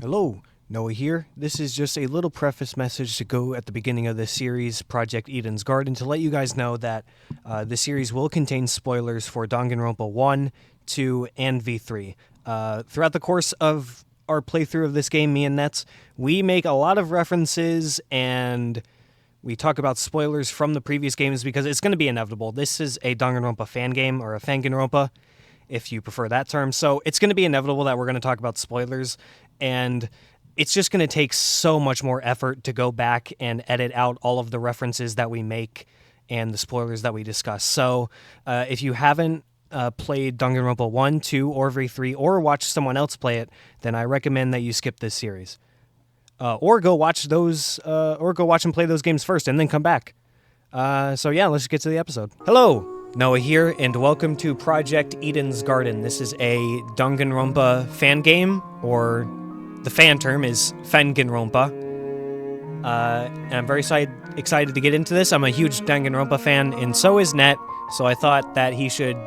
Hello, Noah here. This is just a little preface message to go at the beginning of this series, Project Eden's Garden, to let you guys know that the series will contain spoilers for Danganronpa 1, 2, and V3. Throughout the course of our playthrough of this game, me and Nets, we make a lot of references and we talk about spoilers from the previous games because it's going to be inevitable. This is a Danganronpa fan game, or a Fanganronpa, if you prefer that term. So it's going to be inevitable that we're going to talk about spoilers, and it's just going to take so much more effort to go back and edit out all of the references that we make and the spoilers that we discuss. So if you haven't played Danganronpa 1, 2, or V3, or watched someone else play it, then I recommend that you skip this series. Or go watch and play those games first, and then come back. So yeah, let's get to the episode. Hello, Noah here, and welcome to Project Eden's Garden. This is a Danganronpa fan game, or the fan term is Fanganronpa. And I'm very excited to get into this. I'm a huge Danganronpa fan, and so is Net, so I thought that he should,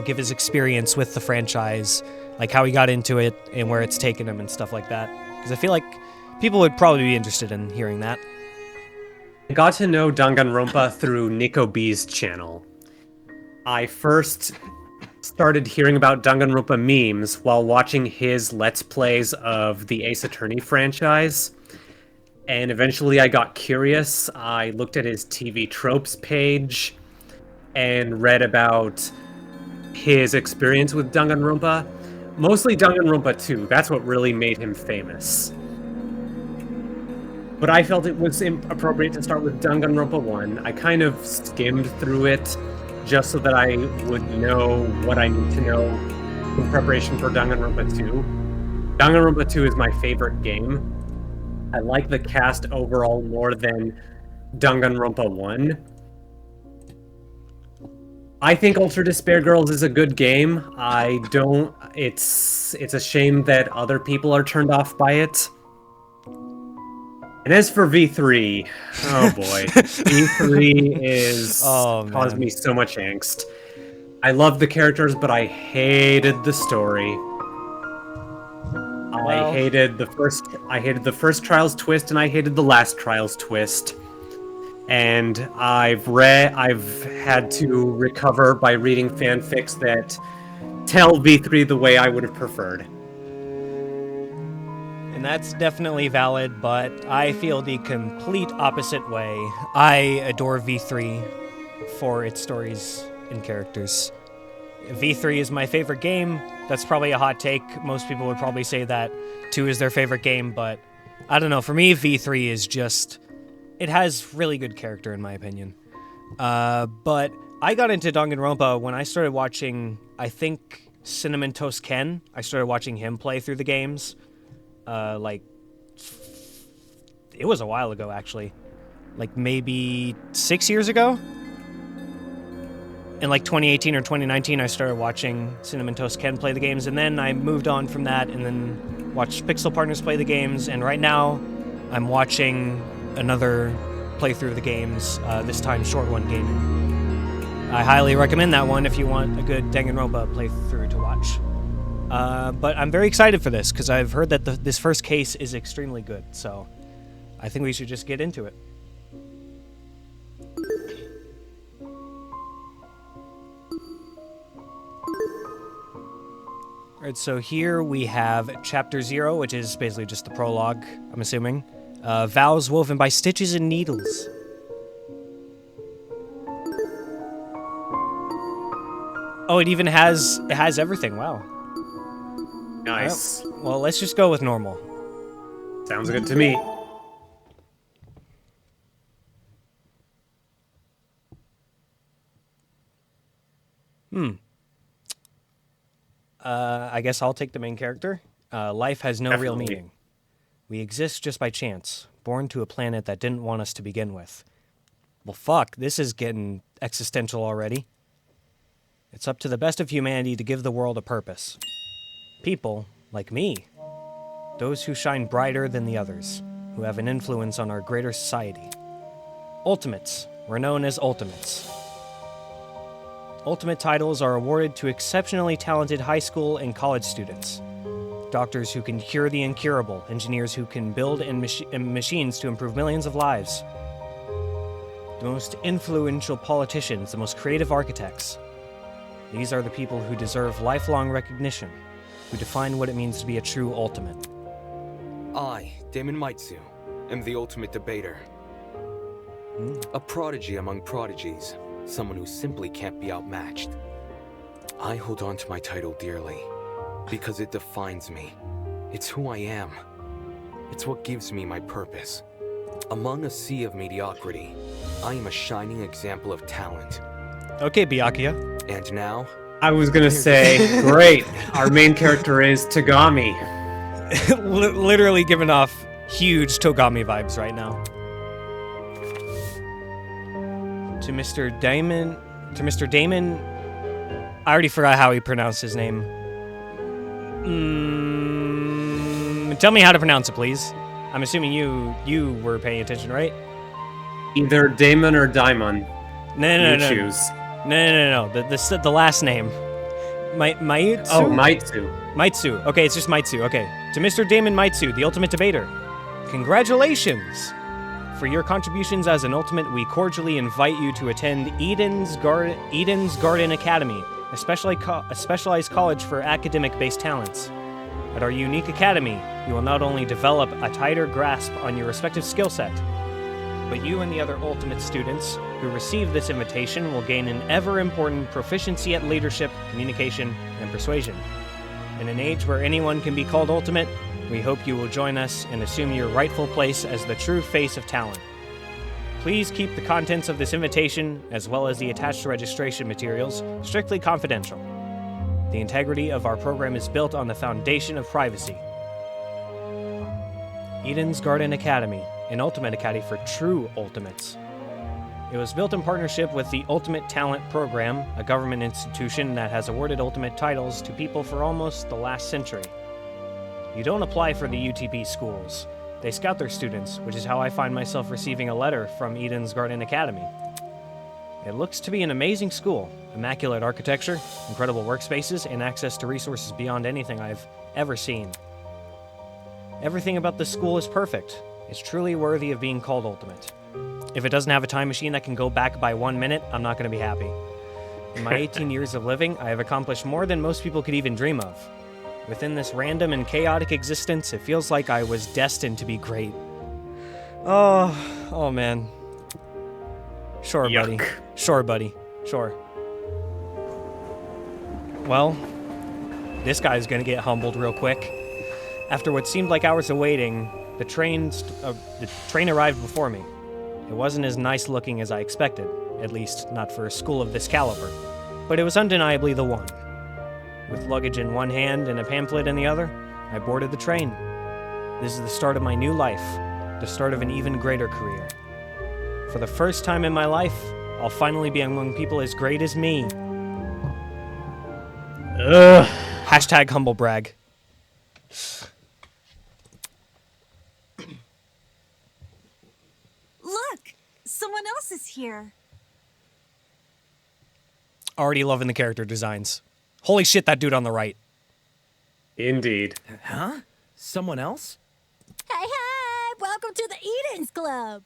give his experience with the franchise, like how he got into it and where it's taken him and stuff like that. Because I feel like people would probably be interested in hearing that. I got to know Danganronpa through Nico B's channel. I first started hearing about Danganronpa memes while watching his Let's Plays of the Ace Attorney franchise. And eventually I got curious. I looked at his TV tropes page and read about his experience with Danganronpa. Mostly Danganronpa 2. That's what really made him famous. But I felt it was appropriate to start with Danganronpa 1. I kind of skimmed through it just so that I would know what I need to know in preparation for Danganronpa 2. Danganronpa 2 is my favorite game. I like the cast overall more than Danganronpa 1. I think Ultra Despair Girls is a good game. It's a shame that other people are turned off by it. And as for V3, oh boy, V3 is caused me so much angst. I love the characters, but I hated the story. I hated the first Trials twist, and I hated the last Trials twist. And I've had to recover by reading fanfics that tell V3 the way I would have preferred. And that's definitely valid, but I feel the complete opposite way. I adore V3 for its stories and characters. V3 is my favorite game. That's probably a hot take. Most people would probably say that 2 is their favorite game, but I don't know. For me, V3 is just... it has really good character, in my opinion. But I got into Danganronpa when I started watching, I think, Cinnamon Toast Ken. I started watching him play through the games. It was a while ago, actually. Like, maybe 6 years ago? In, 2018 or 2019, I started watching Cinnamon Toast Ken play the games, and then I moved on from that and then watched Pixel Partners play the games, and right now, I'm watching another playthrough of the games, this time Short One Gaming. I highly recommend that one if you want a good Danganronpa playthrough to watch. But I'm very excited for this, because I've heard that this first case is extremely good, so I think we should just get into it. Alright, so here we have Chapter 0, which is basically just the prologue, I'm assuming. Vows woven by stitches and needles. Oh, it has everything, wow. Nice. Well, let's just go with normal. Sounds good to me. I guess I'll take the main character. Life has no real meaning. We exist just by chance, born to a planet that didn't want us to begin with. Well, fuck, this is getting existential already. It's up to the best of humanity to give the world a purpose. People, like me, those who shine brighter than the others, who have an influence on our greater society. Ultimates. We're known as Ultimates. Ultimate titles are awarded to exceptionally talented high school and college students. doctors who can cure the incurable, engineers who can build and machines to improve millions of lives, the most influential politicians, the most creative architects. These are the people who deserve lifelong recognition, who define what it means to be a true ultimate. I, Damon Maitsu, am the ultimate debater. A prodigy among prodigies, someone who simply can't be outmatched. I hold on to my title dearly, because it defines me. It's who I am. It's what gives me my purpose. Among a sea of mediocrity, I am a shining example of talent. Okay, Byakuya. And now... I was gonna say, great, our main character is Togami. Literally giving off huge Togami vibes right now. To Mr. Damon, I already forgot how he pronounced his name. Tell me how to pronounce it, please. I'm assuming you were paying attention, right? Either Damon or Daimon. No. Choose. No. The last name. Maitsu? Oh, Maitsu. Maitsu. Okay, it's just Maitsu. Okay. To Mr. Damon Maitsu, the ultimate debater. Congratulations! For your contributions as an ultimate, we cordially invite you to attend Eden's Garden Academy, a specialized college for academic-based talents. At our unique academy, you will not only develop a tighter grasp on your respective skill set, but you and the other ultimate students who receive this invitation will gain an ever-important proficiency at leadership, communication, and persuasion. In an age where anyone can be called ultimate, we hope you will join us and assume your rightful place as the true face of talent. Please keep the contents of this invitation, as well as the attached registration materials, strictly confidential. The integrity of our program is built on the foundation of privacy. Eden's Garden Academy, an ultimate academy for true ultimates. It was built in partnership with the Ultimate Talent Program, a government institution that has awarded ultimate titles to people for almost the last century. You don't apply for the UTP schools. They scout their students, which is how I find myself receiving a letter from Eden's Garden Academy. It looks to be an amazing school. Immaculate architecture, incredible workspaces, and access to resources beyond anything I've ever seen. Everything about this school is perfect. It's truly worthy of being called ultimate. If it doesn't have a time machine that can go back by 1 minute, I'm not going to be happy. In my 18 years of living, I have accomplished more than most people could even dream of. Within this random and chaotic existence, it feels like I was destined to be great. Oh man. Sure, Yuck. buddy. Sure, buddy. Sure. Well, this guy's gonna get humbled real quick. After what seemed like hours of waiting, the train arrived before me. It wasn't as nice looking as I expected, at least not for a school of this caliber, but it was undeniably the one. With luggage in one hand and a pamphlet in the other, I boarded the train. This is the start of my new life, the start of an even greater career. For the first time in my life, I'll finally be among people as great as me. Ugh. Hashtag humble brag. Look! Someone else is here. Already loving the character designs. Holy shit, that dude on the right. Indeed. Huh? Someone else? Hey, welcome to the Eden's Club.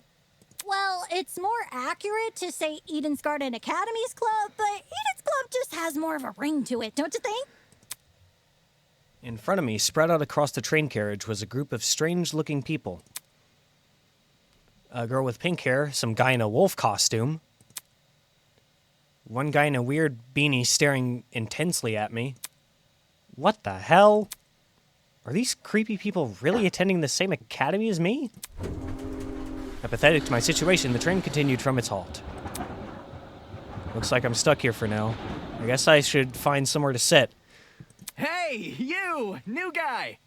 Well, it's more accurate to say Eden's Garden Academy's Club, but Eden's Club just has more of a ring to it, don't you think? In front of me, spread out across the train carriage, was a group of strange-looking people. A girl with pink hair, some guy in a wolf costume, one guy in a weird beanie staring intensely at me. What the hell? Are these creepy people really attending the same academy as me? Apathetic to my situation, the train continued from its halt. Looks like I'm stuck here for now. I guess I should find somewhere to sit. Hey, you! New guy!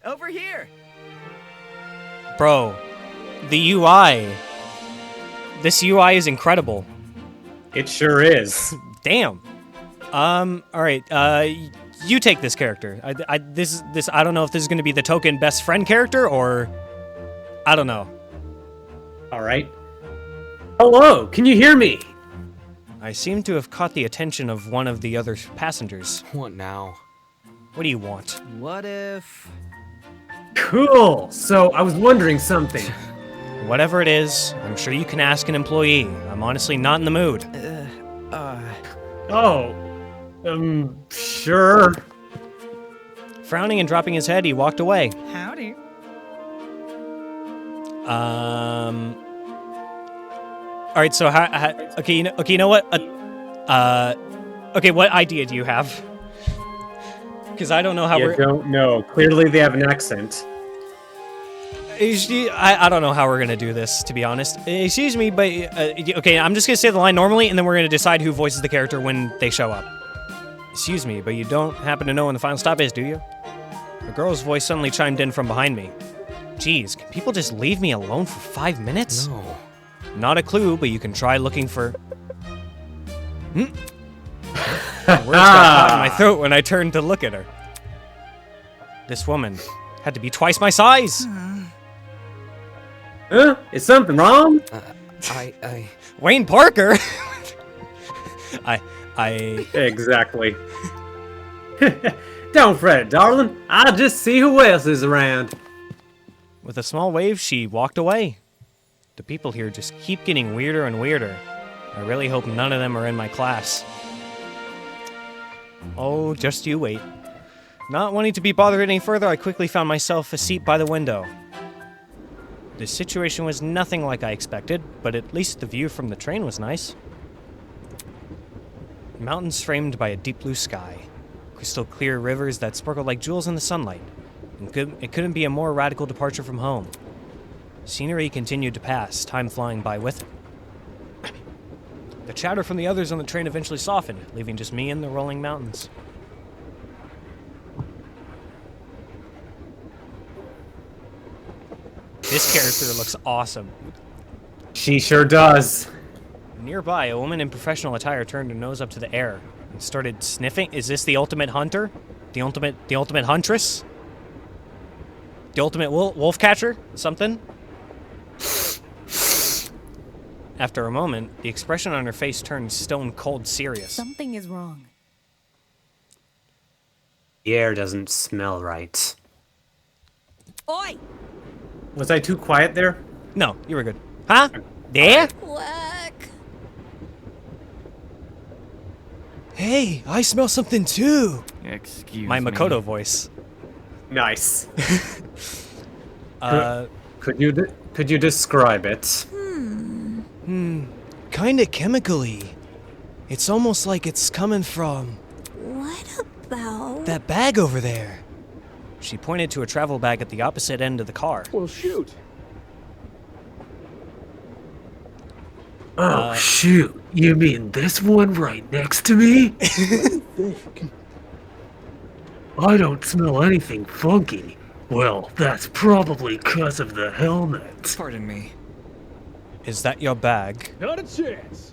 Over here! Bro, the UI. This UI is incredible. It sure is. Damn. All right. You take this character. I don't know if this is going to be the token best friend character or I don't know. All right. Hello, can you hear me? I seem to have caught the attention of one of the other passengers. What now? What do you want? What if... Cool. So I was wondering something. Whatever it is, I'm sure you can ask an employee. I'm honestly not in the mood. Oh, sure. Frowning and dropping his head, he walked away. Howdy. All right, so okay, you know what? Okay, what idea do you have? Because I don't know how You don't know. Clearly they have an accent. I don't know how we're gonna do this, to be honest. Excuse me, but okay, I'm just gonna say the line normally, and then we're gonna decide who voices the character when they show up. Excuse me, but you don't happen to know when the final stop is, do you? A girl's voice suddenly chimed in from behind me. Geez, can people just leave me alone for 5 minutes? No. Not a clue, but you can try looking for... The words got caught in my throat when I turned to look at her. This woman had to be twice my size. Huh? Is something wrong? I... Wayne Parker? I... Exactly. Don't fret, darling. I'll just see who else is around. With a small wave, she walked away. The people here just keep getting weirder and weirder. I really hope none of them are in my class. Oh, just you wait. Not wanting to be bothered any further, I quickly found myself a seat by the window. The situation was nothing like I expected, but at least the view from the train was nice. Mountains framed by a deep blue sky. Crystal clear rivers that sparkled like jewels in the sunlight. And it couldn't be a more radical departure from home. Scenery continued to pass, time flying by with it. The chatter from the others on the train eventually softened, leaving just me and the rolling mountains. This character looks awesome. She sure does. Nearby, a woman in professional attire turned her nose up to the air and started sniffing. Is this the ultimate hunter? The ultimate huntress? The ultimate wolf catcher? Something? After a moment, the expression on her face turned stone cold serious. Something is wrong. The air doesn't smell right. Oi! Was I too quiet there? No, you were good. Huh? There? Quack. Hey, I smell something too. Excuse My me. Makoto voice. Nice. Uh, Could you describe it? kinda chemically. It's almost like it's coming from What about... that bag over there. She pointed to a travel bag at the opposite end of the car. Well, shoot. Oh, shoot. You mean this one right next to me? I don't smell anything funky. Well, that's probably 'cause of the helmet. Pardon me. Is that your bag? Not a chance.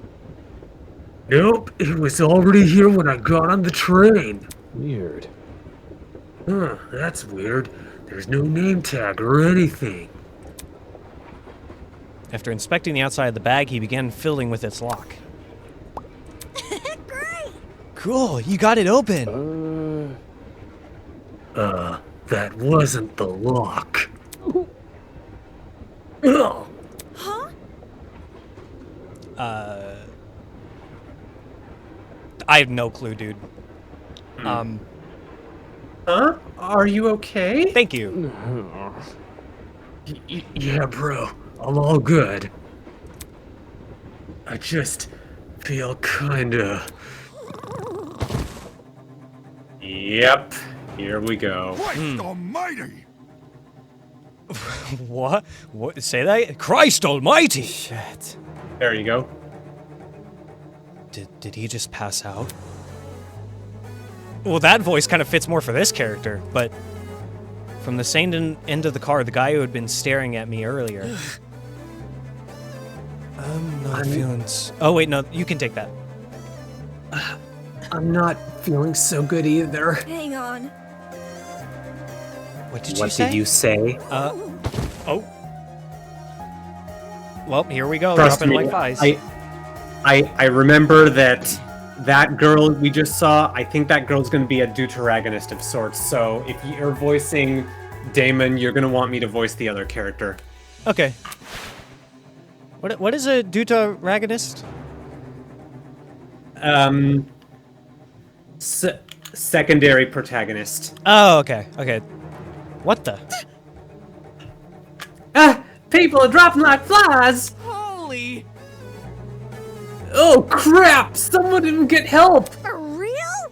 Nope, it was already here when I got on the train. Weird. Huh, that's weird. There's no name tag or anything. After inspecting the outside of the bag, he began fiddling with its lock. Great! Cool, you got it open. That wasn't the lock. Ugh. Huh? I have no clue, dude. Huh? Are you okay? Thank you. Yeah, bro. I'm all good. I just feel kinda... Yep. Here we go. Christ almighty! What? What? Say that? Christ almighty! Shit. There you go. Did he just pass out? Well, that voice kind of fits more for this character, but from the same end of the car, the guy who had been staring at me earlier. I'm not feeling. Oh wait, no, you can take that. I'm not feeling so good either. Hang on. What did you What say? did you say? Oh. Well, here we go. Trust Dropping me, like flies. I remember that girl we just saw. I think that girl's going to be a deuteragonist of sorts. So if you're voicing Damon, you're going to want me to voice the other character. Okay. What is a deuteragonist? Secondary protagonist. Oh, okay. Okay. What the? People are dropping like flies. Holy! Oh crap! Someone didn't get help. For real?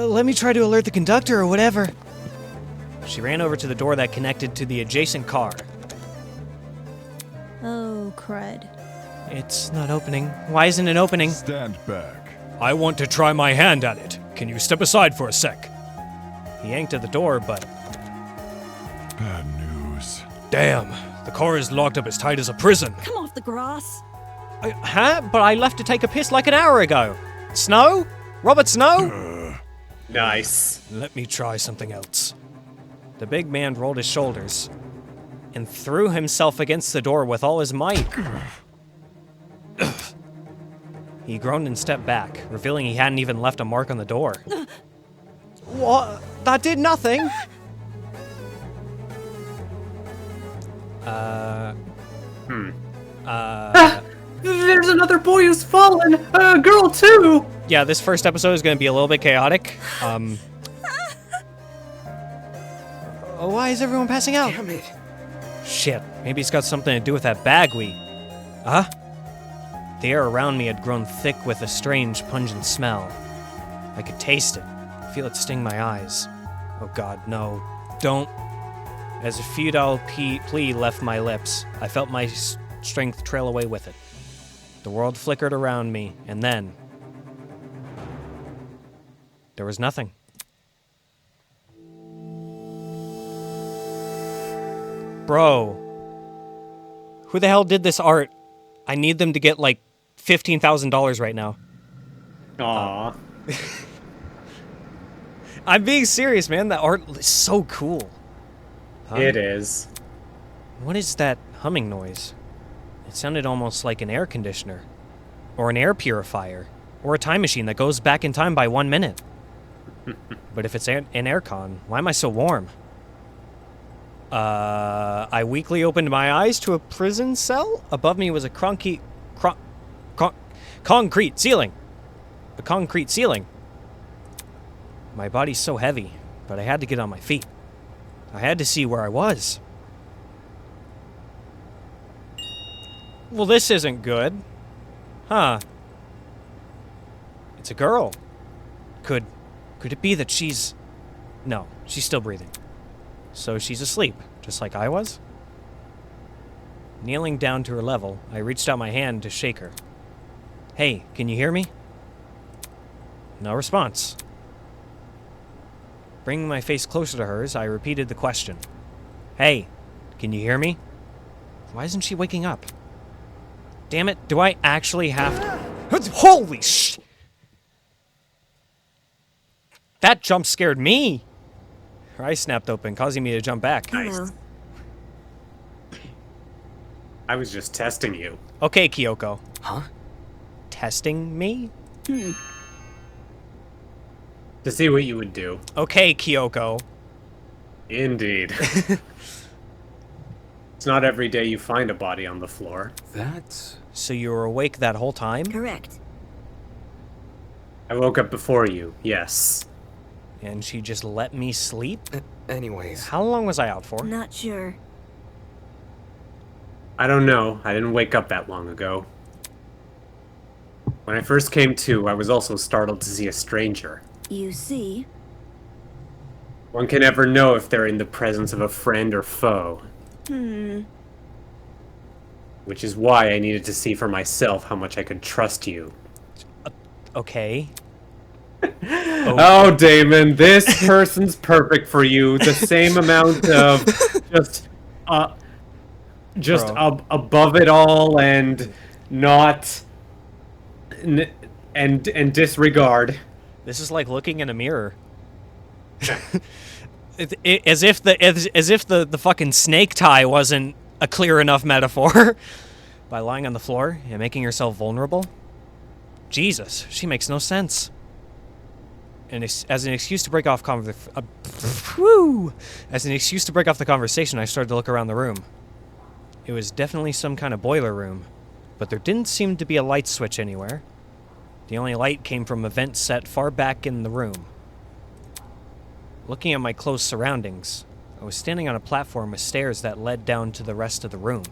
Let me try to alert the conductor or whatever. She ran over to the door that connected to the adjacent car. Oh, crud. It's not opening. Why isn't it opening? Stand back. I want to try my hand at it. Can you step aside for a sec? He yanked at the door, but... Bad news. Damn, the car is locked up as tight as a prison. Come off the grass. Huh? But I left to take a piss like an hour ago. Snow? Robert Snow? Nice. Let me try something else. The big man rolled his shoulders and threw himself against the door with all his might. He groaned and stepped back, revealing he hadn't even left a mark on the door. What? That did nothing? There's another boy who's fallen. A girl too. Yeah, this first episode is going to be a little bit chaotic. Why is everyone passing out? Damn it. Shit, maybe it's got something to do with that bag we... Huh? The air around me had grown thick with a strange, pungent smell. I could taste it, feel it sting my eyes. Oh god, no. Don't. As a futile plea left my lips, I felt my strength trail away with it. The world flickered around me, and then... there was nothing. Bro. Who the hell did this art? I need them to get, like, $15,000 right now. Aww. I'm being serious, man. That art is so cool. Huh? It is. What is that humming noise? It sounded almost like an air conditioner. Or an air purifier. Or a time machine that goes back in time by 1 minute. But if it's an aircon, why am I so warm? I weakly opened my eyes to a prison cell. Above me was a concrete ceiling. A concrete ceiling. My body's so heavy, but I had to get on my feet. I had to see where I was. Well, this isn't good. Huh. It's a girl. Could it be that she's... No, she's still breathing. So she's asleep, just like I was? Kneeling down to her level, I reached out my hand to shake her. Hey, can you hear me? No response. Bringing my face closer to hers, I repeated the question. Hey, can you hear me? Why isn't she waking up? Damn it, do I actually have to... Holy sh... That jump scared me! Her eyes snapped open, causing me to jump back. Nice. I was just testing you. Okay, Kyoko. Huh? Testing me? To see what you would do. Okay, Kyoko. Indeed. It's not every day you find a body on the floor. That's... So you were awake that whole time? Correct. I woke up before you, yes. And she just let me sleep? Anyways. How long was I out for? Not sure. I don't know. I didn't wake up that long ago. When I first came to, I was also startled to see a stranger. You see? One can never know if they're in the presence of a friend or foe. Which is why I needed to see for myself how much I could trust you. Okay. Oh, Damon, this person's perfect for you. The same amount of just above it all and not and disregard. This is like looking in a mirror. As if the fucking snake tie wasn't a clear enough metaphor. By lying on the floor and making yourself vulnerable, Jesus, she makes no sense. And as an excuse to break off the conversation, I started to look around the room. It was definitely some kind of boiler room, but there didn't seem to be a light switch anywhere. The only light came from a vent set far back in the room. Looking at my close surroundings, I was standing on a platform with stairs that led down to the rest of the room.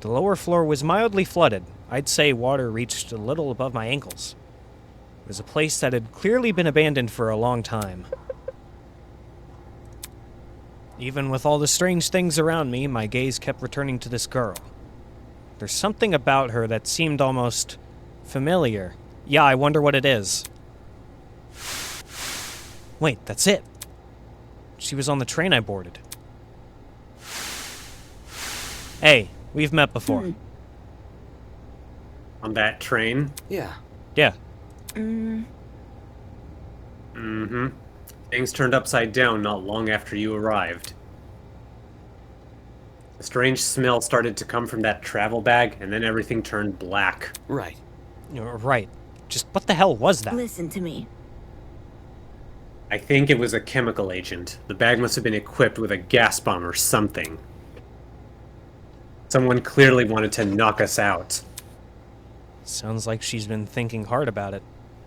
The lower floor was mildly flooded. I'd say water reached a little above my ankles. It was a place that had clearly been abandoned for a long time. Even with all the strange things around me, my gaze kept returning to this girl. There's something about her that seemed almost familiar. Yeah, I wonder what it is. Wait, that's it. She was on the train I boarded. Hey, we've met before. On that train? Yeah. Yeah. Mm-hmm. Things turned upside down not long after you arrived. A strange smell started to come from that travel bag, and then everything turned black. Right. You're right. Just what the hell was that? Listen to me. I think it was a chemical agent. The bag must have been equipped with a gas bomb or something. Someone clearly wanted to knock us out. Sounds like she's been thinking hard about it.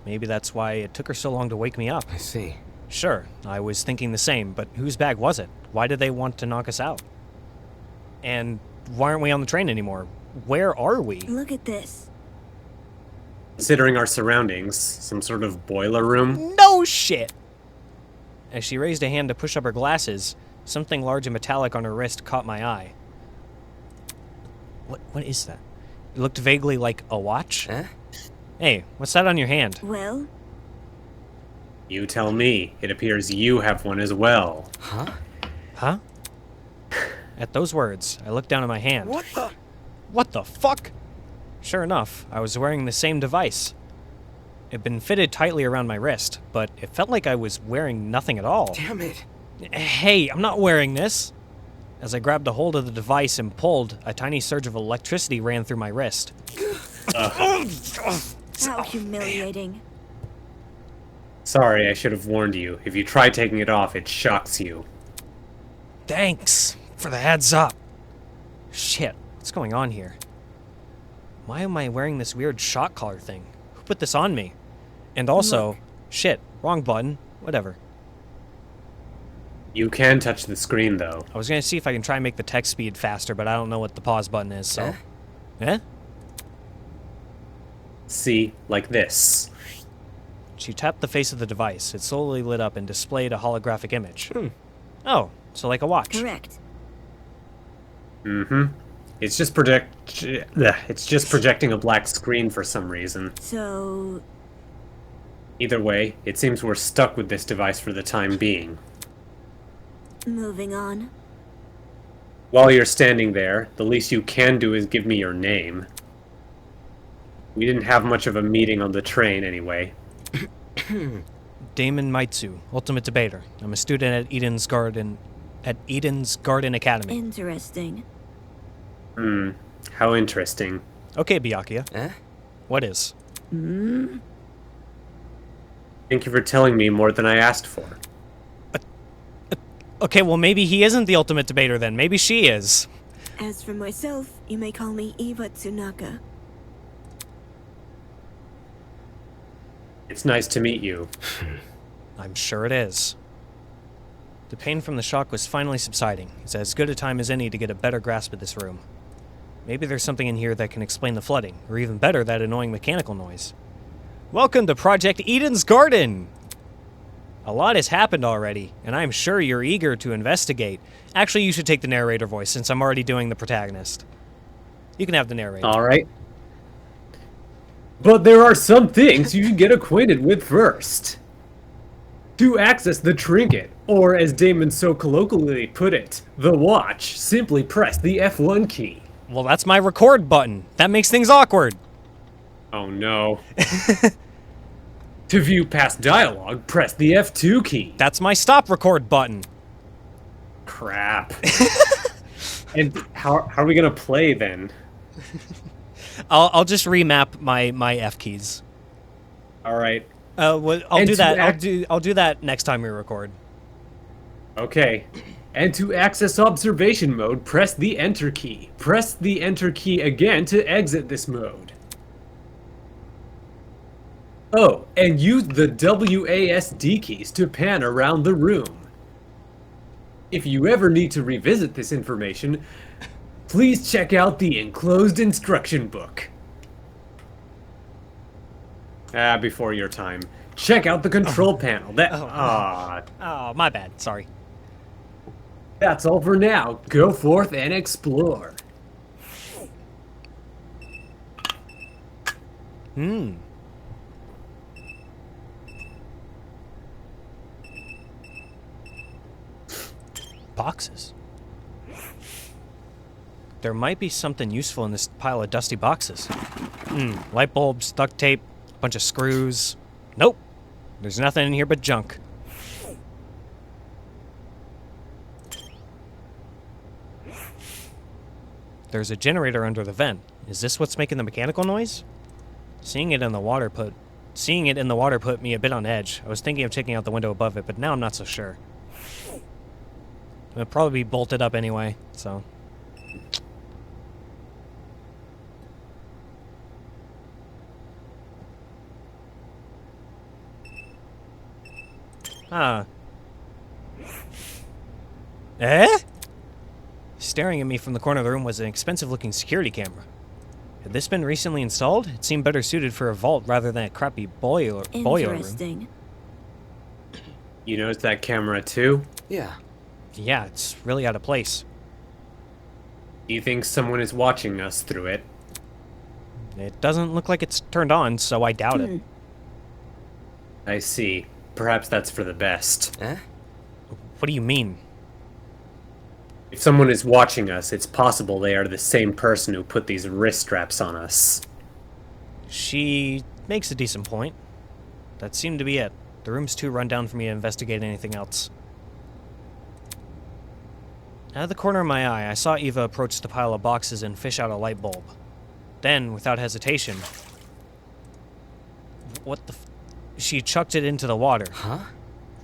Maybe that's why it took her so long to wake me up. I see. Sure, I was thinking the same, but whose bag was it? Why did they want to knock us out? And why aren't we on the train anymore? Where are we? Look at this. Considering our surroundings, some sort of boiler room? No shit! As she raised a hand to push up her glasses, something large and metallic on her wrist caught my eye. What is that? It looked vaguely like a watch. Eh? Hey, what's that on your hand? Well, You tell me. It appears you have one as well. Huh? Huh? At those words, I looked down at my hand. What the? What the fuck? Sure enough, I was wearing the same device. It had been fitted tightly around my wrist, but it felt like I was wearing nothing at all. Damn it. Hey, I'm not wearing this. As I grabbed a hold of the device and pulled, a tiny surge of electricity ran through my wrist. how humiliating. Sorry, I should have warned you. If you try taking it off, it shocks you. Thanks for the heads up. Shit, what's going on here? Why am I wearing this weird shock collar thing? Who put this on me? And also, Look. shit, wrong button. Whatever. You can touch the screen, though. I was gonna see if I can try and make the text speed faster, but I don't know what the pause button is, so... Eh? See, like this. She tapped the face of the device. It slowly lit up and displayed a holographic image. Oh, so like a watch. Correct. Mm-hmm. It's just projecting a black screen for some reason. So, Either way, it seems we're stuck with this device for the time being. moving on. While you're standing there, the least you can do is give me your name. We didn't have much of a meeting on the train anyway. Damon Maitsu, Ultimate Debater. I'm a student at Eden's Garden Academy. Interesting. How interesting. Okay, Byakuya. Eh? What is? Thank you for telling me more than I asked for. Okay, well maybe he isn't the Ultimate Debater then. Maybe she is. As for myself, you may call me Eva Tsunaka. It's nice to meet you. I'm sure it is. The pain from the shock was finally subsiding. It's as good a time as any to get a better grasp of this room. Maybe there's something in here that can explain the flooding, or even better, that annoying mechanical noise. Welcome to Project Eden's Garden! A lot has happened already, and I'm sure you're eager to investigate. Actually, you should take the narrator voice, since I'm already doing the protagonist. You can have the narrator. Alright. But there are some things you should get acquainted with first. To access the trinket, or as Damon so colloquially put it, the watch, simply press the F1 key. Well, that's my record button. That makes things awkward. Oh no. To view past dialogue, press the F2 key. That's my stop record button. Crap. And how are we gonna play then? I'll just remap my F keys. All right. Well, I'll And do to that. act- I'll do that next time we record. Okay. And to access observation mode, press the Enter key. Press the Enter key again to exit this mode. Oh, and use the WASD keys to pan around the room. If you ever need to revisit this information, please check out the enclosed instruction book. Before your time. Check out the control panel. Oh, my bad. Sorry. That's all for now. Go forth and explore. Boxes. There might be something useful in this pile of dusty boxes. Light bulbs, duct tape, a bunch of screws. Nope. There's nothing in here but junk. There's a generator under the vent. Is this what's making the mechanical noise? Seeing it in the water put me a bit on edge. I was thinking of checking out the window above it, but now I'm not so sure. It'll probably be bolted up anyway, so. Eh? Staring at me from the corner of the room was an expensive-looking security camera. Had this been recently installed? It seemed better suited for a vault rather than a crappy boiler room. Interesting. You noticed that camera too? Yeah. Yeah, it's really out of place. Do you think someone is watching us through it? It doesn't look like it's turned on, so I doubt it. I see. Perhaps that's for the best. Eh? What do you mean? If someone is watching us, it's possible they are the same person who put these wrist straps on us. She makes a decent point. That seemed to be it. The room's too run down for me to investigate anything else. Out of the corner of my eye, I saw Eva approach the pile of boxes and fish out a light bulb. Then, without hesitation... What the f... She chucked it into the water. Huh?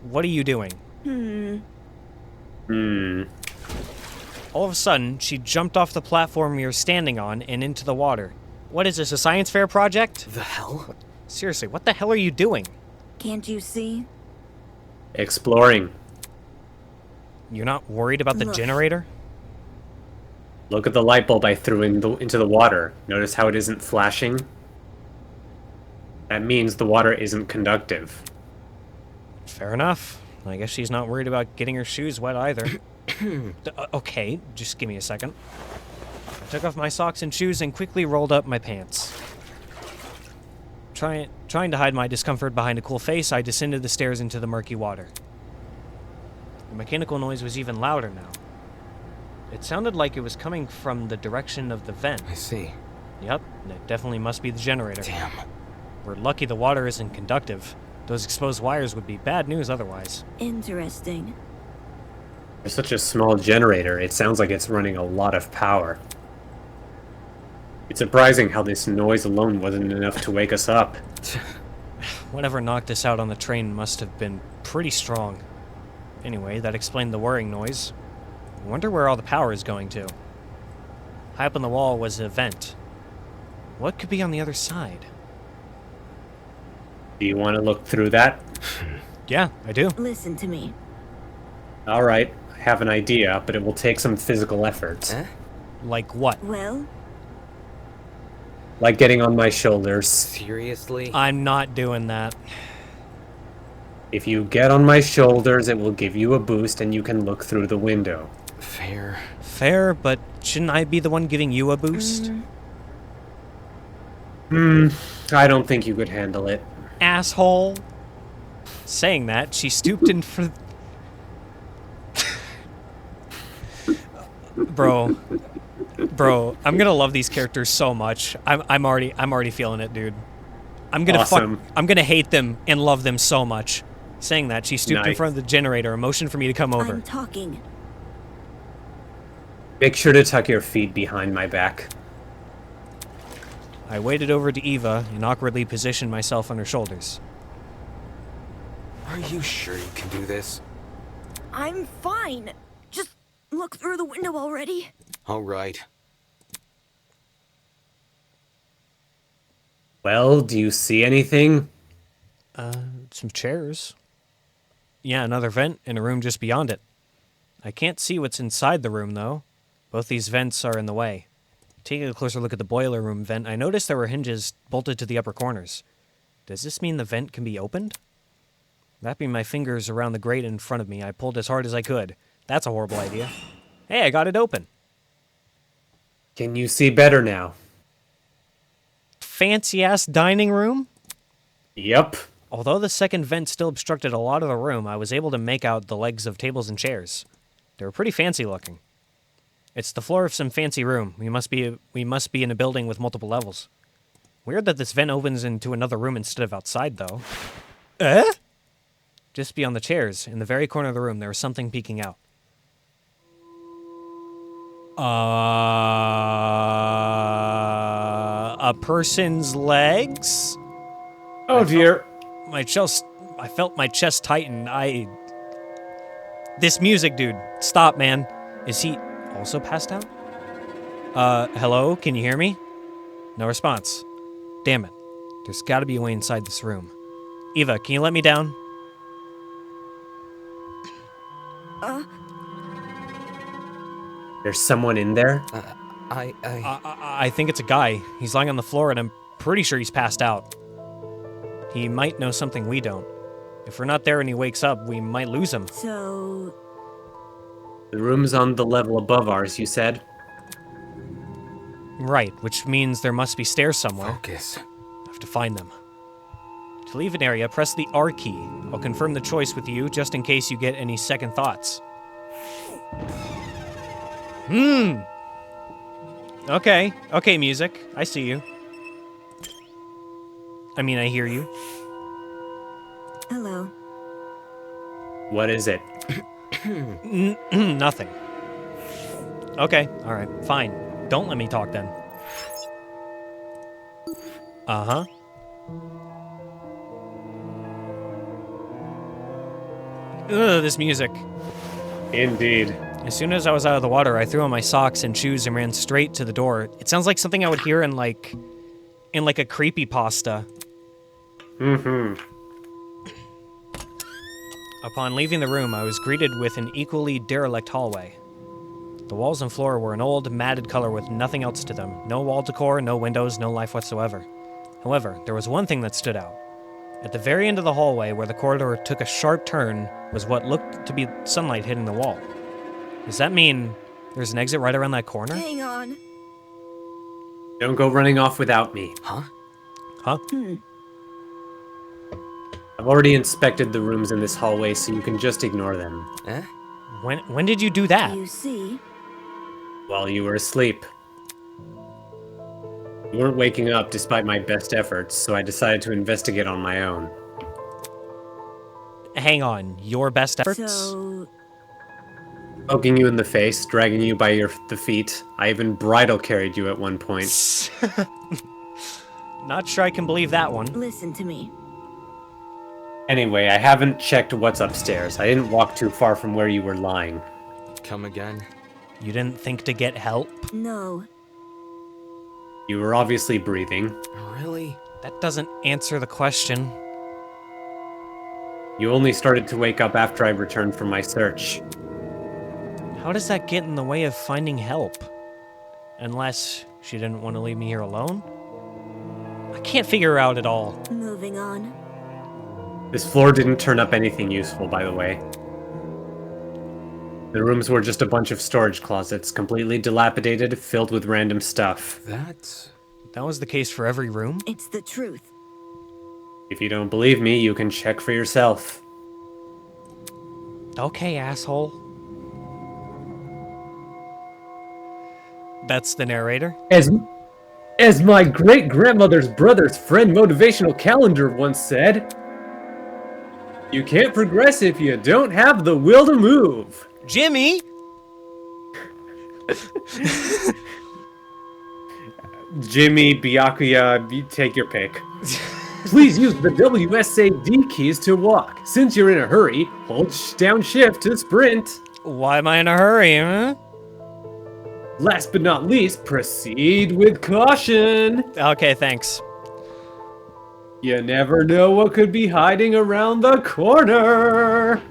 What are you doing? All of a sudden, she jumped off the platform we were standing on and into the water. What is this, a science fair project? The hell? Seriously, what the hell are you doing? Can't you see? Exploring. You're not worried about the Look. generator? Look at the light bulb I threw into the water. Notice how it isn't flashing? That means the water isn't conductive. Fair enough. I guess she's not worried about getting her shoes wet either. Okay, just give me a second. I took off my socks and shoes and quickly rolled up my pants. Trying to hide my discomfort behind a cool face, I descended the stairs into the murky water. The mechanical noise was even louder now. It sounded like it was coming from the direction of the vent. I see. Yep, it definitely must be the generator. Damn. We're lucky the water isn't conductive. Those exposed wires would be bad news otherwise. Interesting. For such a small generator, it sounds like it's running a lot of power. It's surprising how this noise alone wasn't enough to wake us up. Whatever knocked us out on the train must have been pretty strong. Anyway, that explained the whirring noise. I wonder where all the power is going to. High up on the wall was a vent. What could be on the other side? Do you want to look through that? Yeah, I do. Listen to me. Alright, I have an idea, but it will take some physical effort. Eh? Like what? Well, Like getting on my shoulders. Seriously? I'm not doing that. If you get on my shoulders, it will give you a boost and you can look through the window. Fair. Fair, but shouldn't I be the one giving you a boost? I don't think you could handle it. Asshole. Saying that, she stooped in for... Bro, I'm gonna love these characters so much. I'm already feeling it, dude. I'm gonna Awesome. I'm gonna hate them and love them so much. Saying that, she stooped in Nice. front of the generator, a motion for me to come over. I'm talking. Make sure to tuck your feet behind my back. I waded over to Eva and awkwardly positioned myself on her shoulders. Are you sure you can do this? I'm fine. Just look through the window already. All right. Well, do you see anything? Some chairs. Yeah, another vent and a room just beyond it. I can't see what's inside the room, though. Both these vents are in the way. Taking a closer look at the boiler room vent, I noticed there were hinges bolted to the upper corners. Does this mean the vent can be opened? Wrapping my fingers around the grate in front of me, I pulled as hard as I could. That's a horrible idea. Hey, I got it open. Can you see better now? Fancy-ass dining room? Yep. Although the second vent still obstructed a lot of the room, I was able to make out the legs of tables and chairs. They were pretty fancy looking. It's the floor of some fancy room. We must be in a building with multiple levels. Weird that this vent opens into another room instead of outside, though. Just beyond the chairs, in the very corner of the room, there was something peeking out. A person's legs? Oh dear. I felt my chest tighten. This music, dude. Stop, man. Is he also passed out? Hello? Can you hear me? No response. Damn it. There's gotta be a way inside this room. Eva, can you let me down? There's someone in there? I think it's a guy. He's lying on the floor and I'm pretty sure he's passed out. He might know something we don't. If we're not there and he wakes up, we might lose him. So, The room's on the level above ours, you said? Right, which means there must be stairs somewhere. Focus. I have to find them. To leave an area, press the R key. I'll confirm the choice with you just in case you get any second thoughts. Okay, music. I see you. I mean, I hear you. hello. What is it? Nothing. Okay, alright, fine. Don't let me talk then. Uh-huh. Ugh, this music. Indeed. As soon as I was out of the water, I threw on my socks and shoes and ran straight to the door. It sounds like something I would hear in like a creepypasta. Mm-hmm. Upon leaving the room, I was greeted with an equally derelict hallway. The walls and floor were an old, matted color with nothing else to them. No wall decor, no windows, no life whatsoever. However, there was one thing that stood out. At the very end of the hallway, where the corridor took a sharp turn, was what looked to be sunlight hitting the wall. Does that mean there's an exit right around that corner? Hang on. Don't go running off without me. Huh? Huh? I've already inspected the rooms in this hallway, so you can just ignore them. Eh? When did you do that? You see? While you were asleep. You weren't waking up despite my best efforts, so I decided to investigate on my own. Hang on, your best efforts? So, Poking you in the face, dragging you by the feet. I even bridal carried you at one point. Not sure I can believe that one. listen to me. Anyway, I haven't checked what's upstairs. I didn't walk too far from where you were lying. Come again? You didn't think to get help? No. You were obviously breathing. Really? That doesn't answer the question. You only started to wake up after I returned from my search. How does that get in the way of finding help? Unless she didn't want to leave me here alone? I can't figure out at all. Moving on. This floor didn't turn up anything useful, by the way. The rooms were just a bunch of storage closets, completely dilapidated, filled with random stuff. That was the case for every room? It's the truth. If you don't believe me, you can check for yourself. Okay, asshole. That's the narrator? As my great-grandmother's brother's friend motivational calendar once said, you can't progress if you don't have the will to move. Jimmy! Jimmy, Byakuya, you take your pick. Please use the WSAD keys to walk. Since you're in a hurry, hold down shift to sprint. Why am I in a hurry, huh? Last but not least, proceed with caution. Okay, thanks. You never know what could be hiding around the corner.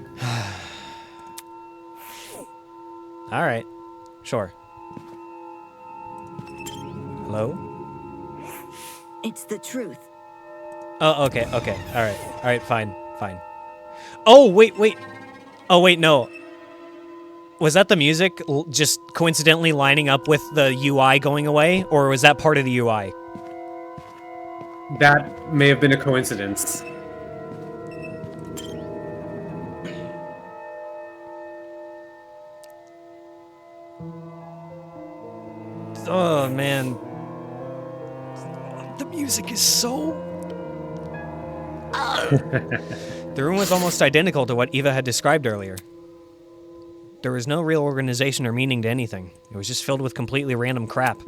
All right. Sure. Hello? It's the truth. Oh, okay. All right, fine. Oh, wait. Oh, wait, no. Was that the music just coincidentally lining up with the UI going away, or was that part of the UI? That may have been a coincidence. Oh, man. The music is so... The room was almost identical to what Eva had described earlier. There was no real organization or meaning to anything. It was just filled with completely random crap.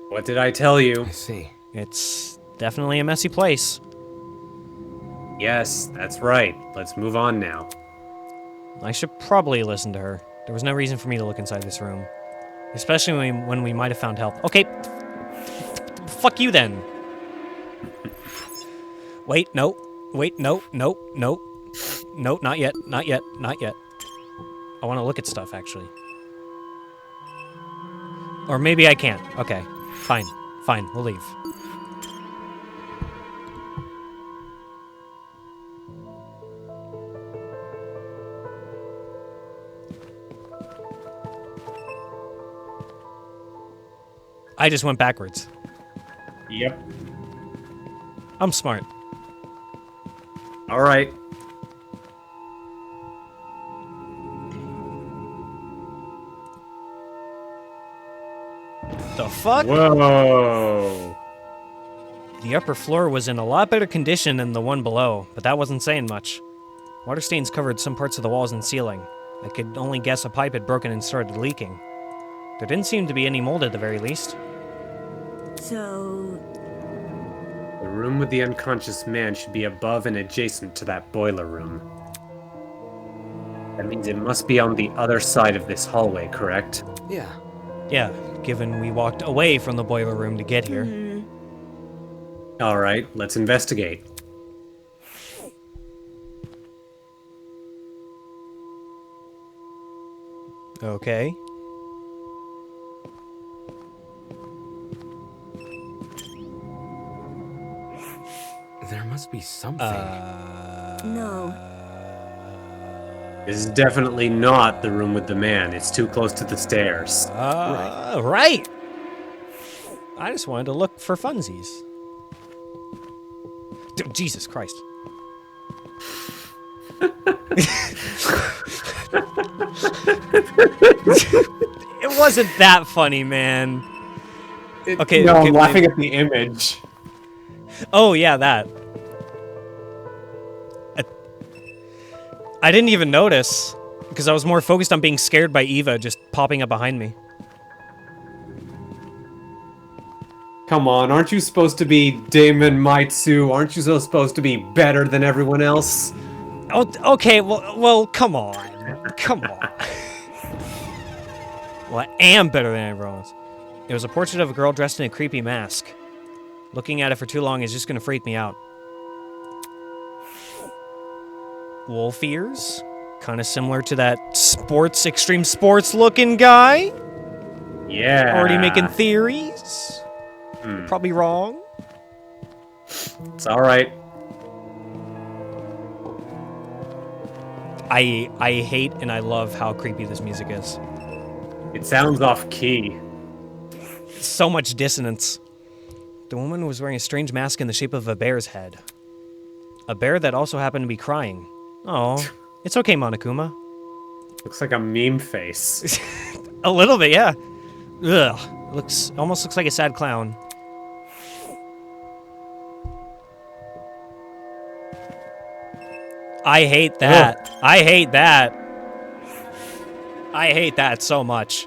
What did I tell you? I see. It's definitely a messy place. Yes, that's right. Let's move on now. I should probably listen to her. There was no reason for me to look inside this room. Especially when we might have found help. Okay. Fuck you then. Wait, no. No, not yet. I want to look at stuff, actually. Or maybe I can't. Okay. Fine, we'll leave. I just went backwards. Yep. I'm smart. All right. The fuck? Whoa. The upper floor was in a lot better condition than the one below, but that wasn't saying much. Water stains covered some parts of the walls and ceiling. I could only guess a pipe had broken and started leaking. There didn't seem to be any mold at the very least. So, The room with the unconscious man should be above and adjacent to that boiler room. That means it must be on the other side of this hallway, correct? Yeah. Yeah, given we walked away from the boiler room to get here. All right, let's investigate. Okay. There must be something. no. This is definitely not the room with the man. It's too close to the stairs. Right. I just wanted to look for funsies. Jesus Christ. It wasn't that funny, man. Okay, No, okay, I'm laughing at the image. Oh, yeah, that. I didn't even notice, because I was more focused on being scared by Eva just popping up behind me. Come on, aren't you supposed to be Damon Maitsu? Aren't you so supposed to be better than everyone else? Oh, okay, well, come on. Come on. Well, I am better than everyone else. It was a portrait of a girl dressed in a creepy mask. Looking at it for too long is just gonna freak me out. Wolf ears? Kind of similar to that extreme sports looking guy. Yeah. Already making theories. Probably wrong. It's all right. I hate and I love how creepy this music is. It sounds off key. So much dissonance. The woman was wearing a strange mask in the shape of a bear's head. A bear that also happened to be crying. Oh, it's okay, Monokuma. Looks like a meme face. A little bit, yeah. Ugh. Almost looks like a sad clown. I hate that. Ugh. I hate that. I hate that so much.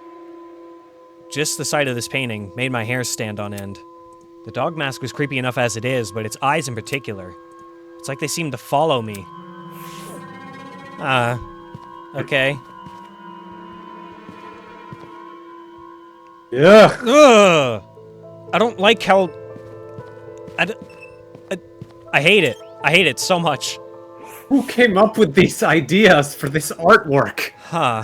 Just the sight of this painting made my hair stand on end. The dog mask was creepy enough as it is, but its eyes in particular. It's like they seem to follow me. Okay. Yeah. Ugh! I don't like how... I hate it. I hate it so much. Who came up with these ideas for this artwork? Huh.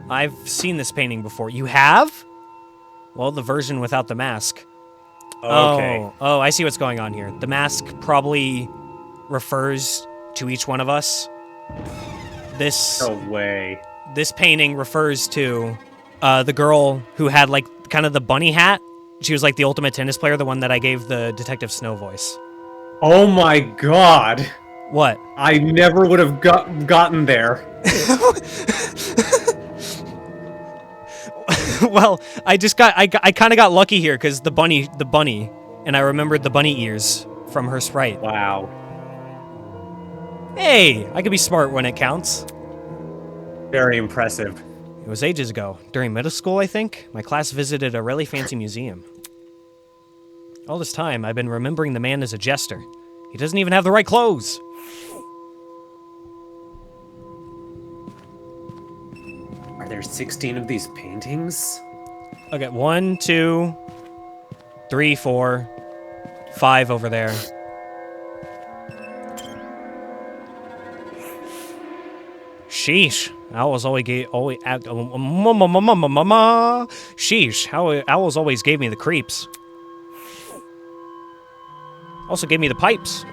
I've seen this painting before. You have? Well, the version without the mask. Okay. Oh, I see what's going on here. The mask probably refers to each one of us. No way. This painting refers to the girl who had, like, kind of the bunny hat. She was, like, the ultimate tennis player, the one that I gave the Detective Snow voice. Oh my god. What? I never would have gotten there. Well, I kind of got lucky here because the bunny, and I remembered the bunny ears from her sprite. Wow. Hey, I could be smart when it counts. Very impressive. It was ages ago. During middle school, I think, my class visited a really fancy museum. All this time, I've been remembering the man as a jester. He doesn't even have the right clothes. Are there 16 of these paintings? Okay, 1, 2, 3, 4, 5 over there. Sheesh. Owls Sheesh. Owls always gave me the creeps. Also gave me the pipes.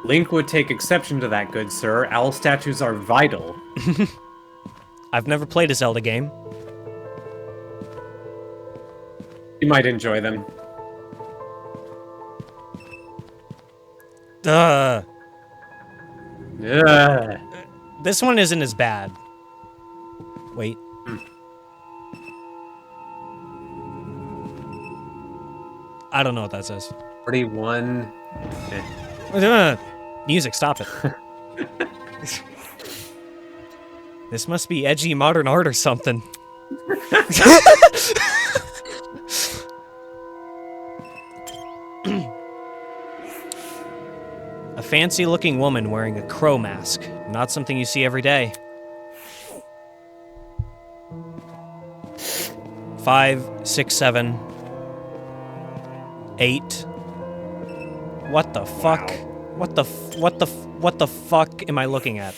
Link would take exception to that, good sir. Owl statues are vital. I've never played a Zelda game. You might enjoy them. Ugh. Ugh. This one isn't as bad. Wait. I don't know what that says. 41. Music, stop it. This must be edgy modern art or something. A fancy-looking woman wearing a crow mask. Not something you see every day. 5, 6, 7, 8. What the fuck? What the fuck am I looking at?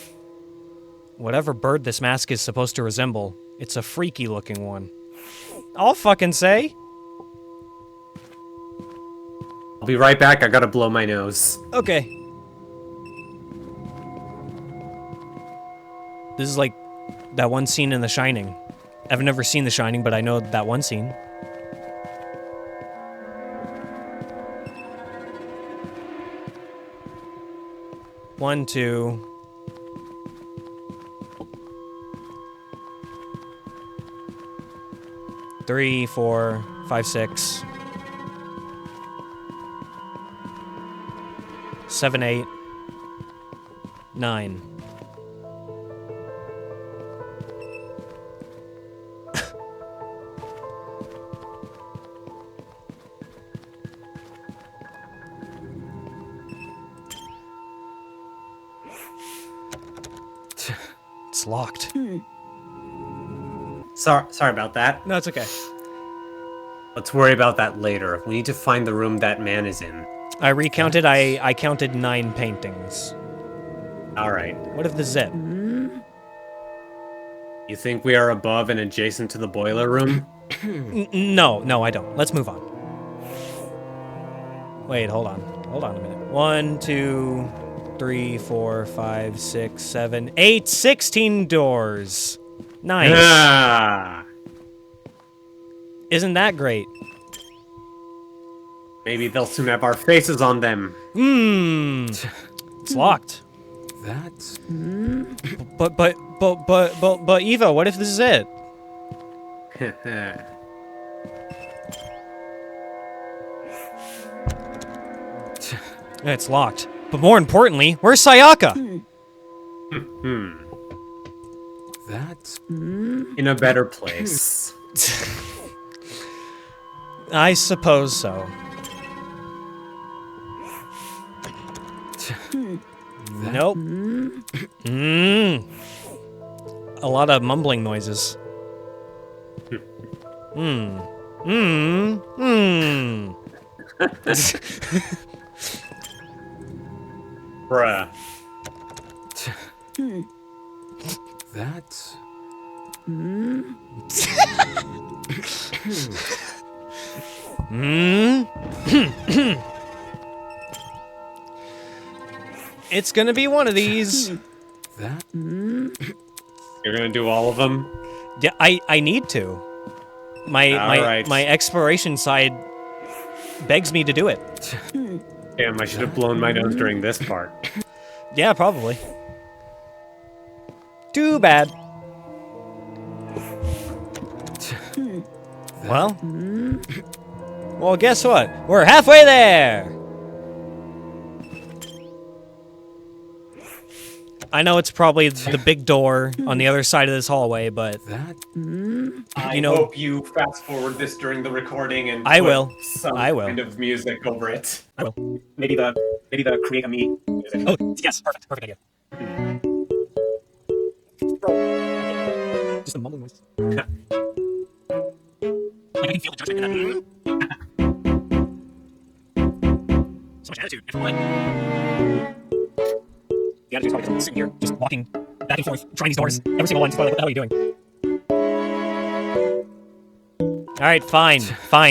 Whatever bird this mask is supposed to resemble, it's a freaky-looking one. I'll fucking say. I'll be right back. I gotta blow my nose. Okay. This is like that one scene in The Shining. I've never seen The Shining, but I know that one scene. One, two. Three, 4, 5, 6. 7, 8. 9. It's locked. Sorry about that. No, it's okay. Let's worry about that later. We need to find the room that man is in. I recounted. I counted 9 paintings. All right. What if this is it? You think we are above and adjacent to the boiler room? No, I don't. Let's move on. Wait, hold on. Hold on a minute. 1, 2, 3, 4, 5, 6, 7, 8, 16 doors. Nice. Ah, Isn't that great? maybe they'll soon have our faces on them. It's locked. That's... But Eva, what if this is it? It's locked. But more importantly, where's Sayaka? That's... In a better place. I suppose so. Nope. A lot of mumbling noises. Bruh. That's... It's gonna be one of these. That... You're gonna do all of them? Yeah, I need to. Alright. My exploration side begs me to do it. Damn, I should have blown my nose during this part. Yeah, probably. Too bad. Well, guess what? We're halfway there! I know it's probably the big door on the other side of this hallway, but That... I You know- hope you fast forward this during the recording and I put will. some I will. kind of music over it. I will. Maybe the create a me music. Oh, yes, perfect idea. Just a mumbling noise. Like, I can feel the judgment in that. So much attitude. And for what? The attitude's probably just sitting here, just walking back and forth, trying these doors. Every single one, just probably like, what the hell are you doing? Alright, fine.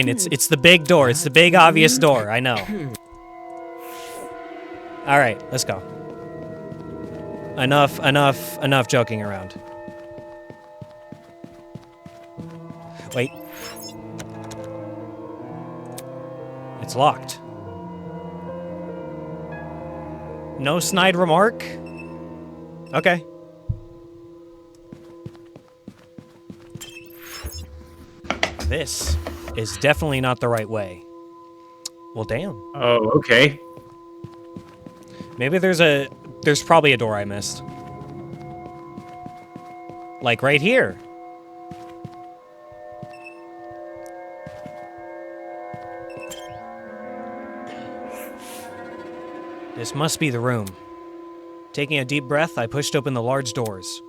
It's the big door. It's the big, obvious door. I know. Alright, let's go. Enough joking around. Wait. It's locked. No snide remark? Okay. This is definitely not the right way. Well, damn. Oh, okay. Maybe there's probably a door I missed. Like right here. This must be the room. Taking a deep breath, I pushed open the large doors.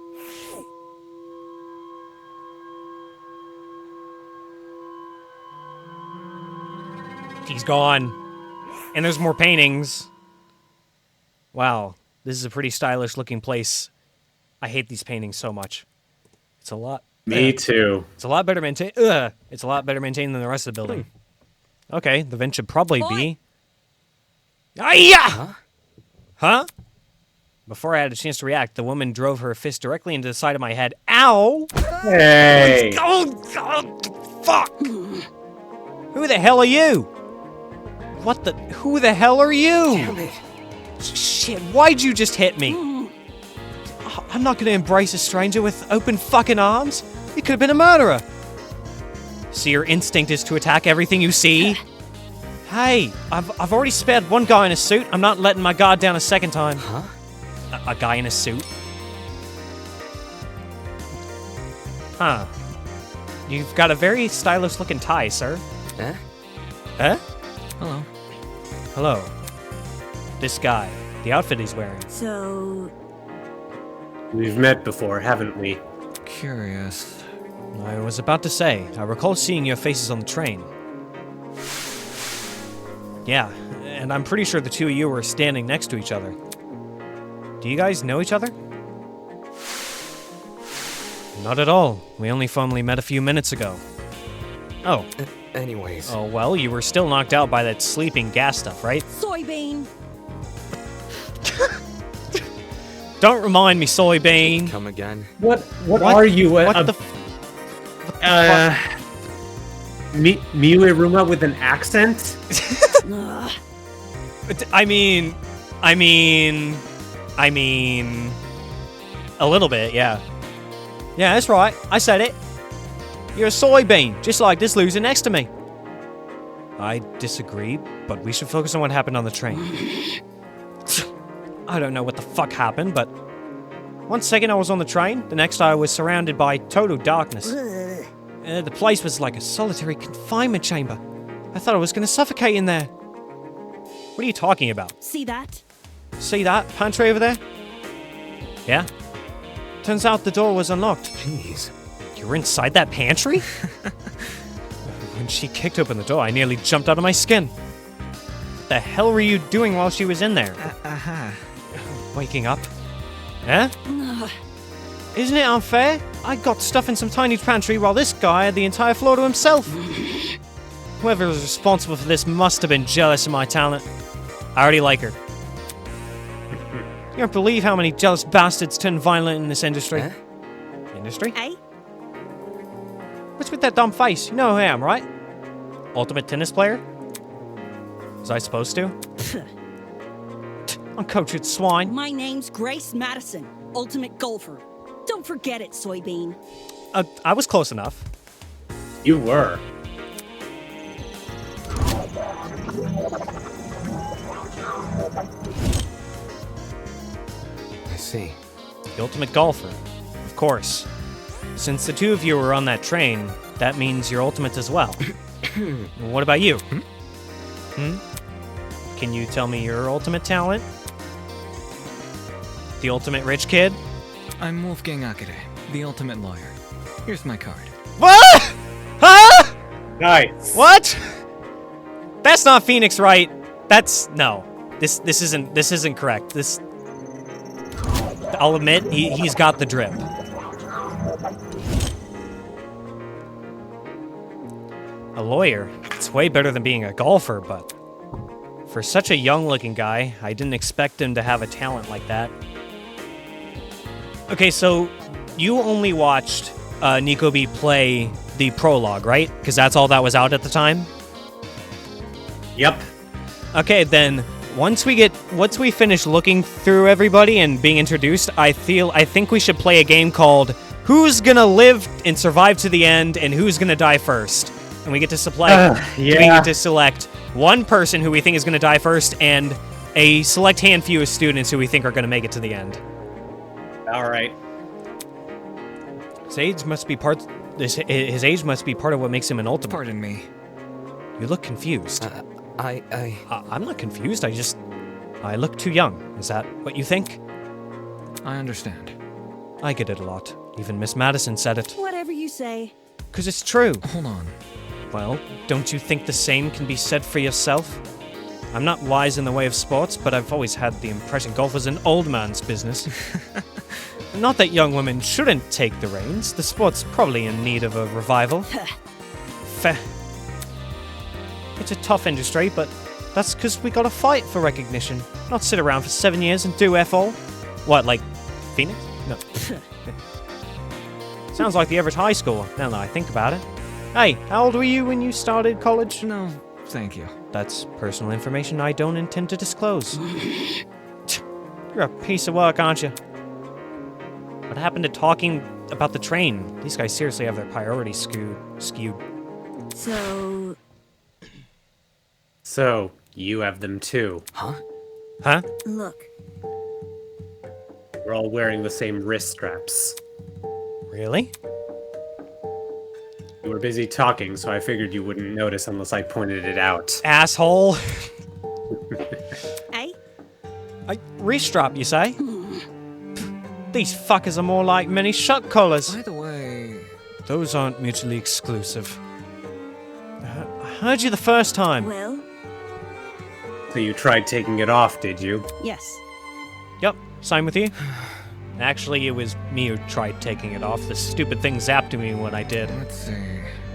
He's gone. And there's more paintings. Wow, this is a pretty stylish looking place. I hate these paintings so much. It's a lot. Me too. It's a lot better maintained. It's a lot better maintained than the rest of the building. Okay, the vent should probably be. Huh? Huh? Before I had a chance to react, the woman drove her fist directly into the side of my head. Ow! Hey! Oh, fuck! Who the hell are you? What the? Who the hell are you? Damn it. Shit, why'd you just hit me? I'm not gonna embrace a stranger with open fucking arms. You could have been a murderer. So your instinct is to attack everything you see? Hey, I've already spared one guy in a suit. I'm not letting my guard down a second time. Huh? A guy in a suit? Huh. You've got a very stylish looking tie, sir. Eh? Huh? Hello. Hello. This guy. The outfit he's wearing. So, We've met before, haven't we? Curious. I was about to say, I recall seeing your faces on the train. Yeah, and I'm pretty sure the two of you were standing next to each other. Do you guys know each other? Not at all. We only formally met a few minutes ago. Oh. Anyways. Oh, well, you were still knocked out by that sleeping gas stuff, right? Soybean. Don't remind me, soybean. Come again. What are you? What the Miuruma with an accent? I mean, a little bit, yeah. Yeah, that's right. I said it. You're a soybean, just like this loser next to me. I disagree, but we should focus on what happened on the train. I don't know what the fuck happened, but one second I was on the train, the next I was surrounded by total darkness. The place was like a solitary confinement chamber. I thought I was going to suffocate in there. What are you talking about? See that? See that pantry over there? Yeah. Turns out the door was unlocked. Jeez. You were inside that pantry? When she kicked open the door, I nearly jumped out of my skin. What the hell were you doing while she was in there? Waking up? Eh? Isn't it unfair? I got stuff in some tiny pantry while this guy had the entire floor to himself. Whoever was responsible for this must have been jealous of my talent. I already like her. You don't believe how many jealous bastards turn violent in this industry. Eh? Industry? Eh? What's with that dumb face? You know who I am, right? Ultimate tennis player? Was I supposed to? Uncultured swine. My name's Grace Madison, ultimate golfer. Don't forget it, Soybean. I was close enough. You were. I see. The ultimate golfer. Of course. Since the two of you were on that train, that means you're ultimate as well. What about you? Can you tell me your ultimate talent? The ultimate rich kid? I'm Wolfgang Akere, the ultimate lawyer. Here's my card. What? Huh? Nice. What? That's not Phoenix, right? That's no. This isn't correct. This, I'll admit, he's got the drip. A lawyer? It's way better than being a golfer, but for such a young-looking guy, I didn't expect him to have a talent like that. Okay, so you only watched Nico B play the prologue, right? Because that's all that was out at the time? Yep. Okay, then once we finish looking through everybody and being introduced, I think we should play a game called Who's Gonna Live and Survive to the End and Who's Gonna Die First. And we get to we get to select one person who we think is gonna die first and a select handful of students who we think are gonna make it to the end. All right. His age must be part of what makes him an ultimate. Pardon me. You look confused. I'm not confused. I look too young. Is that what you think? I understand. I get it a lot. Even Miss Madison said it. Whatever you say. 'Cause it's true. Hold on. Well, don't you think the same can be said for yourself? I'm not wise in the way of sports, but I've always had the impression golf was an old man's business. Not that young women shouldn't take the reins. The sport's probably in need of a revival. Fair. It's a tough industry, but that's because we gotta fight for recognition. Not sit around for 7 years and do F all. What, like Phoenix? No. Sounds like the average high school, now that I think about it. Hey, how old were you when you started college? No, thank you. That's personal information I don't intend to disclose. You're a piece of work, aren't you? What happened to talking about the train? These guys seriously have their priorities skewed. So, you have them too. Huh? Huh? Look, We're all wearing the same wrist straps. Really? You were busy talking, so I figured you wouldn't notice unless I pointed it out. Asshole. eh? Restrap, you say? These fuckers are more like mini shot collars. By the way... Those aren't mutually exclusive. I heard you the first time. Well, So you tried taking it off, did you? yes. Yep, same with you. Actually, it was me who tried taking it off. The stupid thing zapped me when I did. Let's see...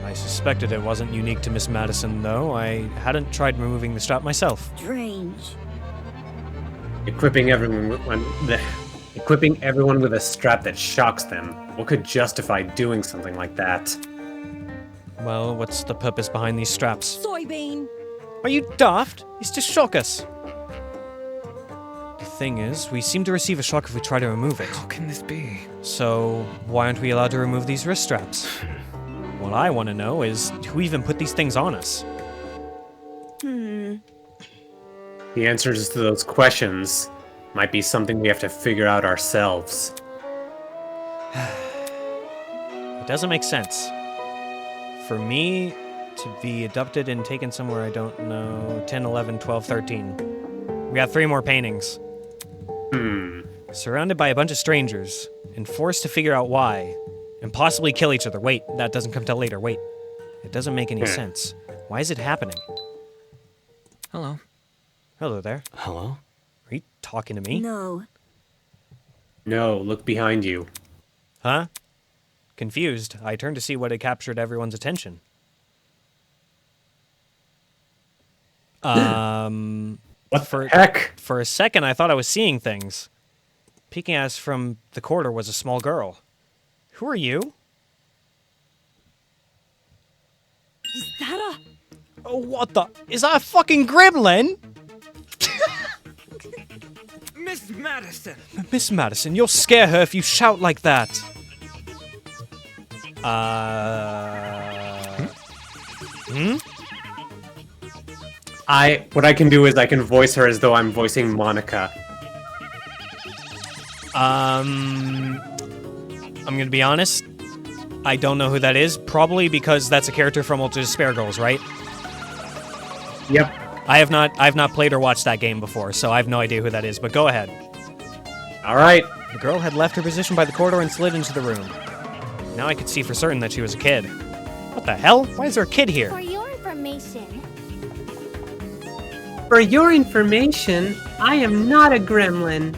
I suspected it wasn't unique to Miss Madison, though. I hadn't tried removing the strap myself. Strange. Equipping everyone with a strap that shocks them. What could justify doing something like that? Well, what's the purpose behind these straps? Soybean. Are you daft? It's to shock us. The thing is, we seem to receive a shock if we try to remove it. How can this be? So, why aren't we allowed to remove these wrist straps? What I want to know is, who even put these things on us? The answers to those questions might be something we have to figure out ourselves. It doesn't make sense. For me to be abducted and taken somewhere I don't know, 10, 11, 12, 13. We got 3 more paintings. Surrounded by a bunch of strangers and forced to figure out why and possibly kill each other. Wait, that doesn't come till later. Wait, it doesn't make any sense. Why is it happening? Hello. Hello there. Hello? Are you talking to me? No. No, look behind you. Huh? Confused, I turned to see what had captured everyone's attention. What the heck? For a second, I thought I was seeing things. Peeking at us from the corridor was a small girl. Who are you? Is that Oh, what the? Is that a fucking gremlin? Miss Madison! Miss Madison, you'll scare her if you shout like that. What I can do is I can voice her as though I'm voicing Monica. I'm gonna be honest. I don't know who that is. Probably because that's a character from Ultra Despair Girls, right? Yep. I've not played or watched that game before, so I have no idea who that is, but go ahead. Alright. The girl had left her position by the corridor and slid into the room. Now I could see for certain that she was a kid. What the hell? Why is there a kid here? For your information. For your information, I am not a gremlin.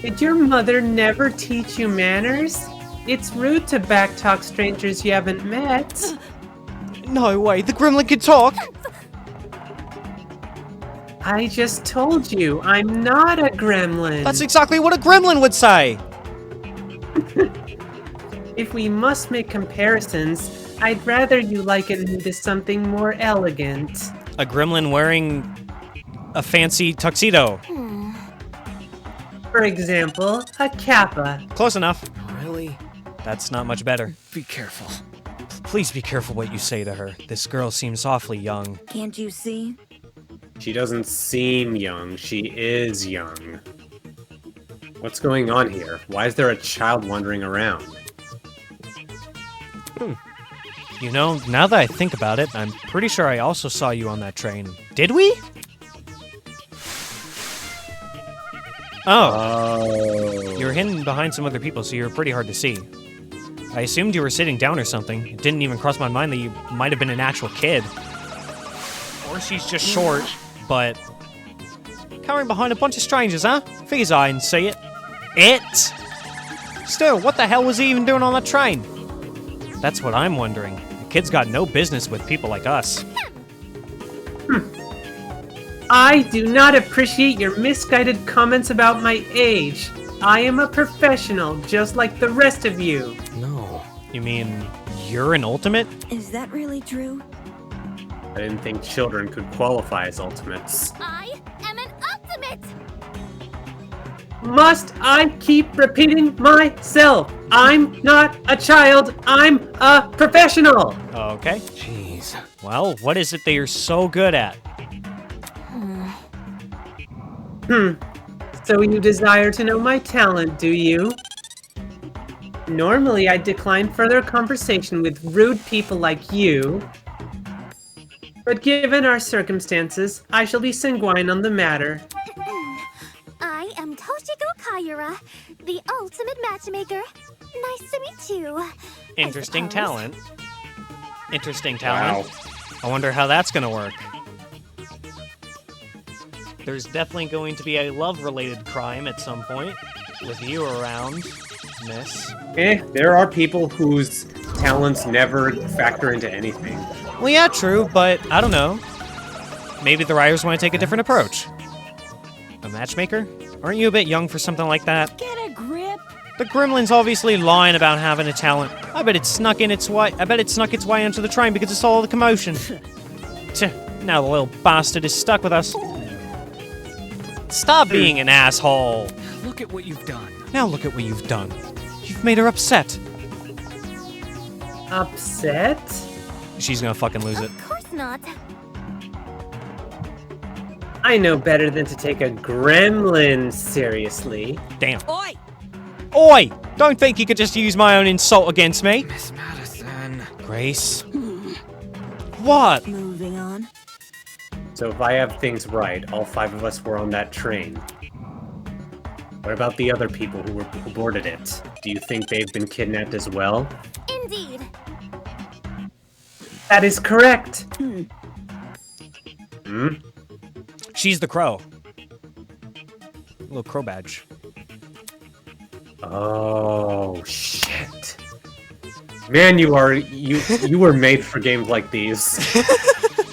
Did your mother never teach you manners? It's rude to backtalk strangers you haven't met. No way, the gremlin can talk! I just told you, I'm not a gremlin. That's exactly what a gremlin would say! If we must make comparisons, I'd rather you liken me to something more elegant. A gremlin wearing a fancy tuxedo. For example, a kappa. Close enough. Really? That's not much better. Be careful. Please be careful what you say to her. This girl seems awfully young. Can't you see? She doesn't seem young. She is young. What's going on here? Why is there a child wandering around? You know, now that I think about it, I'm pretty sure I also saw you on that train. Did we? Oh. You were hidden behind some other people, so you were pretty hard to see. I assumed you were sitting down or something. It didn't even cross my mind that you might have been an actual kid. Or she's just short, but... Cowering behind a bunch of strangers, huh? Figures I didn't see it. It? Still, what the hell was he even doing on that train? That's what I'm wondering. The kid's got no business with people like us. I do not appreciate your misguided comments about my age. I am a professional, just like the rest of you. No. You mean, you're an ultimate? Is that really true? I didn't think children could qualify as ultimates. I am an ultimate! Must I keep repeating myself? I'm not a child, I'm a professional! Okay. Jeez. Well, what is it that you're so good at? So you desire to know my talent, do you? Normally, I decline further conversation with rude people like you. But given our circumstances, I shall be sanguine on the matter. I am Toshiko Kaira, the ultimate matchmaker. Nice to meet you. Interesting suppose. talent. Interesting talent. I wonder how that's gonna work. There's definitely going to be a love-related crime at some point, with you around, miss. There are people whose talents never factor into anything. Well, yeah, true, but I don't know. Maybe the writers want to take a different approach. A matchmaker? Aren't you a bit young for something like that? Get a grip. The gremlin's obviously lying about having a talent. I bet it snuck its way onto the train because it saw all the commotion. Now the little bastard is stuck with us. Stop being an asshole. Look at what you've done. Now look at what you've done. You've made her upset. Upset? She's gonna fucking lose it. Of course not. I know better than to take a gremlin seriously. Damn. Oi! Oi! Don't think you could just use my own insult against me. Miss Madison. Grace? What? Moving on. So if I have things right, all 5 of us were on that train. What about the other people who boarded it? Do you think they've been kidnapped as well? Indeed. That is correct! She's the crow. Little crow badge. Oh, shit. Man, you were made for games like these.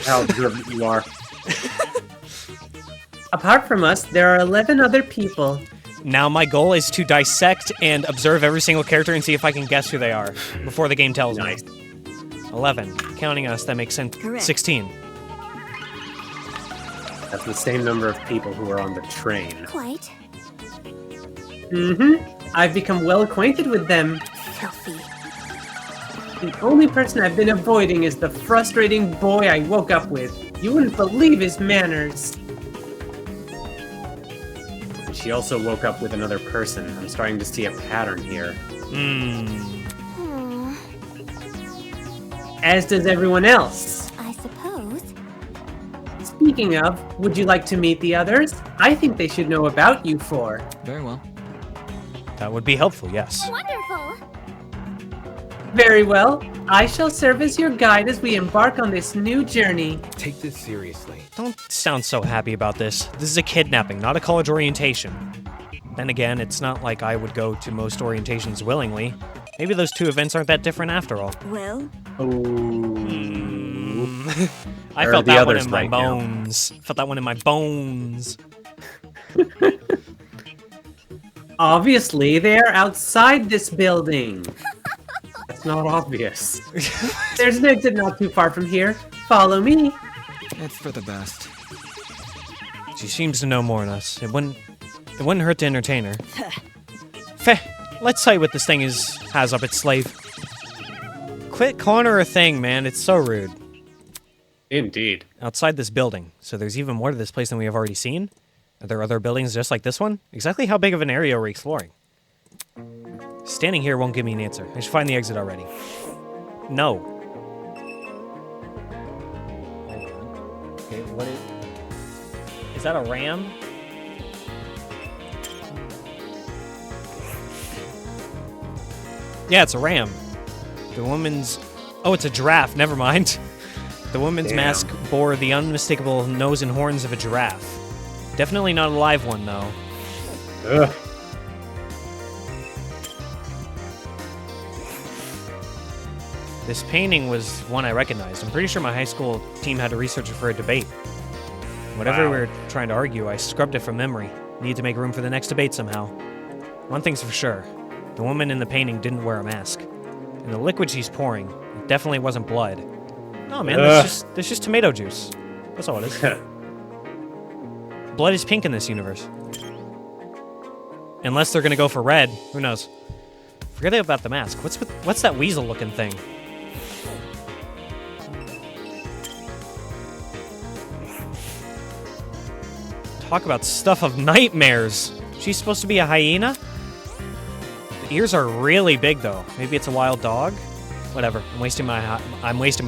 How observant you are. Apart from us, there are 11 other people. Now my goal is to dissect and observe every single character and see if I can guess who they are before the game tells me. 11. Counting us, that makes sense. Correct. 16. That's the same number of people who are on the train. Quite. I've become well acquainted with them. Filthy. The only person I've been avoiding is the frustrating boy I woke up with. You wouldn't believe his manners. She also woke up with another person. I'm starting to see a pattern here. As does everyone else. I suppose. Speaking of, would you like to meet the others? I think they should know about you four. Very well. That would be helpful, yes. Wonderful. Very well. I shall serve as your guide as we embark on this new journey. Take this seriously. Don't sound so happy about this. This is a kidnapping, not a college orientation. Then again, it's not like I would go to most orientations willingly. Maybe those two events aren't that different after all. Well, I felt that one in my bones. Felt that one in my bones. Obviously, they are outside this building. That's not obvious. There's an exit not too far from here. Follow me. It's for the best. She seems to know more than us. It wouldn't hurt to entertain her. Feh, let's see what this thing has up its sleeve. Quit calling her a thing, man. It's so rude. Indeed. Outside this building. So there's even more to this place than we have already seen? Are there other buildings just like this one? Exactly how big of an area are we exploring? Standing here won't give me an answer. I should find the exit already. No. Okay, what is that a ram? Yeah, it's a ram. The woman's... Oh, it's a giraffe. Never mind. The woman's mask bore the unmistakable nose and horns of a giraffe. Definitely not a live one, though. Ugh. This painting was one I recognized. I'm pretty sure my high school team had to research it for a debate. Whatever we were trying to argue, I scrubbed it from memory. Need to make room for the next debate somehow. One thing's for sure. The woman in the painting didn't wear a mask. And the liquid she's pouring, it definitely wasn't blood. No, man, that's just tomato juice. That's all it is. Blood is pink in this universe. Unless they're gonna go for red. Who knows? Forget about the mask. What's that weasel-looking thing? Talk about stuff of nightmares. She's supposed to be a hyena? The ears are really big, though. Maybe it's a wild dog? Whatever. I'm wasting my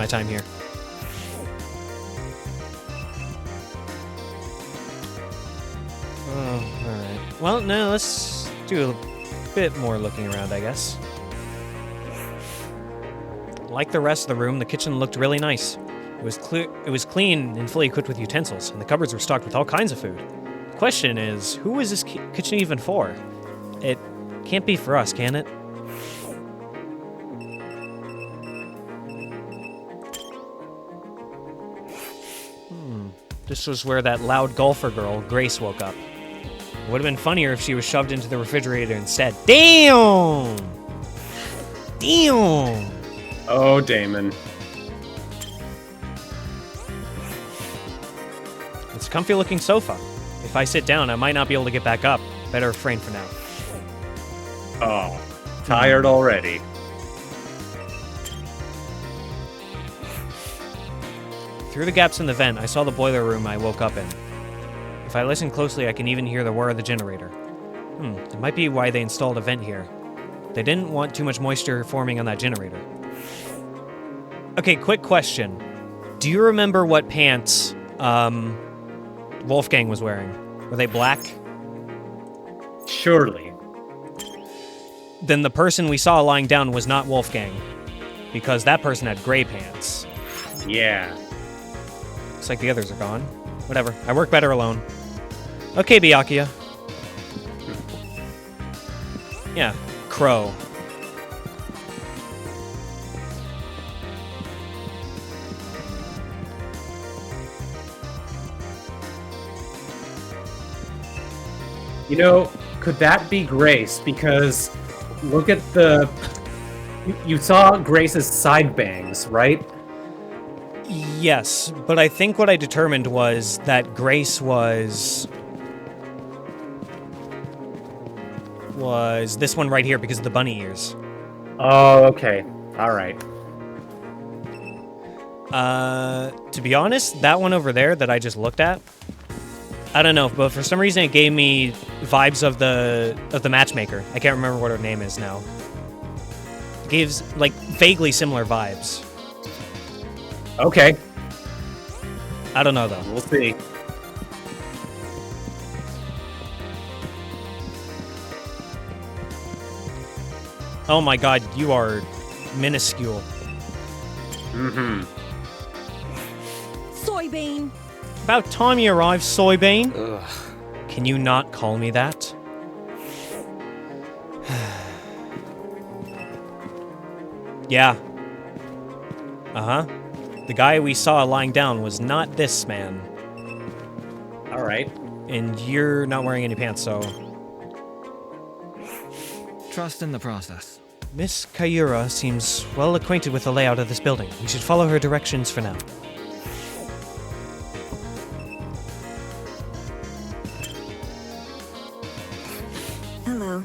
time here. Oh, alright. Well, no, let's do a bit more looking around, I guess. Like the rest of the room, the kitchen looked really nice. It was clean and fully equipped with utensils, and the cupboards were stocked with all kinds of food. The question is, who is this kitchen even for? It can't be for us, can it? This was where that loud golfer girl, Grace, woke up. It would have been funnier if she was shoved into the refrigerator instead. Damn! Damn! Oh, Damon. It's a comfy looking sofa. If I sit down, I might not be able to get back up. Better refrain for now. Oh, tired already. Through the gaps in the vent, I saw the boiler room I woke up in. If I listen closely, I can even hear the whir of the generator. It might be why they installed a vent here. They didn't want too much moisture forming on that generator. Okay, quick question. Do you remember what pants Wolfgang was wearing? Were they black? Surely. Then the person we saw lying down was not Wolfgang, because that person had gray pants. Yeah. Looks like the others are gone. Whatever. I work better alone. Okay, Byakuya. Yeah, Crow. You know, could that be Grace? Because look at the... You saw Grace's side bangs, right? Yes, but I think what I determined was that Grace was this one right here because of the bunny ears. Oh, okay. All right. To be honest, that one over there that I just looked at, I don't know, but for some reason it gave me vibes of the matchmaker. I can't remember what her name is now. It gives like vaguely similar vibes. Okay. I don't know though. We'll see. Oh my god, you are minuscule. Mm-hmm. Soybean. About time you arrived, Soybean. Ugh. Can you not call me that? Yeah. Uh-huh. The guy we saw lying down was not this man. All right. And you're not wearing any pants, so... Trust in the process. Miss Kayura seems well acquainted with the layout of this building. We should follow her directions for now. Hello.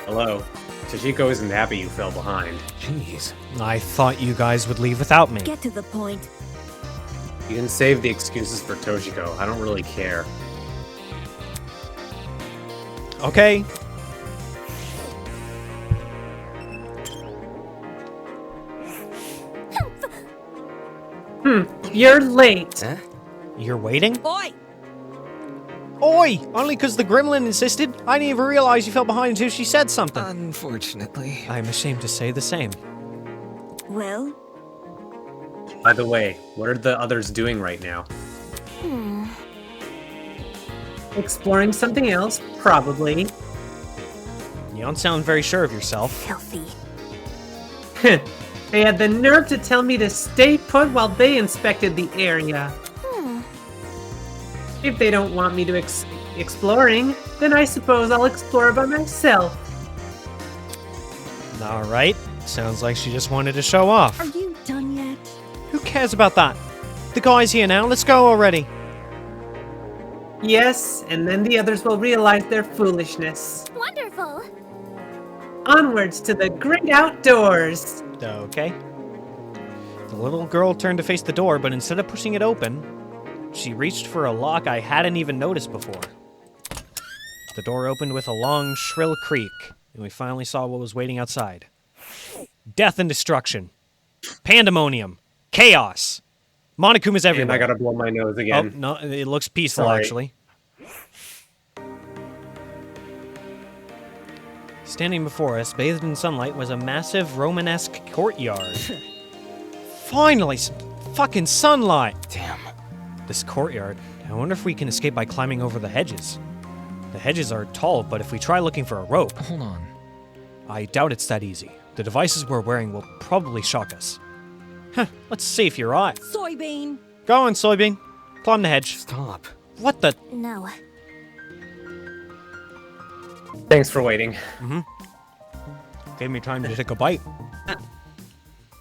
Hello. Toshiko isn't happy you fell behind. Jeez. I thought you guys would leave without me. Get to the point. You can save the excuses for Toshiko. I don't really care. Okay. You're late. Huh? You're waiting? Oi! Oi! Only because the gremlin insisted. I didn't even realize you fell behind until she said something. Unfortunately. I'm ashamed to say the same. Well, By the way, what are the others doing right now? Exploring something else, probably. You don't sound very sure of yourself. filthy. They had the nerve to tell me to stay put while they inspected the area. If they don't want me to exploring, then I suppose I'll explore by myself. Alright. Sounds like she just wanted to show off. Are you done yet? Who cares about that? The guy's here now. Let's go already. Yes, and then the others will realize their foolishness. Wonderful. Onwards to the great outdoors. Okay. The little girl turned to face the door, but instead of pushing it open, she reached for a lock I hadn't even noticed before. The door opened with a long, shrill creak, and we finally saw what was waiting outside. Death and destruction. Pandemonium. Chaos. Monokuma's And everywhere. I gotta blow my nose Oh, again. no, it looks peaceful, Sorry. actually. Standing before us, bathed in sunlight, was a massive Romanesque courtyard. Finally, some fucking sunlight! Damn. This courtyard. I wonder if we can escape by climbing over the hedges. The hedges are tall, but if we try looking for a rope... Hold on. I doubt it's that easy. The devices we're wearing will probably shock us. Huh, let's see if you're right. Soybean. Go on, Soybean. Climb the hedge. Stop. What the... No. Thanks for waiting. Gave me time to take a bite.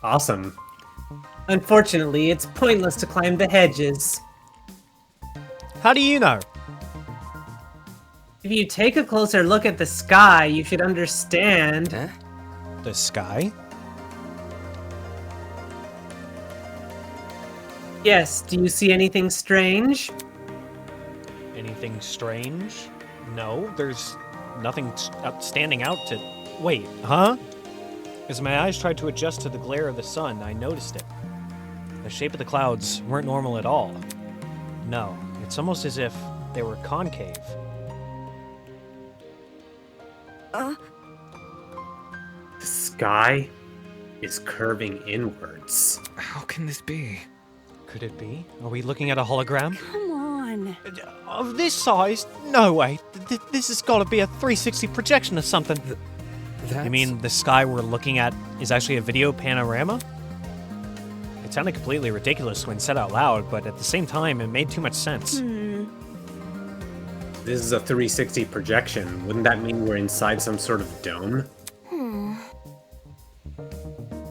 Awesome. Unfortunately, it's pointless to climb the hedges. How do you know? If you take a closer look at the sky, you should understand. Huh? The sky? Yes, do you see anything strange? Anything strange? No, there's nothing standing out to... Wait, huh? As my eyes tried to adjust to the glare of the sun, I noticed it. The shape of the clouds weren't normal at all. No, it's almost as if they were concave. The sky is curving inwards. How can this be? Could it be? Are we looking at a hologram? Come on. Of this size? No way. This has got to be a 360 projection or something. You mean the sky we're looking at is actually a video panorama? It sounded completely ridiculous when said out loud, but at the same time, it made too much sense. This is a 360 projection. Wouldn't that mean we're inside some sort of dome?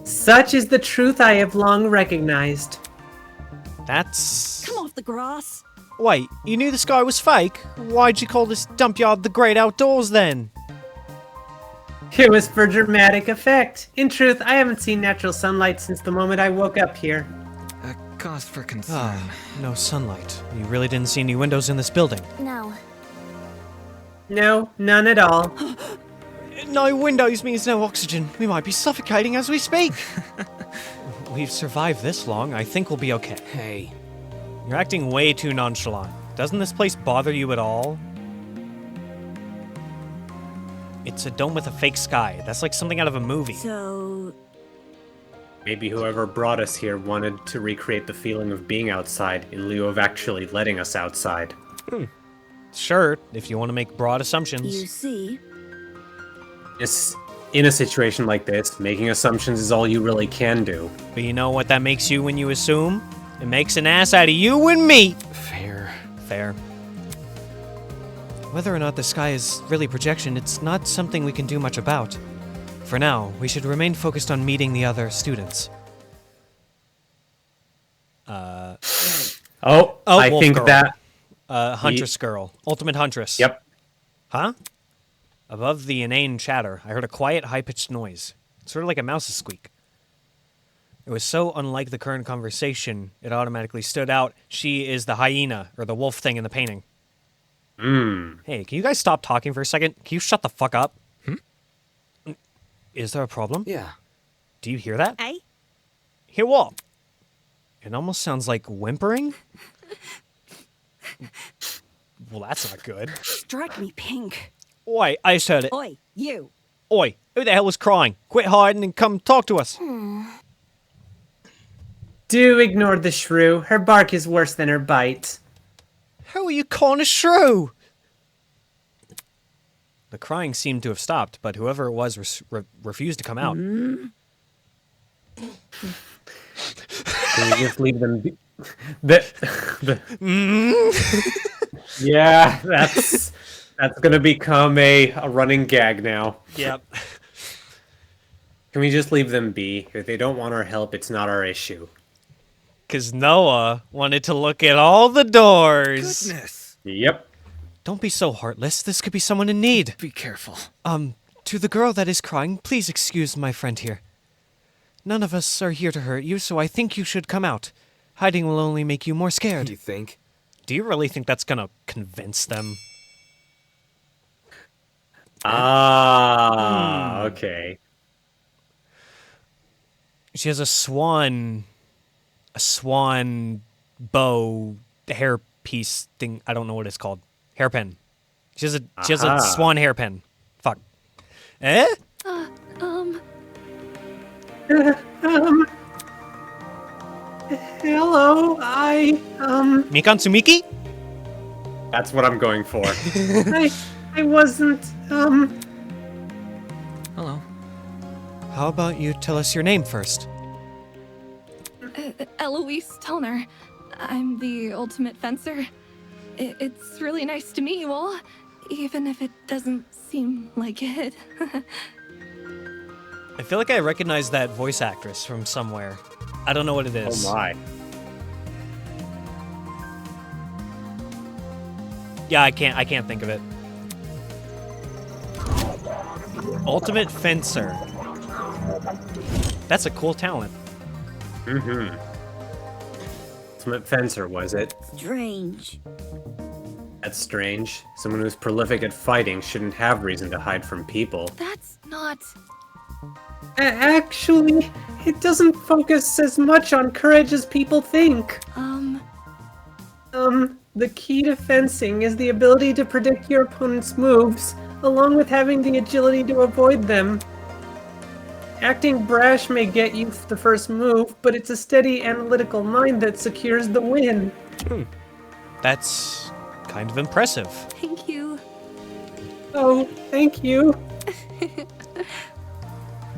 Such is the truth I have long recognized. That's... Come off the grass. Wait, you knew the sky was fake? Why'd you call this dump yard the great outdoors then? It was for dramatic effect. In truth, I haven't seen natural sunlight since the moment I woke up here. A cause for concern. Ah, no sunlight. You really didn't see any windows in this building? No. No, none at all. No windows means no oxygen. We might be suffocating as we speak. We've survived this long. I think we'll be okay. Hey. You're acting way too nonchalant. Doesn't this place bother you at all? It's a dome with a fake sky. That's like something out of a movie. So, Maybe whoever brought us here wanted to recreate the feeling of being outside in lieu of actually letting us outside. Sure, if you want to make broad assumptions. you see, In a situation like this, making assumptions is all you really can do. But you know what that makes you when you assume? It makes an ass out of you and me. Fair. Fair. Whether or not the sky is really projection, it's not something we can do much about. For now, we should remain focused on meeting the other students. I Wolf think girl. that... Huntress girl. Ultimate Huntress. Yep. Huh? Above the inane chatter, I heard a quiet, high-pitched noise. Sort of like a mouse's squeak. It was so unlike the current conversation, it automatically stood out. She is the hyena, or the wolf thing in the painting. Hey, can you guys stop talking for a second? Can you shut the fuck up? Is there a problem? Yeah. Do you hear that? Eh? Hear what? It almost sounds like whimpering. Well, that's not good. Strike me pink. Oi, I just heard it. Oi, you. Oi, who the hell was crying? Quit hiding and come talk to us. Do ignore the shrew. Her bark is worse than her bite. How are you calling a shrew? The crying seemed to have stopped, but whoever it was refused to come out. Can we just leave them be? Yeah, that's gonna become a running gag now. Yep. Can we just leave them be? If they don't want our help, it's not our issue. Because Noah wanted to look at all the doors. Goodness. Yep. Don't be so heartless. This could be someone in need. Be careful. To the girl that is crying, please excuse my friend here. None of us are here to hurt you, so I think you should come out. Hiding will only make you more scared. You think? Do you really think that's gonna convince them? Okay. She has a swan bow hairpiece thing. I don't know what it's called. Hairpin. She has a swan hairpin. Fuck. Eh? Hello, Mikan Tsumiki? That's what I'm going for. I wasn't, Hello. How about you tell us your name first? Eloise Tellner. I'm the ultimate fencer. It's really nice to meet you all, even if it doesn't seem like it. I feel like I recognize that voice actress from somewhere. I don't know what it is. Oh my. Yeah, I can't think of it. Ultimate Fencer. That's a cool talent. Ultimate Fencer, was it? strange. That's strange. Someone who's prolific at fighting shouldn't have reason to hide from people. That's not... Actually, it doesn't focus as much on courage as people think. The key to fencing is the ability to predict your opponent's moves, along with having the agility to avoid them. Acting brash may get you the first move, but it's a steady analytical mind that secures the win. That's kind of impressive. Thank you. Oh, thank you.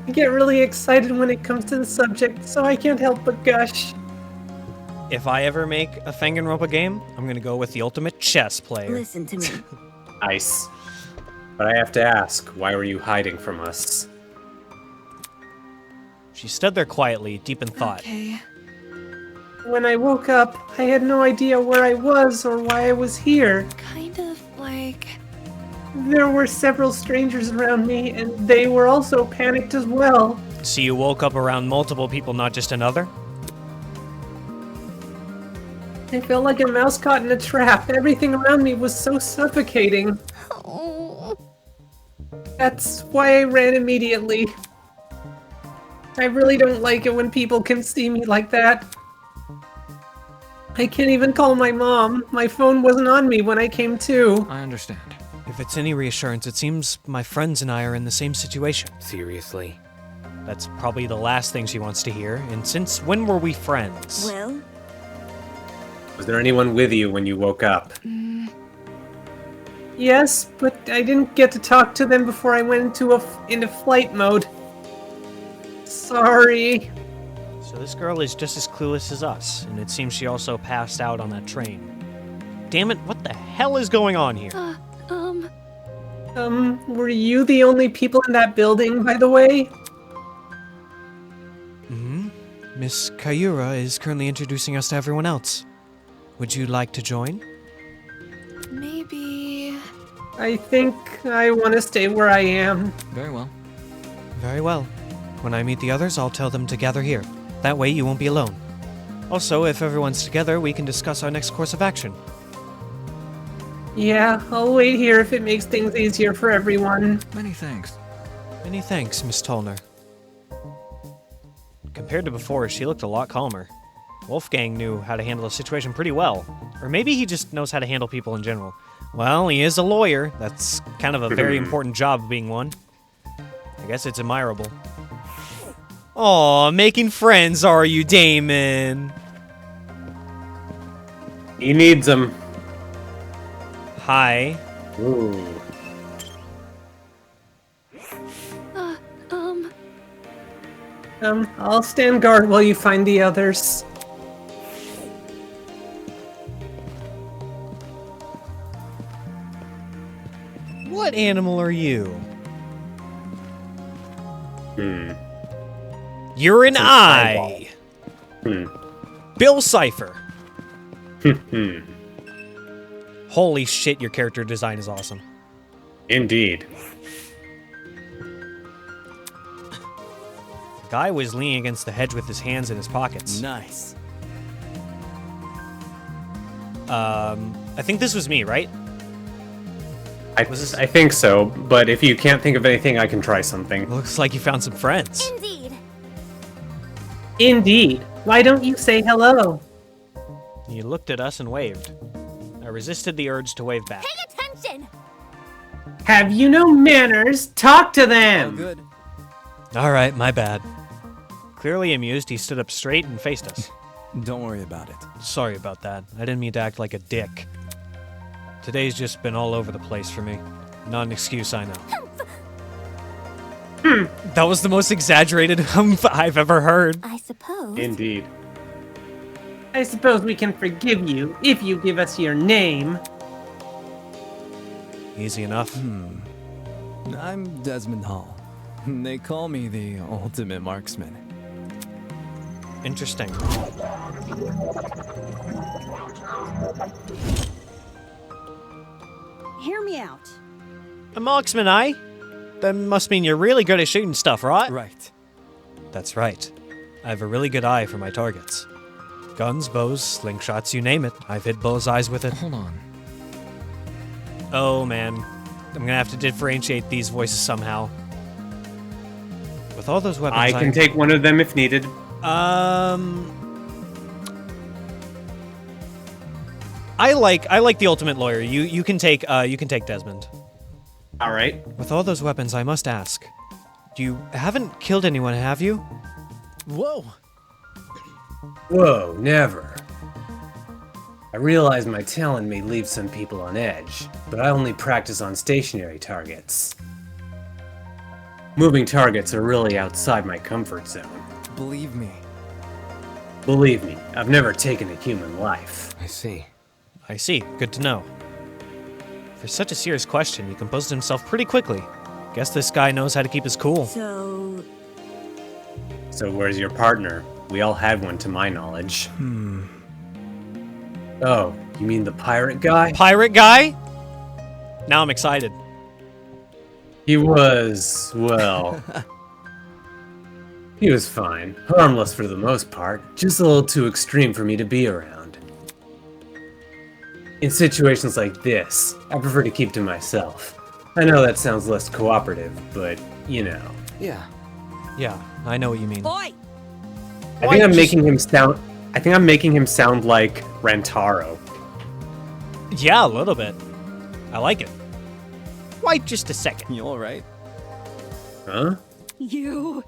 I get really excited when it comes to the subject, so I can't help but gush. If I ever make a Danganronpa game, I'm gonna go with the ultimate chess player. Listen to me. Nice. But I have to ask, why were you hiding from us? She stood there quietly, deep in thought. Okay. When I woke up, I had no idea where I was or why I was here. Kind of like... There were several strangers around me, and they were also panicked as well. So you woke up around multiple people, not just another? I felt like a mouse caught in a trap. Everything around me was so suffocating. Oh. That's why I ran immediately. I really don't like it when people can see me like that. I can't even call my mom. My phone wasn't on me when I came to. I understand. If it's any reassurance, it seems my friends and I are in the same situation. Seriously? That's probably the last thing she wants to hear, and since when were we friends? Well, Was there anyone with you when you woke up? Yes, but I didn't get to talk to them before I went into flight mode. Sorry. So this girl is just as clueless as us, and it seems she also passed out on that train. Damn it, what the hell is going on here? Were you the only people in that building, by the way? Miss Kayura is currently introducing us to everyone else. Would you like to join? Maybe... I think I want to stay where I am. Very well. Very well. When I meet the others, I'll tell them to gather here. That way you won't be alone. Also, if everyone's together, we can discuss our next course of action. Yeah, I'll wait here if it makes things easier for everyone. Many thanks. Many thanks, Miss Tolner. Compared to before, she looked a lot calmer. Wolfgang knew how to handle a situation pretty well. Or maybe he just knows how to handle people in general. Well, he is a lawyer. That's kind of a very important job, being one. I guess it's admirable. Aw, making friends, are you, Damon? He needs them. Hi. Ooh. I'll stand guard while you find the others. What animal are you? You're an eye. Bill Cipher. Holy shit, your character design is awesome. Indeed. The guy was leaning against the hedge with his hands in his pockets. Nice. I think this was me, right? I think so, but if you can't think of anything, I can try something. Looks like you found some friends. Indeed. Indeed. Why don't you say hello? He looked at us and waved. I resisted the urge to wave back. Pay attention. Have you no manners? Talk to them! All good. All right, my bad. Clearly amused, he stood up straight and faced us. Don't worry about it. Sorry about that. I didn't mean to act like a dick. Today's just been all over the place for me. Not an excuse, I know. That was the most exaggerated humph I've ever heard. I suppose. Indeed. I suppose we can forgive you if you give us your name. Easy enough. I'm Desmond Hall. They call me the ultimate marksman. Interesting. Hear me out. A marksman, eh? That must mean you're really good at shooting stuff, right? Right. That's right. I have a really good eye for my targets. Guns, bows, slingshots, you name it. I've hit bullseyes with it. Hold on. Oh man, I'm gonna have to differentiate these voices somehow. With all those weapons, I can take one of them if needed. I like the ultimate lawyer. You can take Desmond. All right. With all those weapons, I must ask, you haven't killed anyone, have you? Whoa. Whoa, never. I realize my talent may leave some people on edge, but I only practice on stationary targets. Moving targets are really outside my comfort zone. Believe me. Believe me, I've never taken a human life. I see. I see. Good to know. For such a serious question, he composed himself pretty quickly. Guess this guy knows how to keep his cool. So where's your partner? We all had one to my knowledge. Oh, you mean the pirate guy? Pirate guy? Now I'm excited. He was, well... he was fine. Harmless for the most part. Just a little too extreme for me to be around. In situations like this, I prefer to keep to myself. I know that sounds less cooperative, but, you know. Yeah. Yeah, I know what you mean. Boy! I think I'm making him sound like Rantaro. Yeah, a little bit. I like it. Wait just a second. You alright? Huh? You.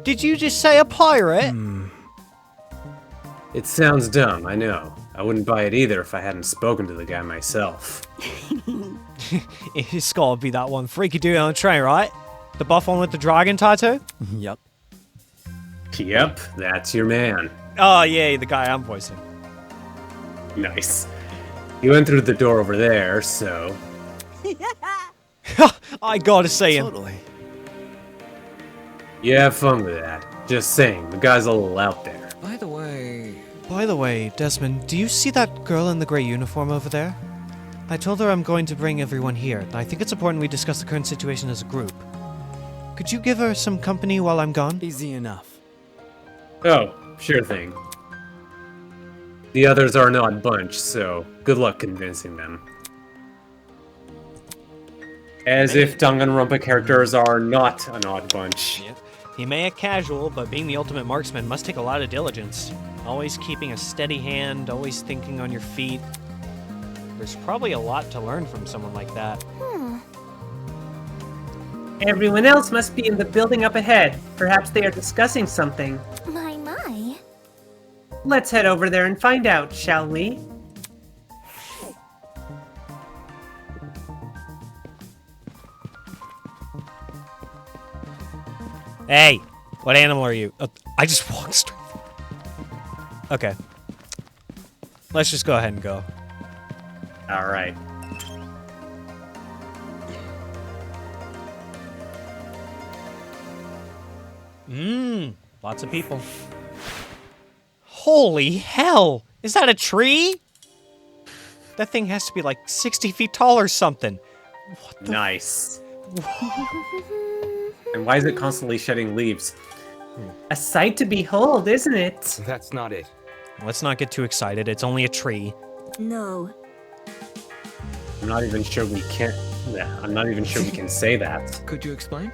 Did you just say a pirate? It sounds dumb, I know. I wouldn't buy it either if I hadn't spoken to the guy myself. It's gotta be that one freaky dude on the train, right? The buff one with the dragon tattoo? Yep. Yep, that's your man. Oh, yeah, the guy I'm voicing. Nice. You went through the door over there, so... I gotta say him. Totally. You have fun with that. Just saying, the guy's a little out there. By the way, Desmond, do you see that girl in the gray uniform over there? I told her I'm going to bring everyone here. I think it's important we discuss the current situation as a group. Could you give her some company while I'm gone? Easy enough. Oh, sure thing. The others are an odd bunch, so good luck convincing them. As if Danganronpa characters are not an odd bunch. Yep. He may act casual, but being the ultimate marksman must take a lot of diligence. Always keeping a steady hand, always thinking on your feet. There's probably a lot to learn from someone like that. Everyone else must be in the building up ahead. Perhaps they are discussing something. My. Let's head over there and find out, shall we? Hey, what animal are you? I just walked straight. Okay. Let's just go ahead and go. Alright. Lots of people. Holy hell! Is that a tree? That thing has to be like 60 feet tall or something. What the Nice. And why is it constantly shedding leaves? A sight to behold, isn't it? That's not it. Let's not get too excited. It's only a tree. no. I'm not even sure we can... Yeah, I'm not even sure we can say that. could you explain?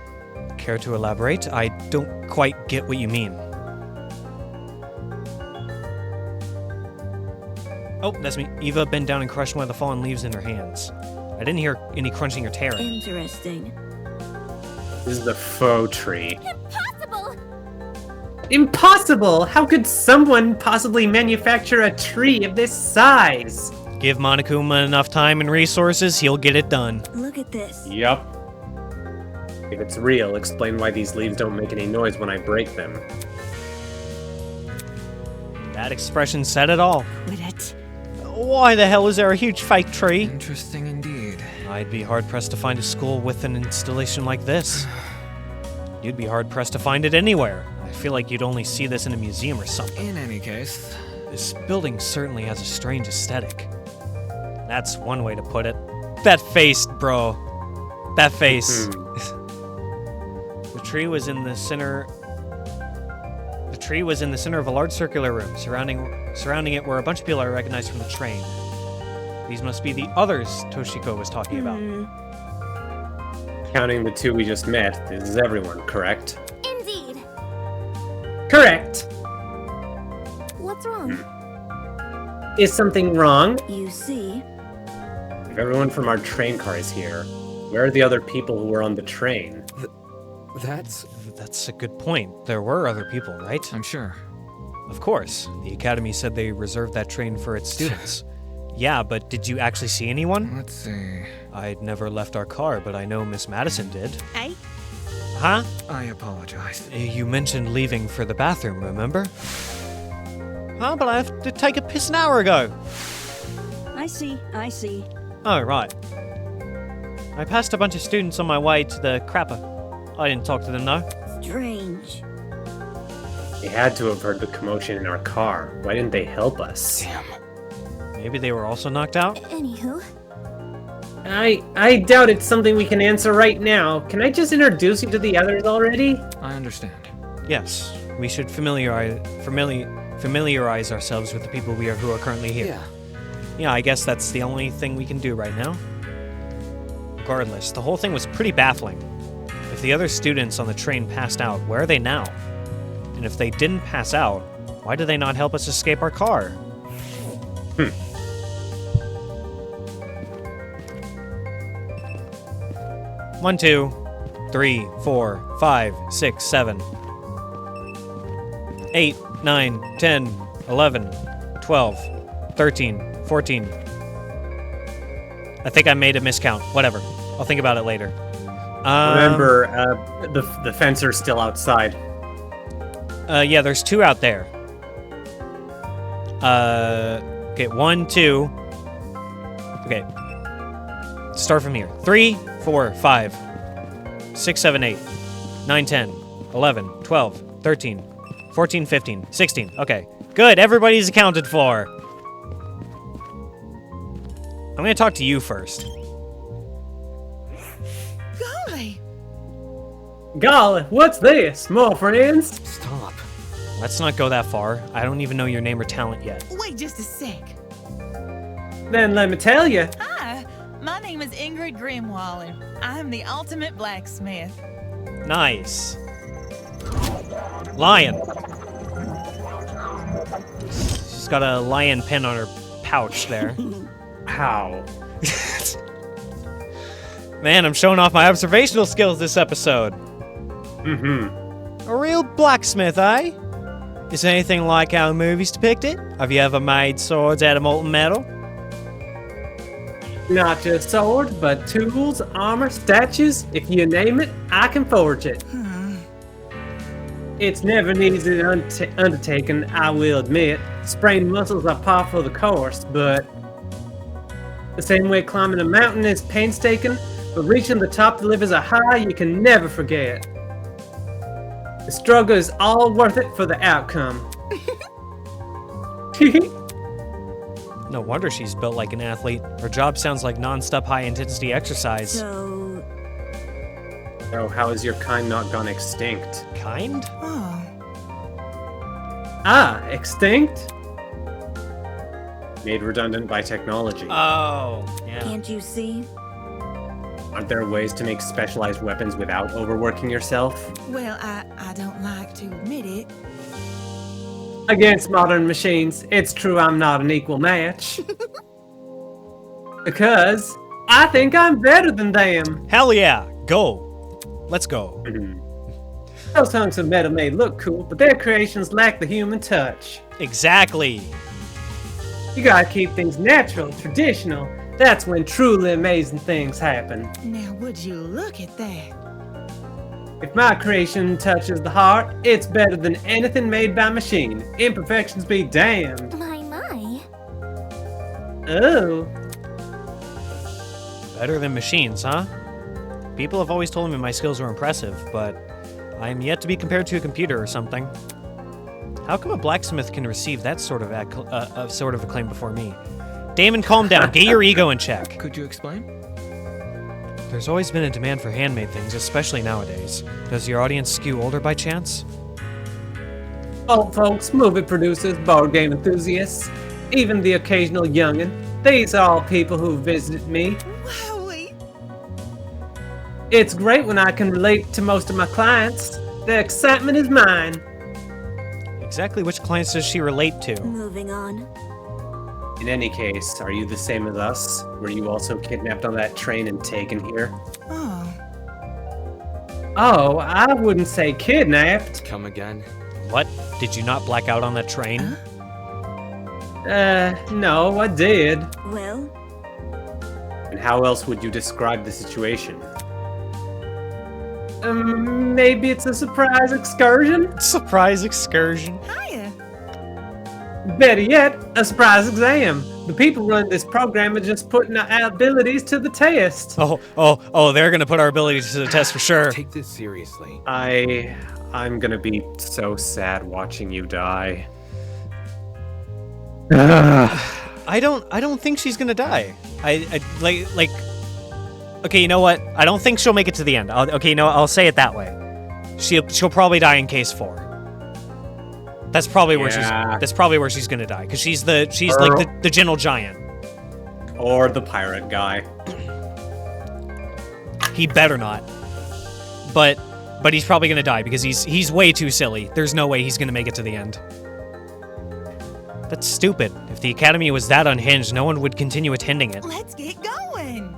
Care to elaborate? I don't quite get what you mean. Oh, that's me. Eva bent down and crushed one of the fallen leaves in her hands. I didn't hear any crunching or tearing. Interesting. This is the faux tree. Impossible! Impossible! How could someone possibly manufacture a tree of this size? Give Monokuma enough time and resources, he'll get it done. Look at this. Yup. If it's real, explain why these leaves don't make any noise when I break them. That expression said it all. Quit it. Why the hell is there a huge fake tree? Interesting indeed. I'd be hard-pressed to find a school with an installation like this. You'd be hard-pressed to find it anywhere. I feel like you'd only see this in a museum or something. In any case, This building certainly has a strange aesthetic. That's one way to put it. That face, bro. That face. The tree was in the center... The tree was in the center of a large circular room. Surrounding it were a bunch of people I recognized from the train. These must be the others Toshiko was talking about. Counting the two we just met, this is everyone, correct? Indeed. Correct. What's wrong? Is something wrong? You see. If everyone from our train car is here, where are the other people who were on the train? That's a good point. There were other people, right? I'm sure. Of course. The Academy said they reserved that train for its students. Yeah, but did you actually see anyone? Let's see. I'd never left our car, but I know Miss Madison did. Hey? Huh? I apologize. You mentioned leaving for the bathroom, remember? Huh, but I have to take a piss an hour ago. I see. Oh, right. I passed a bunch of students on my way to the crapper. I didn't talk to them, though. Strange. They had to have heard the commotion in our car. Why didn't they help us? Damn. Maybe they were also knocked out? Anywho. I doubt it's something we can answer right now. Can I just introduce you to the others already? I understand. Yes, we should familiarize ourselves with the people who are currently here. Yeah, I guess that's the only thing we can do right now. Regardless, the whole thing was pretty baffling. If the other students on the train passed out, where are they now? And if they didn't pass out, why did they not help us escape our car? 1, 2, 3, 4, 5, 6, 7, 8, 9, 10, 11, 12, 13, 14. I think I made a miscount. Whatever. I'll think about it later. Remember, the fencer's still outside. Yeah, there's 2 out there. Okay, 1, 2. Okay. Start from here. 3, 4, 5, 6, 7, 8, 9, 10, 11, 12, 13, 14, 15, 16. Okay. Good, everybody's accounted for. I'm gonna talk to you first. Golly, what's this? More friends? Stop. Let's not go that far. I don't even know your name or talent yet. Wait just a sec. Then let me tell you. Hi, my name is Ingrid Grimwaller. I'm the ultimate blacksmith. Nice. Lion. She's got a lion pin on her pouch there. How? Man, I'm showing off my observational skills this episode. Mm-hmm. A real blacksmith, eh? Is it anything like how movies depict it? Have you ever made swords out of molten metal? Not just swords, but tools, armor, statues. If you name it, I can forge it. It's never an easy undertaking, I will admit. Sprained muscles are par for the course, but the same way climbing a mountain is painstaking, but reaching the top delivers a high you can never forget. The struggle is all worth it for the outcome. No wonder she's built like an athlete. Her job sounds like non-stop high-intensity exercise. So... Oh, how has your kind not gone extinct? Kind? Oh. Ah, extinct? Made redundant by technology. Oh, yeah. Can't you see? Aren't there ways to make specialized weapons without overworking yourself? Well, I don't like to admit it. Against modern machines, it's true I'm not an equal match. Because I think I'm better than them. Hell yeah, go. Let's go. Those hunks of metal may look cool, but their creations lack the human touch. Exactly. You gotta keep things natural, traditional. That's when truly amazing things happen. Now, would you look at that? If my creation touches the heart, it's better than anything made by machine. Imperfections be damned. My. Oh. Better than machines, huh? People have always told me my skills were impressive, but I am yet to be compared to a computer or something. How come a blacksmith can receive that sort of acclaim before me? Damon, calm down. Get your ego in check. Could you explain? There's always been a demand for handmade things, especially nowadays. Does your audience skew older by chance? Old folks, movie producers, board game enthusiasts, even the occasional youngin'. These are all people who visited me. Wowie. It's great when I can relate to most of my clients. The excitement is mine. Exactly which clients does she relate to? Moving on. In any case, are you the same as us? Were you also kidnapped on that train and taken here? Oh. Oh, I wouldn't say kidnapped. Come again? What? Did you not black out on that train? No, I did. Well, And how else would you describe the situation? Maybe it's a surprise excursion? Surprise excursion? Hiya. Better yet, a surprise exam. The people running this program are just putting our abilities to the test. Oh, they're gonna put our abilities to the test for sure. Take this seriously. I'm gonna be so sad watching you die. I don't think she's gonna die. I like. Okay, you know what? I don't think she'll make it to the end. I'll say it that way. She'll probably die in case 4. That's probably where she's gonna die, because she's like the gentle giant. Or the pirate guy. He better not. But he's probably gonna die because he's way too silly. There's no way he's gonna make it to the end. That's stupid. If the academy was that unhinged, no one would continue attending it. Let's get going.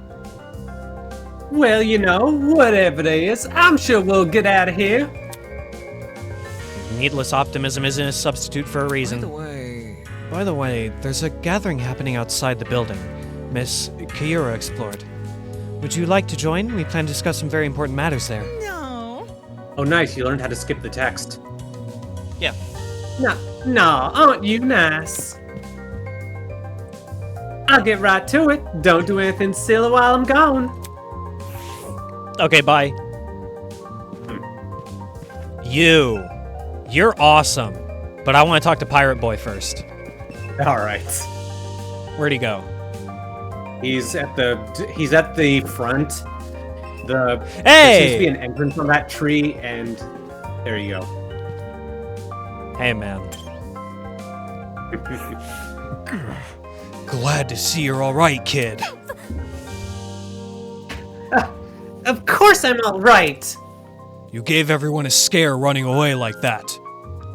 Well, you know, whatever it is, I'm sure we'll get out of here. Needless optimism isn't a substitute for a reason. By the way, there's a gathering happening outside the building. Miss Kayura explored. Would you like to join? We plan to discuss some very important matters there. No. Oh, nice. You learned how to skip the text. Yeah. No, aren't you nice? I'll get right to it. Don't do anything silly while I'm gone. Okay, bye. You're awesome. But I want to talk to Pirate Boy first. Alright. Where'd he go? He's at the front. There seems to be an entrance on that tree, and there you go. Hey, man. Glad to see you're all right, kid. Of course I'm all right. You gave everyone a scare running away like that.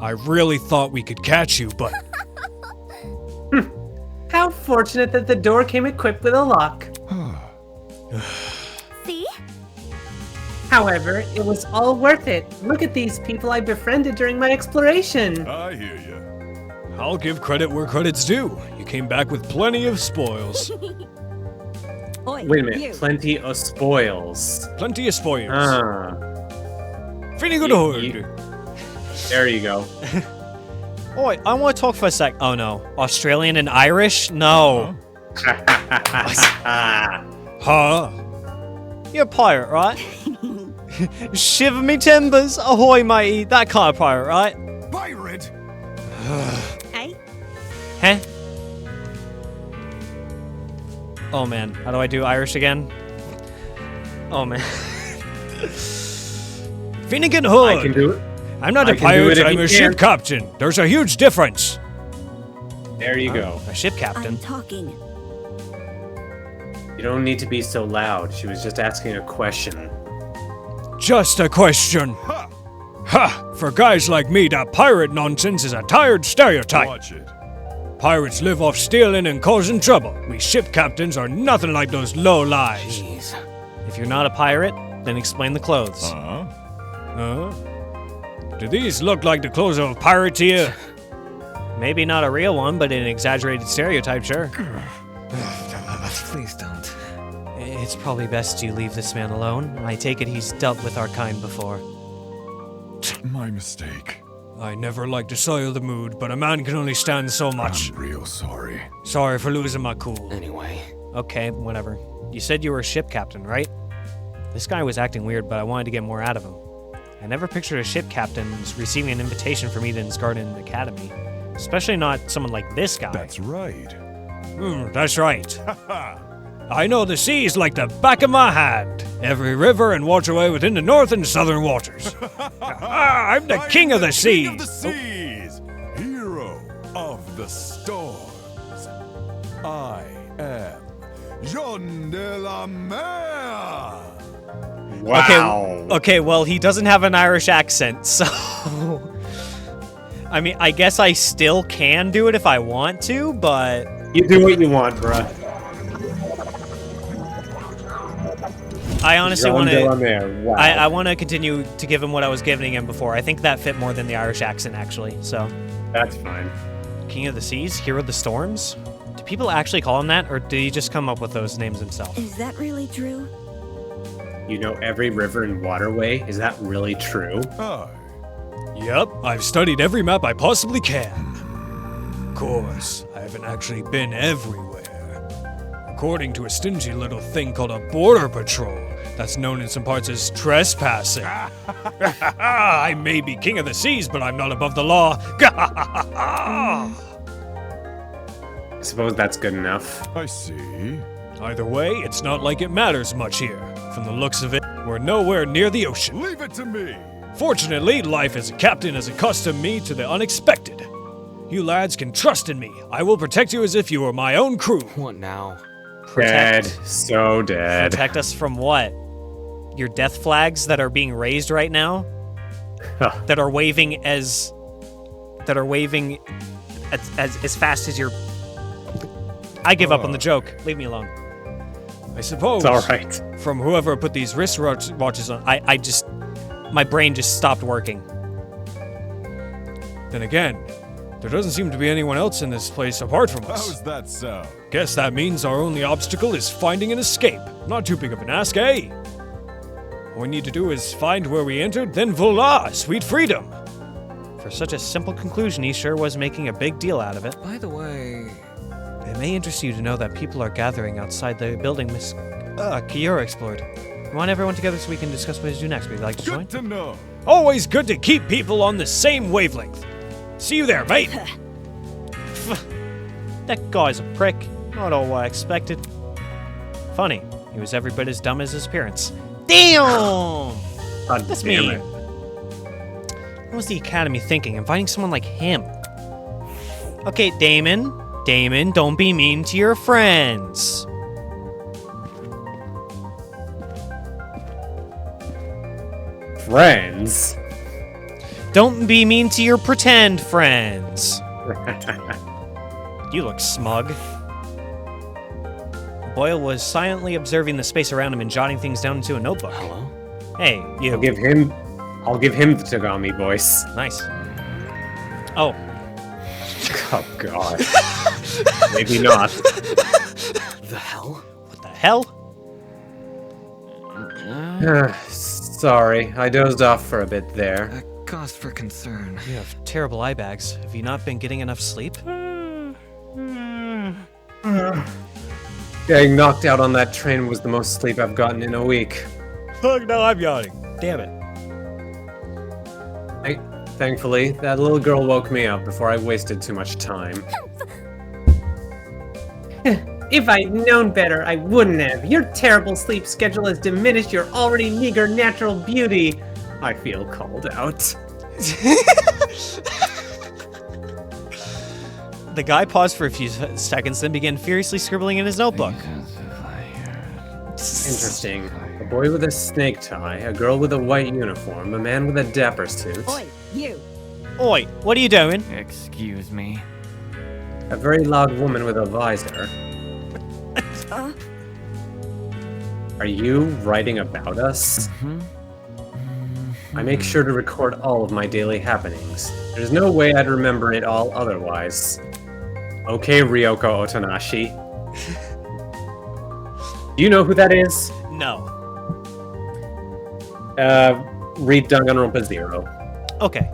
I really thought we could catch you, but... How fortunate that the door came equipped with a lock. see? However, it was all worth it. Look at these people I befriended during my exploration. I hear you. I'll give credit where credit's due. You came back with plenty of spoils. Oi, Wait a minute. you. Plenty of spoils. Plenty of spoils. Feeling good hood. There you go. Oi, I want to talk for a sec. Oh no. Australian and Irish? No. Huh? You're a pirate, right? Shiver me timbers. Ahoy, matey. That kind of pirate, right? Pirate? Hey? Huh? Oh man, how do I do Irish again? Oh man. Finnegan Hood. I can do it. I'm not I a can do pirate, it if I'm you a can. ship captain. There's a huge difference. There you go. A ship captain. I'm talking. You don't need to be so loud. She was just asking a question. Just a question. Ha! For guys like me, that pirate nonsense is a tired stereotype. Watch it. Pirates live off stealing and causing trouble. We ship captains are nothing like those low lies. Jeez. If you're not a pirate, then explain the clothes. Huh? Do these look like the clothes of a pirate to you? Maybe not a real one, but an exaggerated stereotype, sure. Please don't. It's probably best you leave this man alone. I take it he's dealt with our kind before. My mistake. I never like to soil the mood, but a man can only stand so much. I'm real sorry. Sorry for losing my cool. Anyway. Okay, whatever. You said you were a ship captain, right? This guy was acting weird, but I wanted to get more out of him. I never pictured a ship captain receiving an invitation from Eden's Garden Academy. Especially not someone like this guy. That's right. That's right. I know the seas like the back of my hand. Every river and waterway within the north and southern waters. I'm the king of the seas. King of the seas. Hero of the storms. I am Jean de la Mer. Wow. Okay, well, he doesn't have an Irish accent, so... I mean, I guess I still can do it if I want to, but... You do what you want, bruh. I honestly want to... Wow. I want to continue to give him what I was giving him before. I think that fit more than the Irish accent, actually, so... That's fine. King of the Seas? Hero of the Storms? Do people actually call him that, or did he just come up with those names himself? Is that really true? You know every river and waterway? Is that really true? Yep, I've studied every map I possibly can. Of course, I haven't actually been everywhere. According to a stingy little thing called a border patrol, that's known in some parts as trespassing. I may be king of the seas, but I'm not above the law. I suppose that's good enough. I see. Either way, it's not like it matters much here. From the looks of it, we're nowhere near the ocean. Leave it to me. Fortunately, life as a captain has accustomed me to the unexpected. You lads can trust in me. I will protect you as if you were my own crew. What now? Dead. So dead. Protect us from what? Your death flags that are being raised right now? That are waving as... That are waving as fast as your... I give up on the joke. Leave me alone. I suppose. It's all right. From whoever put these wristwatches on, I just... My brain just stopped working. Then again, there doesn't seem to be anyone else in this place apart from us. How's that sound? Guess that means our only obstacle is finding an escape. Not too big of an ask, eh? All we need to do is find where we entered, then voila, sweet freedom. For such a simple conclusion, he sure was making a big deal out of it. By the way... It may interest you to know that people are gathering outside the building Miss Kiora explored. We want everyone together so we can discuss what to do next. Would you like to join? Good to know. Always good to keep people on the same wavelength. See you there, mate. That guy's a prick. Not all what I expected. Funny, he was every bit as dumb as his appearance. Damn! That's me. What was the Academy thinking? Inviting someone like him? Okay, Damon. Damon, don't be mean to your friends. Friends? Don't be mean to your pretend friends. You look smug. Boyle was silently observing the space around him and jotting things down into a notebook. Hello? Hey, you. I'll give him the Tagami voice. Nice. Oh. Oh, God. Maybe not. The hell? What the hell? Sorry, I dozed off for a bit there. A cause for concern. You have terrible eye bags. Have you not been getting enough sleep? Getting knocked out on that train was the most sleep I've gotten in a week. Look, now I'm yawning. Damn it. Thankfully, that little girl woke me up before I wasted too much time. If I'd known better, I wouldn't have. Your terrible sleep schedule has diminished your already meager natural beauty. I feel called out. The guy paused for a few seconds, then began furiously scribbling in his notebook. Interesting. A boy with a snake tie, a girl with a white uniform, a man with a dapper suit. Oi, you. Oi, what are you doing? Excuse me. A very loud woman with a visor. Are you writing about us? I make sure to record all of my daily happenings. There's no way I'd remember it all otherwise. Okay, Ryoko Otonashi. Do you know who that is? No. Read Danganronpa 0. Okay.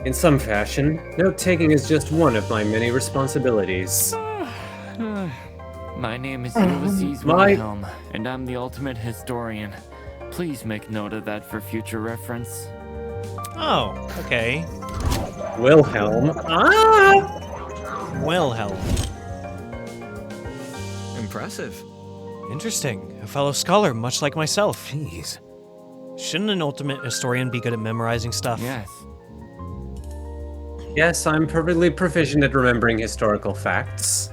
In some fashion, note-taking is just one of my many responsibilities. My name is Ulysses Wilhelm, and I'm the ultimate historian. Please make note of that for future reference. Oh, okay. Wilhelm. Wilhelm. Impressive. Interesting. A fellow scholar, much like myself. Jeez. Shouldn't an ultimate historian be good at memorizing stuff? Yes. Yes, I'm perfectly proficient at remembering historical facts.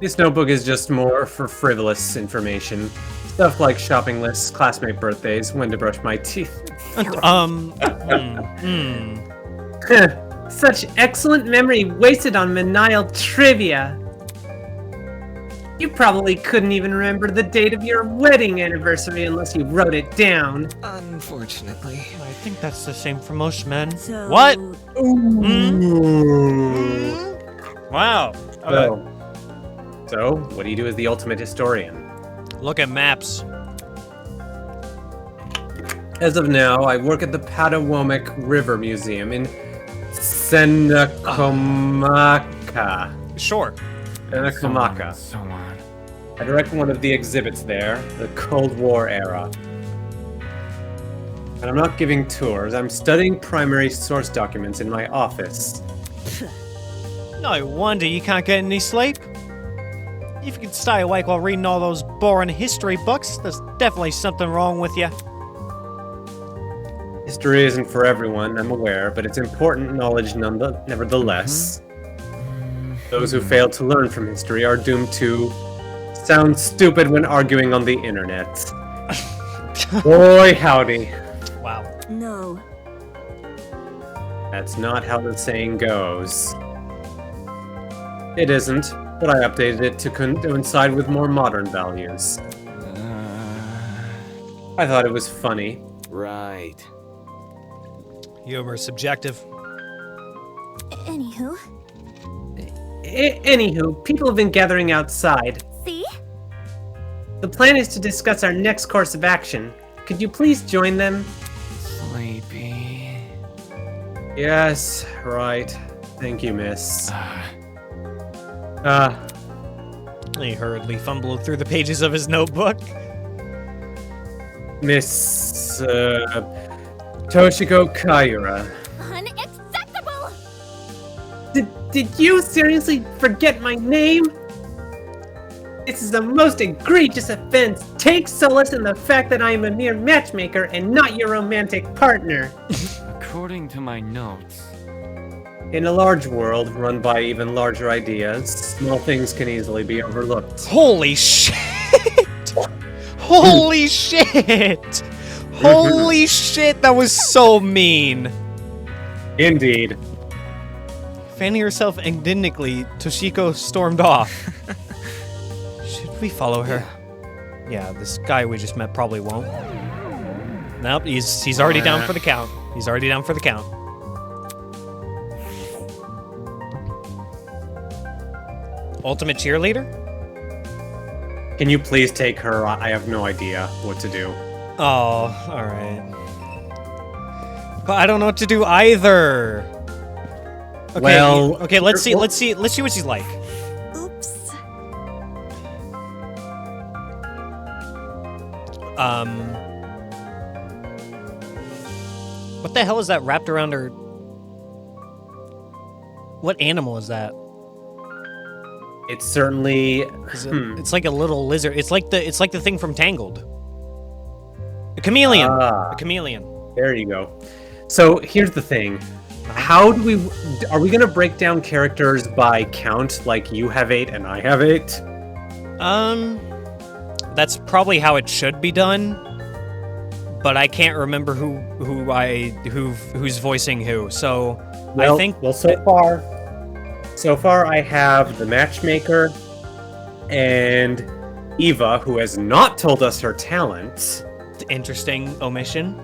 This notebook is just more for frivolous information. Stuff like shopping lists, classmate birthdays, when to brush my teeth. Such excellent memory wasted on menial trivia. You probably couldn't even remember the date of your wedding anniversary unless you wrote it down. Unfortunately. I think that's the same for most men. So... What? Ooh. Wow. Okay. So, what do you do as the ultimate historian? Look at maps. As of now, I work at the Patawomic River Museum in Senakomaka. Sure. Senakomaka. So on. I direct one of the exhibits there, the Cold War era. And I'm not giving tours, I'm studying primary source documents in my office. No wonder you can't get any sleep. If you can stay awake while reading all those boring history books, there's definitely something wrong with you. History isn't for everyone, I'm aware, but it's important knowledge nevertheless. Those who fail to learn from history are doomed to sound stupid when arguing on the internet. Boy, howdy. Wow. No. That's not how the saying goes. It isn't, but I updated it to coincide with more modern values. I thought it was funny. Right. Humor is subjective. Anywho. Anywho, people have been gathering outside. See? The plan is to discuss our next course of action. Could you please join them? Sleepy. Yes, right. Thank you, miss. He hurriedly fumbled through the pages of his notebook. Miss, Toshiko Kaira. Unacceptable! Did you seriously forget my name? This is the most egregious offense. Take solace in the fact that I am a mere matchmaker and not your romantic partner. According to my notes. In a large world run by even larger ideas, small things can easily be overlooked. Holy shit! Holy shit! Holy shit, that was so mean. Indeed. Fanning herself indignantly, Toshiko stormed off. Should we follow her? Yeah, this guy we just met probably won't. Nope, he's already down for the count. He's already down for the count. Ultimate cheerleader? Can you please take her? I have no idea what to do. Oh, alright. But I don't know what to do either. Okay, well, okay, let's see what she's like. Oops. What the hell is that wrapped around her? What animal is that? It's certainly. It's like a little lizard. It's like the thing from Tangled. A chameleon. A chameleon. There you go. So here's the thing. How do we? Are we gonna break down characters by count, like you have 8 and I have 8? That's probably how it should be done. But I can't remember who's voicing who. So well, I think. Well, so far I have the matchmaker and Eva, who has not told us her talent. Interesting omission.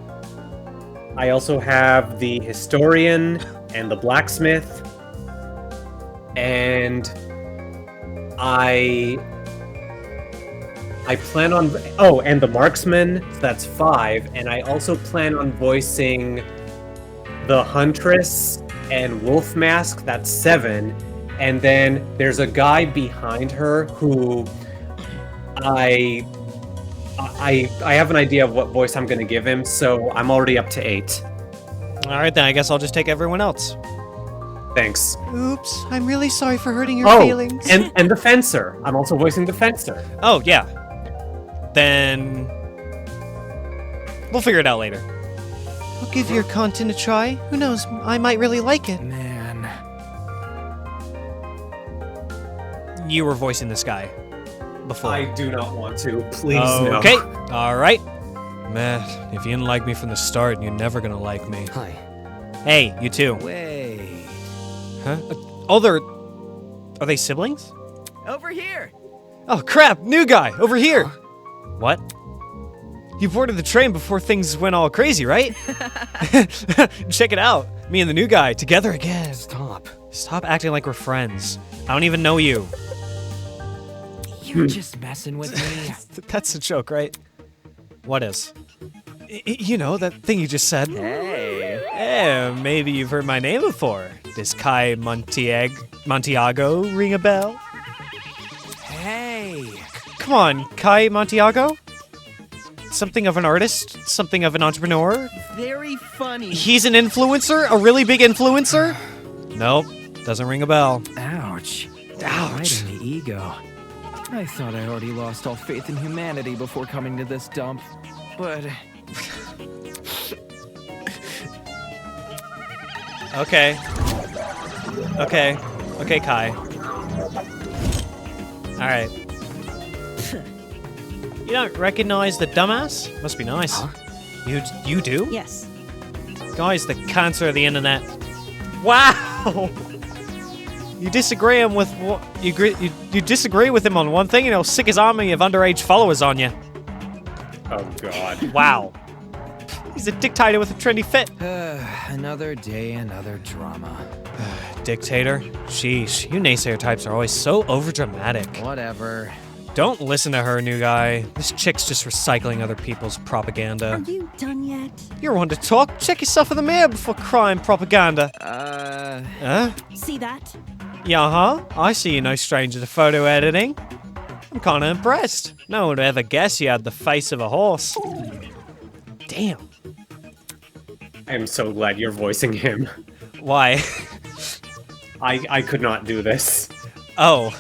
I also have the historian and the blacksmith, and I plan on and the marksman, so that's 5, and I also plan on voicing the huntress and wolf mask, that's 7, and then there's a guy behind her who I have an idea of what voice I'm going to give him, so I'm already up to 8. All right, then I guess I'll just take everyone else. Thanks. Oops, I'm really sorry for hurting your feelings. and the fencer. I'm also voicing the fencer. Oh, yeah. Then we'll figure it out later. I'll give your content a try. Who knows, I might really like it. Man. You were voicing this guy. before? I do not want to. Please, no. Okay, alright. Man, if you didn't like me from the start, you're never gonna like me. Hi. Hey, you too. Wait. Huh? Oh, are they siblings? Over here. Oh crap, new guy, over here. What? You boarded the train before things went all crazy, right? Check it out. Me and the new guy, together again. Stop acting like we're friends. I don't even know you. You're just messing with me. That's a joke, right? What is? You know, that thing you just said. Hey. Yeah, maybe you've heard my name before. Does Kai Montiago ring a bell? Hey. Come on, Kai Montiago? Something of an artist? Something of an entrepreneur? Very funny. He's an influencer? A really big influencer? Nope, doesn't ring a bell. Ouch. Ouch. Right in the ego. I thought I already lost all faith in humanity before coming to this dump, but... Okay. Okay, Kai. Alright. You don't recognize the dumbass? Must be nice. Huh? You do? Yes. Guy's the cancer of the internet. Wow! You disagree with you disagree with him on one thing, and he'll sick his army of underage followers on you. Oh God! Wow. He's a dictator with a trendy fit. Another day, another drama. Dictator? Sheesh, you naysayer types are always so overdramatic. Whatever. Don't listen to her, new guy. This chick's just recycling other people's propaganda. Are you done yet? You're one to talk. Check yourself in the mirror before crying propaganda. Huh? See that? Yeah, huh? I see you're no stranger to photo editing. I'm kinda impressed. No one would ever guess you had the face of a horse. Damn. I am so glad you're voicing him. Why? I could not do this. Oh.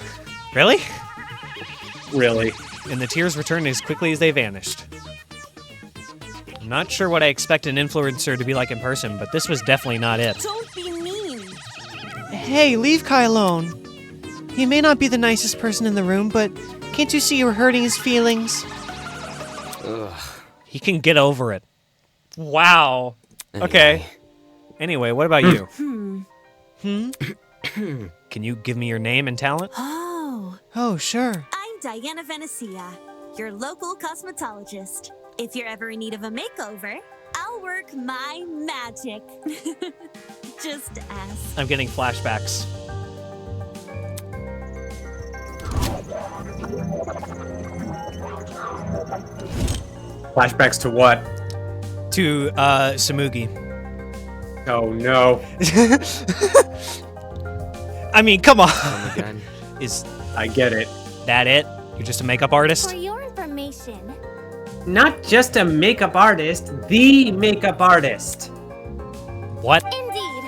Really? Really. And the tears returned as quickly as they vanished. I'm not sure what I expect an influencer to be like in person, but this was definitely not it. Don't be mean. Hey, leave Kai alone. He may not be the nicest person in the room, but can't you see you're hurting his feelings? Ugh. He can get over it. Wow. Okay. Anyway, what about you? Can you give me your name and talent? Oh, sure. I'm Diana Venecia, your local cosmetologist. If you're ever in need of a makeover, I'll work my magic. Just ask. I'm getting flashbacks. Flashbacks to what? To, Samugi. Oh, no. I mean, come on. Is I get it. that it? You're just a makeup artist? For your information, Not just a makeup artist, the makeup artist. What? indeed.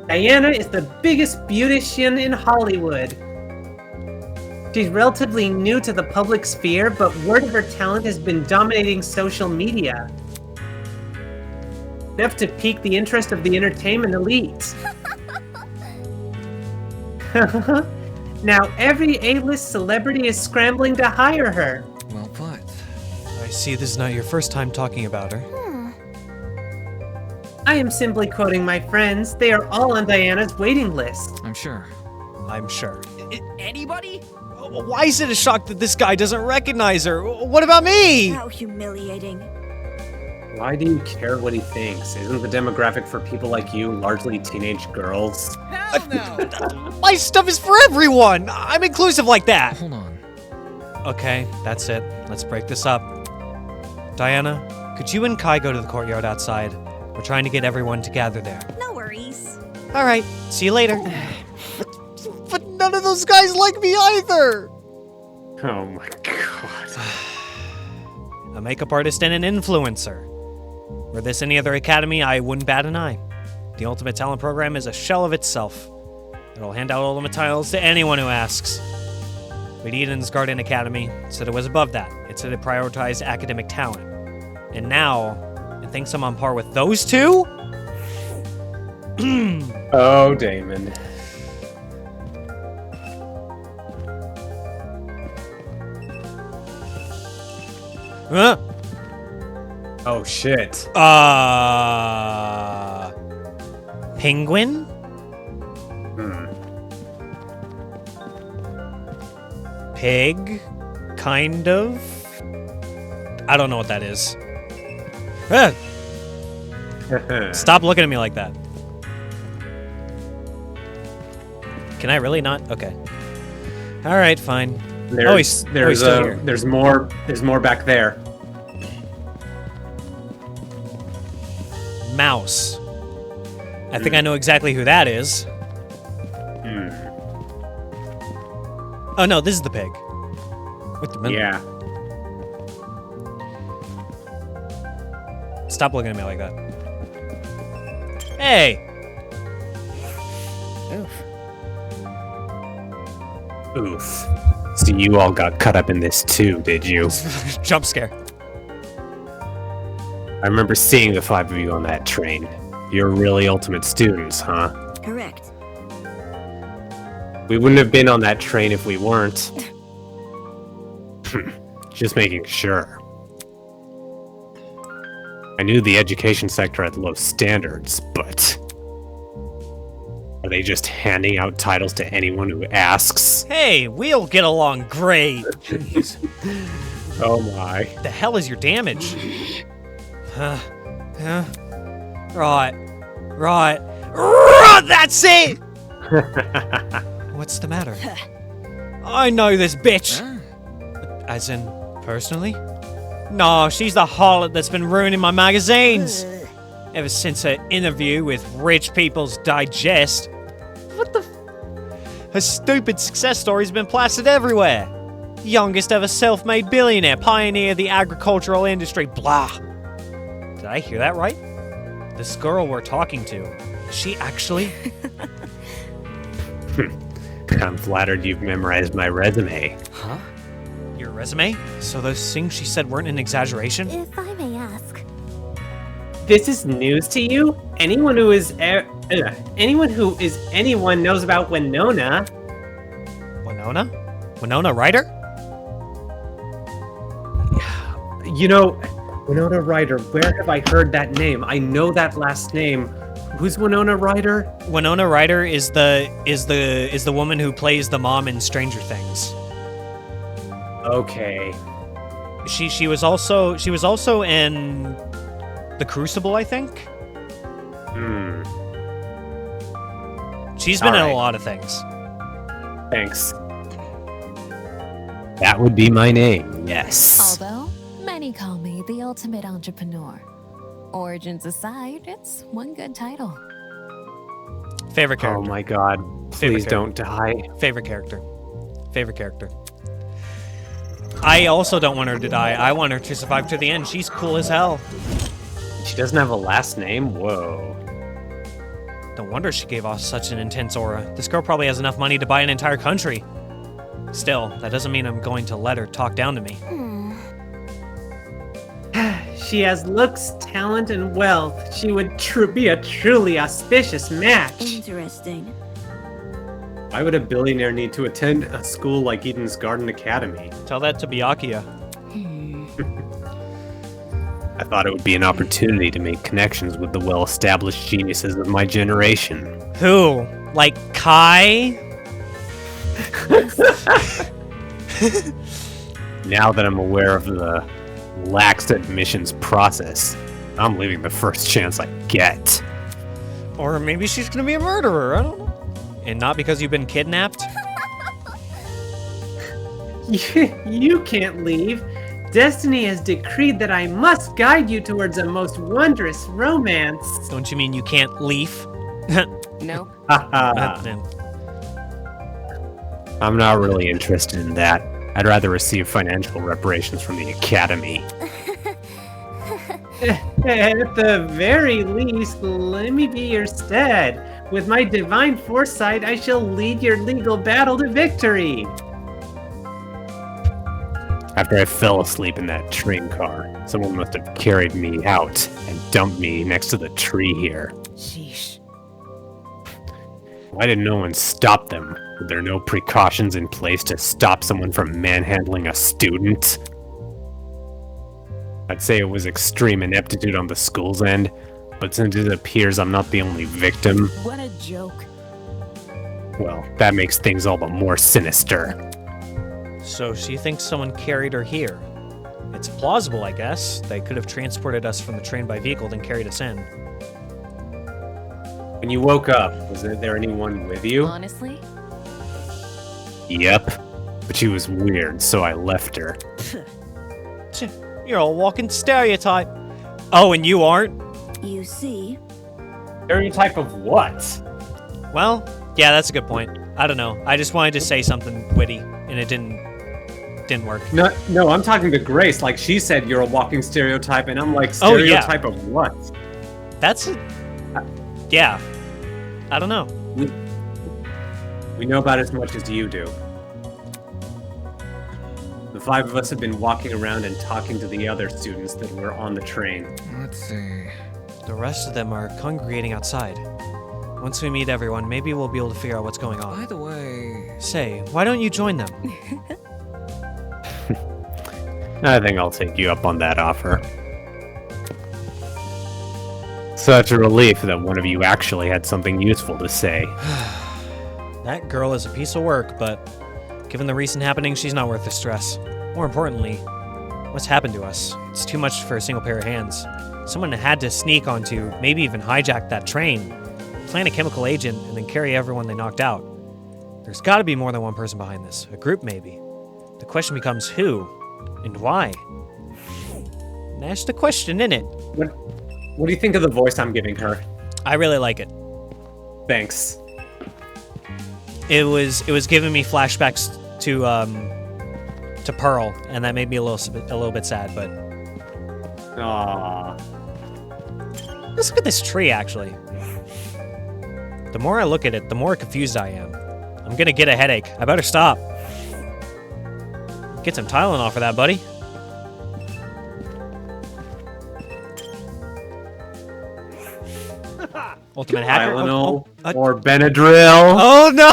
Diana is the biggest beautician in Hollywood. She's relatively new to the public sphere, but word of her talent has been dominating social media. Enough to pique the interest of the entertainment elite. Now every A-list celebrity is scrambling to hire her. Well put. I see this is not your first time talking about her. I am simply quoting my friends. They are all on Diana's waiting list. I'm sure. I'm sure. Anybody? Why is it a shock that this guy doesn't recognize her? What about me? How humiliating. Why do you care what he thinks? Isn't the demographic for people like you largely teenage girls? Hell no! My stuff is for everyone! I'm inclusive like that! Hold on. Okay, that's it. Let's break this up. Diana, could you and Kai go to the courtyard outside? We're trying to get everyone to gather there. No worries. Alright, see you later. But none of those guys like me either! Oh my god. A makeup artist and an influencer. Were this any other academy, I wouldn't bat an eye. The Ultimate Talent Program is a shell of itself. It'll hand out ultimate titles to anyone who asks. But Eden's Garden Academy said it was above that. It said it prioritized academic talent. And now, it thinks I'm on par with those two? Oh, Damon. Huh? Oh shit. Penguin? Pig? Kind of? I don't know what that is. Ah! Stop looking at me like that. Can I really not? Okay. All right, fine. There's still here. there's more back there. Mouse. I think I know exactly who that is. Oh no, this is the pig. Yeah. Stop looking at me like that. Hey! Oof. So you all got caught up in this too, did you? Jump scare. I remember seeing the 5 of you on that train. You're really ultimate students, huh? Correct. We wouldn't have been on that train if we weren't. Just making sure. I knew the education sector had low standards, but... Are they just handing out titles to anyone who asks? Hey, we'll get along great. Jeez. Oh my. The hell is your damage? Right. That's it! What's the matter? I know this bitch. As in, personally? No, she's the harlot that's been ruining my magazines. Ever since her interview with Rich People's Digest. What the her stupid success story's been plastered everywhere. Youngest ever self-made billionaire, pioneer of the agricultural industry, blah. Did I hear that right? This girl we're talking to, is she actually? I'm flattered you've memorized my resume. Huh? Your resume? So those things she said weren't an exaggeration? If I may ask. This is news to you? Anyone who is anyone knows about Winona. Winona? Winona Ryder? You know, Winona Ryder, where have I heard that name? I know that last name. Who's Winona Ryder? Winona Ryder is the woman who plays the mom in Stranger Things. Okay. She was also in The Crucible, I think. She's been in a lot of things. Thanks. That would be my name, yes. Although, many call me the ultimate entrepreneur. Origins aside, it's one good title. Favorite character. Oh my god. Please don't die. Favorite character. I also don't want her to die. I want her to survive to the end. She's cool as hell. She doesn't have a last name? Whoa. No wonder she gave off such an intense aura. This girl probably has enough money to buy an entire country. Still, that doesn't mean I'm going to let her talk down to me. She has looks, talent, and wealth. She would be a truly auspicious match. Interesting. Why would a billionaire need to attend a school like Eden's Garden Academy? Tell that to Byakuya. I thought it would be an opportunity to make connections with the well-established geniuses of my generation. Who? Like Kai? Now that I'm aware of the lax admissions process, I'm leaving the first chance I get. Or maybe she's gonna be a murderer, I don't know. And not because you've been kidnapped? You can't leave. Destiny has decreed that I must guide you towards a most wondrous romance. Don't you mean you can't leave? Nope. I'm not really interested in that. I'd rather receive financial reparations from the Academy. At the very least, let me be your stead. With my divine foresight, I shall lead your legal battle to victory. After I fell asleep in that train car, someone must have carried me out and dumped me next to the tree here. Sheesh. Why did no one stop them? Were there no precautions in place to stop someone from manhandling a student? I'd say it was extreme ineptitude on the school's end, but since it appears I'm not the only victim, What a joke. well, that makes things all but more sinister. So she thinks someone carried her here. It's plausible, I guess. They could have transported us from the train by vehicle, then carried us in. When you woke up, was there anyone with you? Honestly? Yep. But she was weird, so I left her. You're a walking stereotype. Oh, and you aren't? You see? Stereotype of what? Well, yeah, that's a good point. I don't know. I just wanted to say something witty, and it didn't work. No, I'm talking to Grace. Like, she said you're a walking stereotype, and I'm like, Oh, yeah. stereotype of what? That's yeah. I don't know. We know about as much as you do. The 5 of us have been walking around and talking to the other students that were on the train. Let's see. The rest of them are congregating outside. Once we meet everyone, maybe we'll be able to figure out what's going on. By the way... Say, why don't you join them? I think I'll take you up on that offer. Such a relief that one of you actually had something useful to say. That girl is a piece of work, but given the recent happenings, she's not worth the stress. More importantly, what's happened to us? It's too much for a single pair of hands. Someone had to sneak onto, maybe even hijack that train, plant a chemical agent, and then carry everyone they knocked out. There's gotta be more than one person behind this. A group, maybe. The question becomes who and why? And that's the question, innit? What do you think of the voice I'm giving her? I really like it. Thanks. It was giving me flashbacks to Pearl, and that made me a little bit sad. But Aww. let's look at this tree. Actually, the more I look at it, the more confused I am. I'm gonna get a headache. I better stop. Get some Tylenol for that, buddy. Ultimate hacker. Tylenol or Benadryl. Oh no!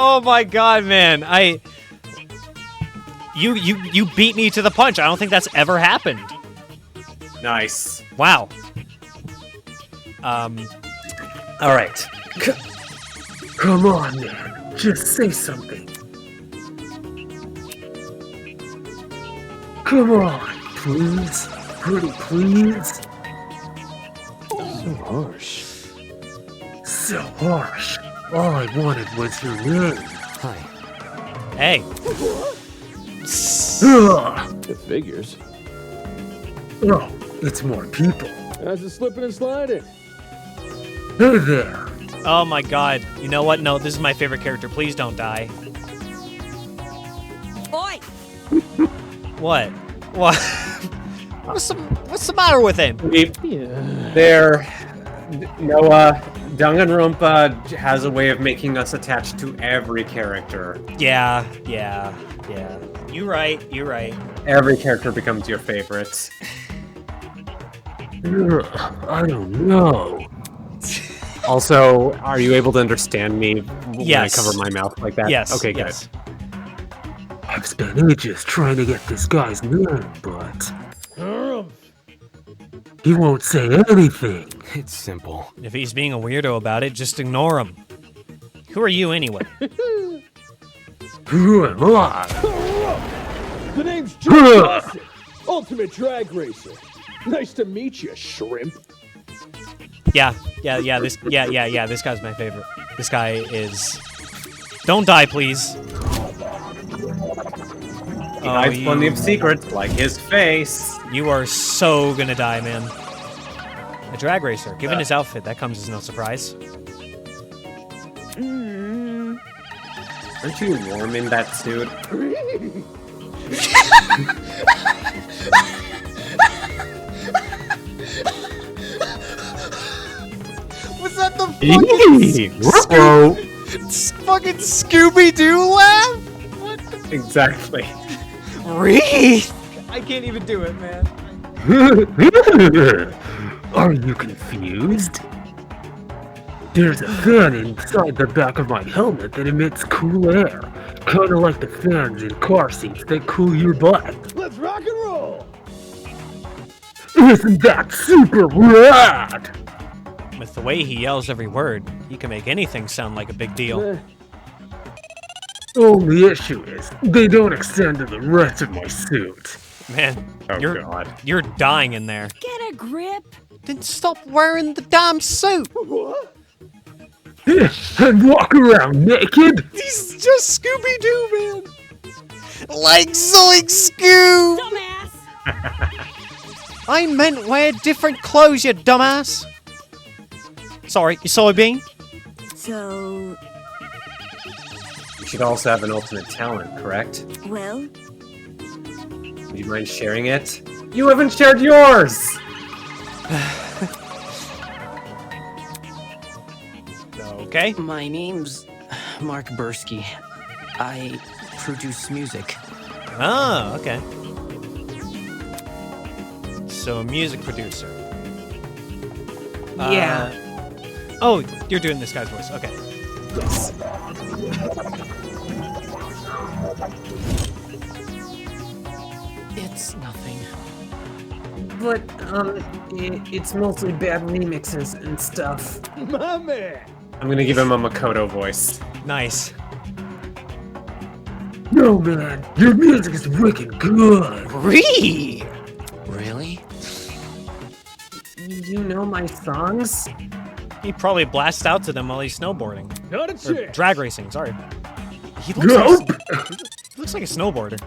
Oh my god, man! You beat me to the punch. I don't think that's ever happened. Nice. Wow. All right. Come on, man. Just say something. Come on, please. Pretty please. So harsh. So harsh. All I wanted was your name. Hi. Hey. Ugh. It figures. Oh, it's more people. That's a slipping and sliding. Hey there. Oh my god. You know what? No, this is my favorite character. Please don't die. Oi! What? What? What's the matter with him? There, Noah, Danganronpa has a way of making us attached to every character. Yeah. You're right. Every character becomes your favorite. I don't know. Also, are you able to understand me when Yes. I cover my mouth like that? Yes. Okay, good. yes. I've spent ages trying to get this guy's name, but he won't say anything. It's simple. If he's being a weirdo about it, just ignore him. Who are you anyway? Who am I? The name's Joe Classic, Ultimate Drag Racer. Nice to meet you, shrimp. Yeah. This guy's my favorite. This guy is. Don't die, please. He hides plenty of secrets, like his face. You are so gonna die, man. A drag racer. Given his outfit, that comes as no surprise. Aren't you warm in that suit? Was that the fucking fucking Scooby-Doo laugh? Exactly. Reese! I can't even do it, man. Are you confused? There's a fan inside the back of my helmet that emits cool air. kind of like the fans in car seats that cool your butt. Let's rock and roll! Isn't that super rad? With the way he yells every word, he can make anything sound like a big deal. Only issue is, they don't extend to the rest of my suit. Man, Oh, you're God. you're dying in there. Get a grip. Then stop wearing the damn suit. What? And walk around naked? He's just Scooby-Doo, man. Like Zoink Scoob. Dumbass. I meant wear different clothes, you dumbass. Sorry, you soybean? So, You should also have an ultimate talent, correct? well, Would you mind sharing it? You haven't shared yours! Okay. My name's Mark Bursky. I produce music. Oh, okay. So a music producer. Yeah. Oh, you're doing this guy's voice. Okay. It's nothing. But, it's mostly bad remixes and stuff. My man! I'm gonna give him a Makoto voice. Nice. No, man, your music is wicked good. Really? You know my songs? He probably blasts out to them while he's snowboarding. Not a Or chance! drag racing, sorry. He Nope. looks like a snowboarder.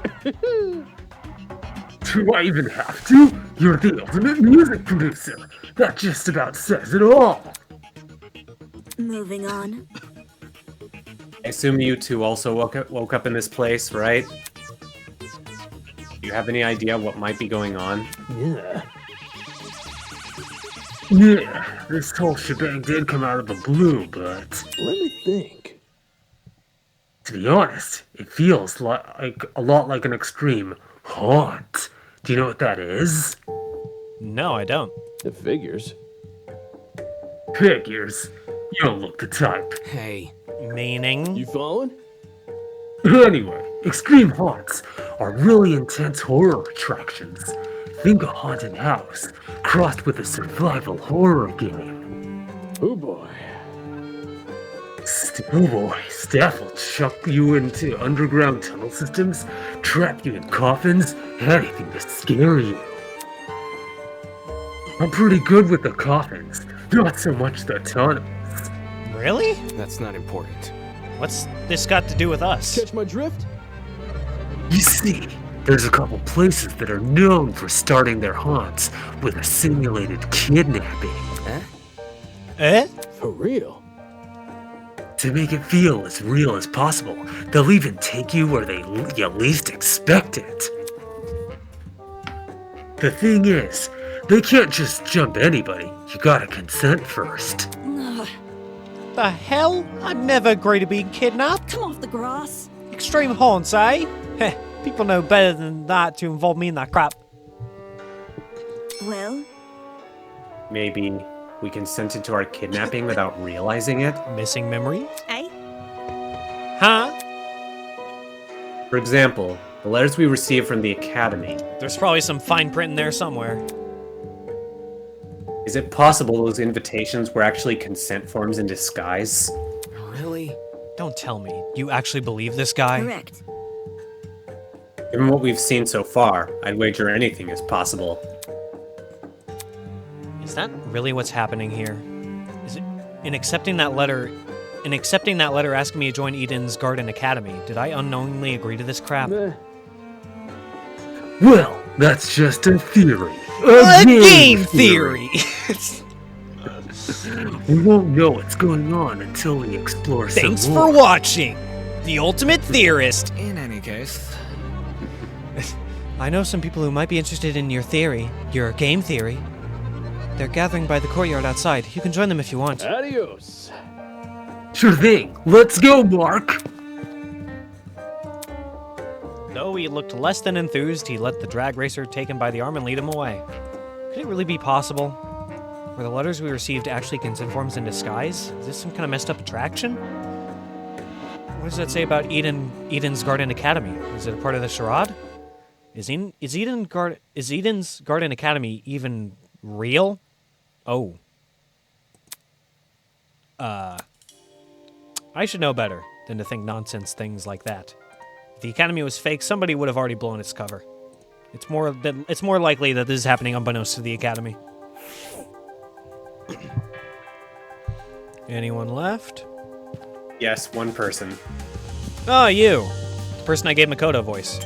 Do I even have to? You're the ultimate music producer. That just about says it all. moving on. I assume you two also woke up in this place, right? Do you have any idea what might be going on? Yeah. Yeah, this whole shebang did come out of the blue, but Let me think. to be honest, it feels like a lot like an extreme haunt. Do you know what that is? No, I don't. It figures. Figures. You don't look the type. Hey. Meaning? You following? Anyway, extreme haunts are really intense horror attractions. Think a haunted house crossed with a survival horror game. Oh boy. Oh boy, staff will chuck you into underground tunnel systems, trap you in coffins, anything to scare you. I'm pretty good with the coffins, not so much the tunnels. Really? That's not important. What's this got to do with us? Catch my drift? You see, there's a couple places that are known for starting their haunts with a simulated kidnapping. Eh? For real? To make it feel as real as possible, they'll even take you where you least expect it. The thing is, they can't just jump anybody. You gotta consent first. The hell? I'd never agree to being kidnapped. Come off the grass. Extreme haunts, eh? Heh, people know better than that to involve me in that crap. Well, Maybe we consented to our kidnapping without realizing it? Missing memory? Eh? Huh? For example, the letters we received from the Academy. There's probably some fine print in there somewhere. Is it possible those invitations were actually consent forms in disguise? Really? Don't tell me. You actually believe this guy? correct. Given what we've seen so far, I'd wager anything is possible. Is that really what's happening here? Is it in accepting that letter asking me to join Eden's Garden Academy, did I unknowingly agree to this crap? Meh. Well, that's just a theory. A game theory! We won't know what's going on until we explore Thanks some for more. watching! The Ultimate Theorist! In any case, I know some people who might be interested in your theory, your game theory. They're gathering by the courtyard outside. You can join them if you want. Adios. Sure thing. Let's go, Mark. Though he looked less than enthused, he let the drag racer take him by the arm and lead him away. Could it really be possible? Were the letters we received actually consent forms in disguise? Is this some kind of messed up attraction? What does that say about Eden's Garden Academy? Is it a part of the charade? Is Eden's Garden Academy even real? Oh. I should know better than to think nonsense things like that. If the Academy was fake, somebody would have already blown its cover. It's more likely that this is happening unbeknownst to the Academy. Anyone left? Yes, one person. Oh, you. The person I gave Makoto voice.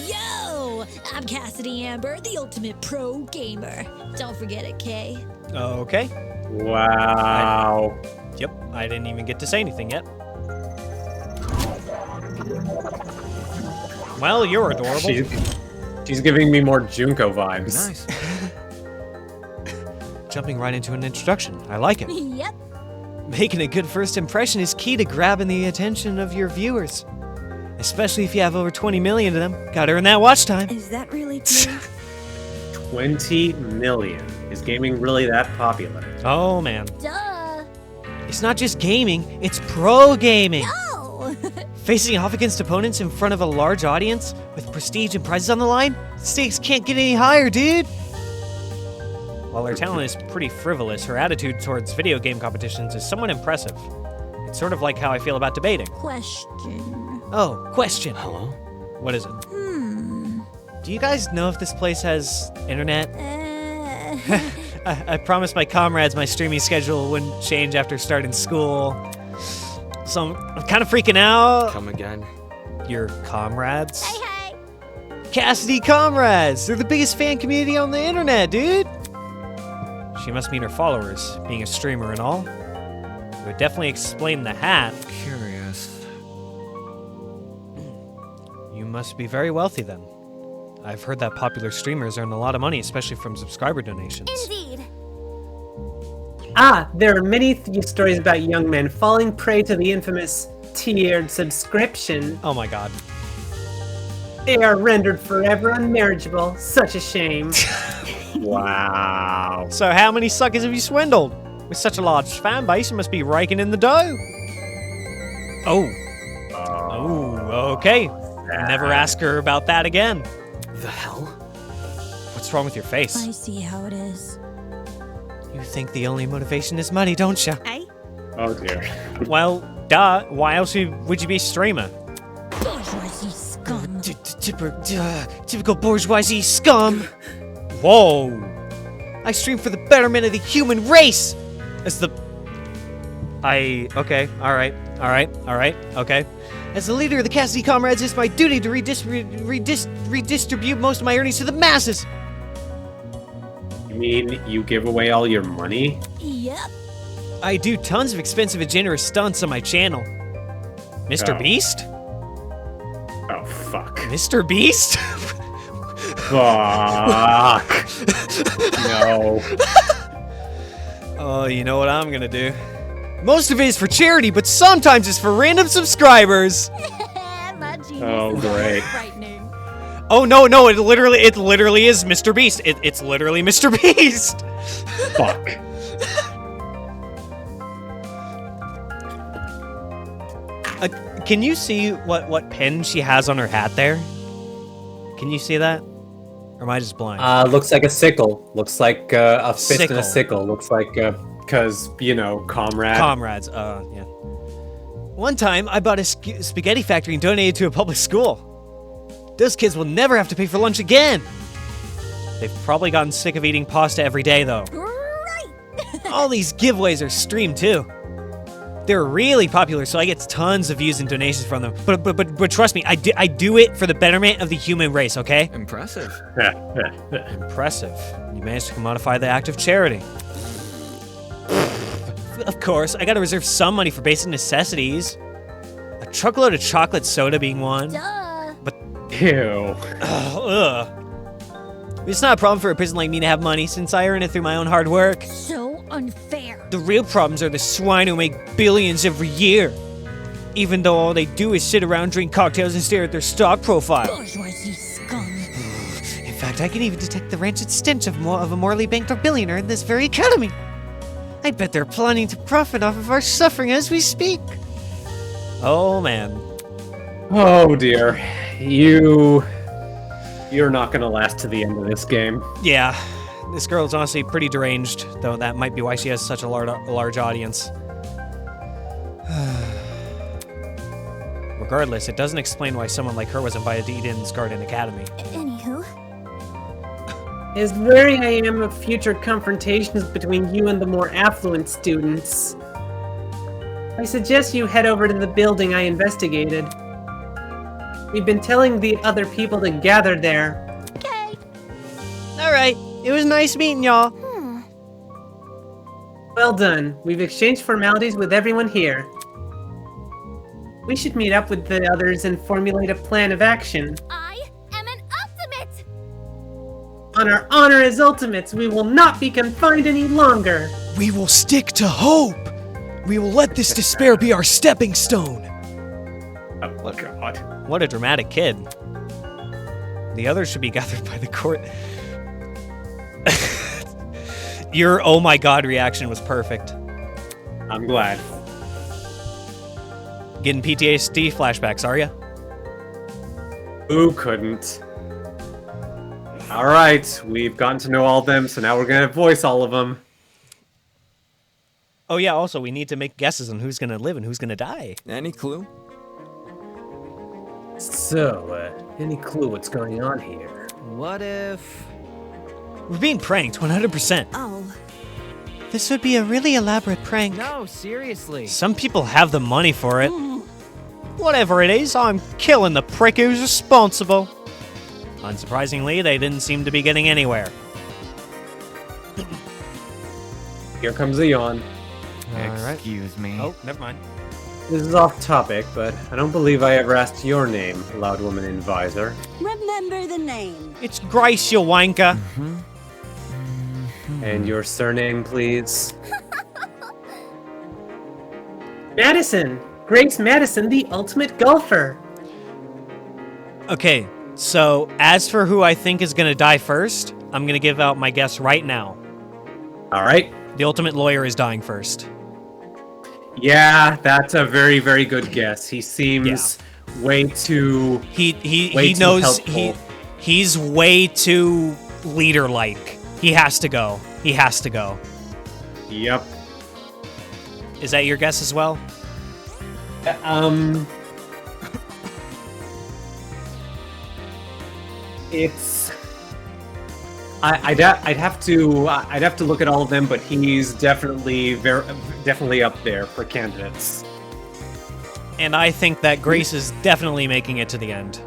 Yo! I'm Cassidy Amber, the ultimate pro gamer. Don't forget it, Kay. Okay. Wow. Yep, I didn't even get to say anything yet. Well, you're adorable. She's giving me more Junko vibes. Nice. Jumping right into an introduction. I like it. Yep. Making a good first impression is key to grabbing the attention of your viewers. Especially if you have over 20 million of them. Gotta earn that watch time. Is that really true? 20 million. Is gaming really that popular? Oh, man. Duh. It's not just gaming, it's pro gaming. No. Facing off against opponents in front of a large audience with prestige and prizes on the line? Stakes can't get any higher, dude. While her talent is pretty frivolous, her attitude towards video game competitions is somewhat impressive. It's sort of like how I feel about debating. Question. Oh, question. Hello? What is it? Do you guys know if this place has internet? I promised my comrades my streaming schedule wouldn't change after starting school. So I'm kind of freaking out. Come again? Your comrades? Hey. Cassidy comrades! They're the biggest fan community on the internet, dude! She must mean her followers, being a streamer and all. It would definitely explain the hat. Curious. You must be very wealthy then. I've heard that popular streamers earn a lot of money, especially from subscriber donations. Indeed. There are many stories about young men falling prey to the infamous tiered subscription. Oh my god. They are rendered forever unmarriageable. Such a shame. Wow. So how many suckers have you swindled? With such a large fan base, you must be raking in the dough. Oh. Oh, okay. Never ask her about that again. The hell? What's wrong with your face? I see how it is. You think the only motivation is money, don't you? Hey? Oh dear. Well, duh. Why else would you be a streamer? Bourgeoisie scum. Typical bourgeoisie scum. Whoa. I stream for the betterment of the human race. As the... Okay. Alright. Okay. As the leader of the Cassidy Comrades, it's my duty to redistribute most of my earnings to the masses. You mean you give away all your money? Yep. I do tons of expensive and generous stunts on my channel. Mr. Oh. Beast? Oh, fuck. Mr. Beast? Fuck. No. Oh, you know what I'm gonna do? Most of it is for charity, but sometimes it's for random subscribers. My genius Oh, great. frightening. Oh no, it literally is Mr. Beast. It's literally Mr. Beast. Fuck. Can you see what pen she has on her hat there? Can you see that? Or am I just blind? Looks like a sickle. Looks like a fist and Sickle. a sickle. Looks like, cause, you know, comrade. Comrades, yeah. One time, I bought a spaghetti factory and donated to a public school. Those kids will never have to pay for lunch again. They've probably gotten sick of eating pasta every day, though. Right. All these giveaways are streamed, too. They're really popular, so I get tons of views and donations from them. But trust me, I do it for the betterment of the human race, okay? Impressive. Impressive. You managed to commodify the act of charity. Of course, I gotta reserve some money for basic necessities. A truckload of chocolate soda being one. Duh. Ew. Ugh. It's not a problem for a person like me to have money, since I earn it through my own hard work. So unfair. The real problems are the swine who make billions every year. Even though all they do is sit around, drink cocktails, and stare at their stock profile. Bourgeoisie scum. In fact, I can even detect the rancid stench of a morally bankrupt billionaire in this very academy. I bet they're planning to profit off of our suffering as we speak. Oh, man. Oh dear. You're not gonna last to the end of this game. Yeah, this girl is honestly pretty deranged, though that might be why she has such a large audience. Regardless, it doesn't explain why someone like her was invited to Eden's Garden Academy. Anywho. As wary I am of future confrontations between you and the more affluent students, I suggest you head over to the building I investigated. We've been telling the other people to gather there. Okay. Alright, it was nice meeting y'all. Well done. We've exchanged formalities with everyone here. We should meet up with the others and formulate a plan of action. I am an ultimate! On our honor as ultimates, we will not be confined any longer. We will stick to hope. We will let this despair be our stepping stone. Oh, God. What a dramatic kid. The others should be gathered by the court. Your oh my god reaction was perfect. I'm glad. Getting PTSD flashbacks, are ya? Who couldn't? Alright, we've gotten to know all of them, so now we're gonna voice all of them. Oh yeah, also we need to make guesses on who's gonna live and who's gonna die. Any clue? So, any clue what's going on here? What if... We're being pranked, 100%. Oh. This would be a really elaborate prank. No, seriously. Some people have the money for it. Whatever it is, I'm killing the prick who's responsible. Unsurprisingly, they didn't seem to be getting anywhere. Here comes a yawn. Excuse me. Oh, never mind. This is off topic, but I don't believe I ever asked your name, loud woman in visor. Remember the name. It's Grace, you wanker. And your surname, please? Madison! Grace Madison, the ultimate golfer! Okay, so as for who I think is gonna die first, I'm gonna give out my guess right now. Alright. The ultimate lawyer is dying first. Yeah, that's a very, very good guess. He seems way too... He knows he's way too leader-like. He has to go. He has to go. Yep. Is that your guess as well? It's... I'd have to look at all of them, but he's definitely up there for candidates. And I think that Grace is definitely making it to the end.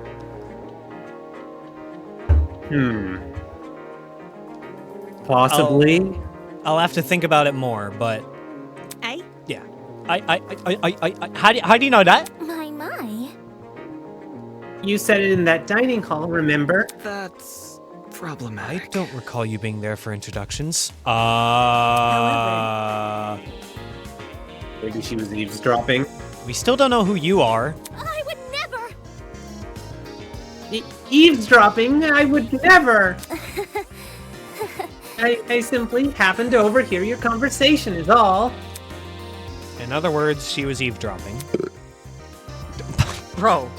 Possibly. I'll have to think about it more, but I? Yeah. How do you know that? My. You said it in that dining hall, remember? That's problematic. I don't recall you being there for introductions. Maybe she was eavesdropping. We still don't know who you are. I would never! Eavesdropping? I would never! I simply happened to overhear your conversation is all. In other words, she was eavesdropping. Bro!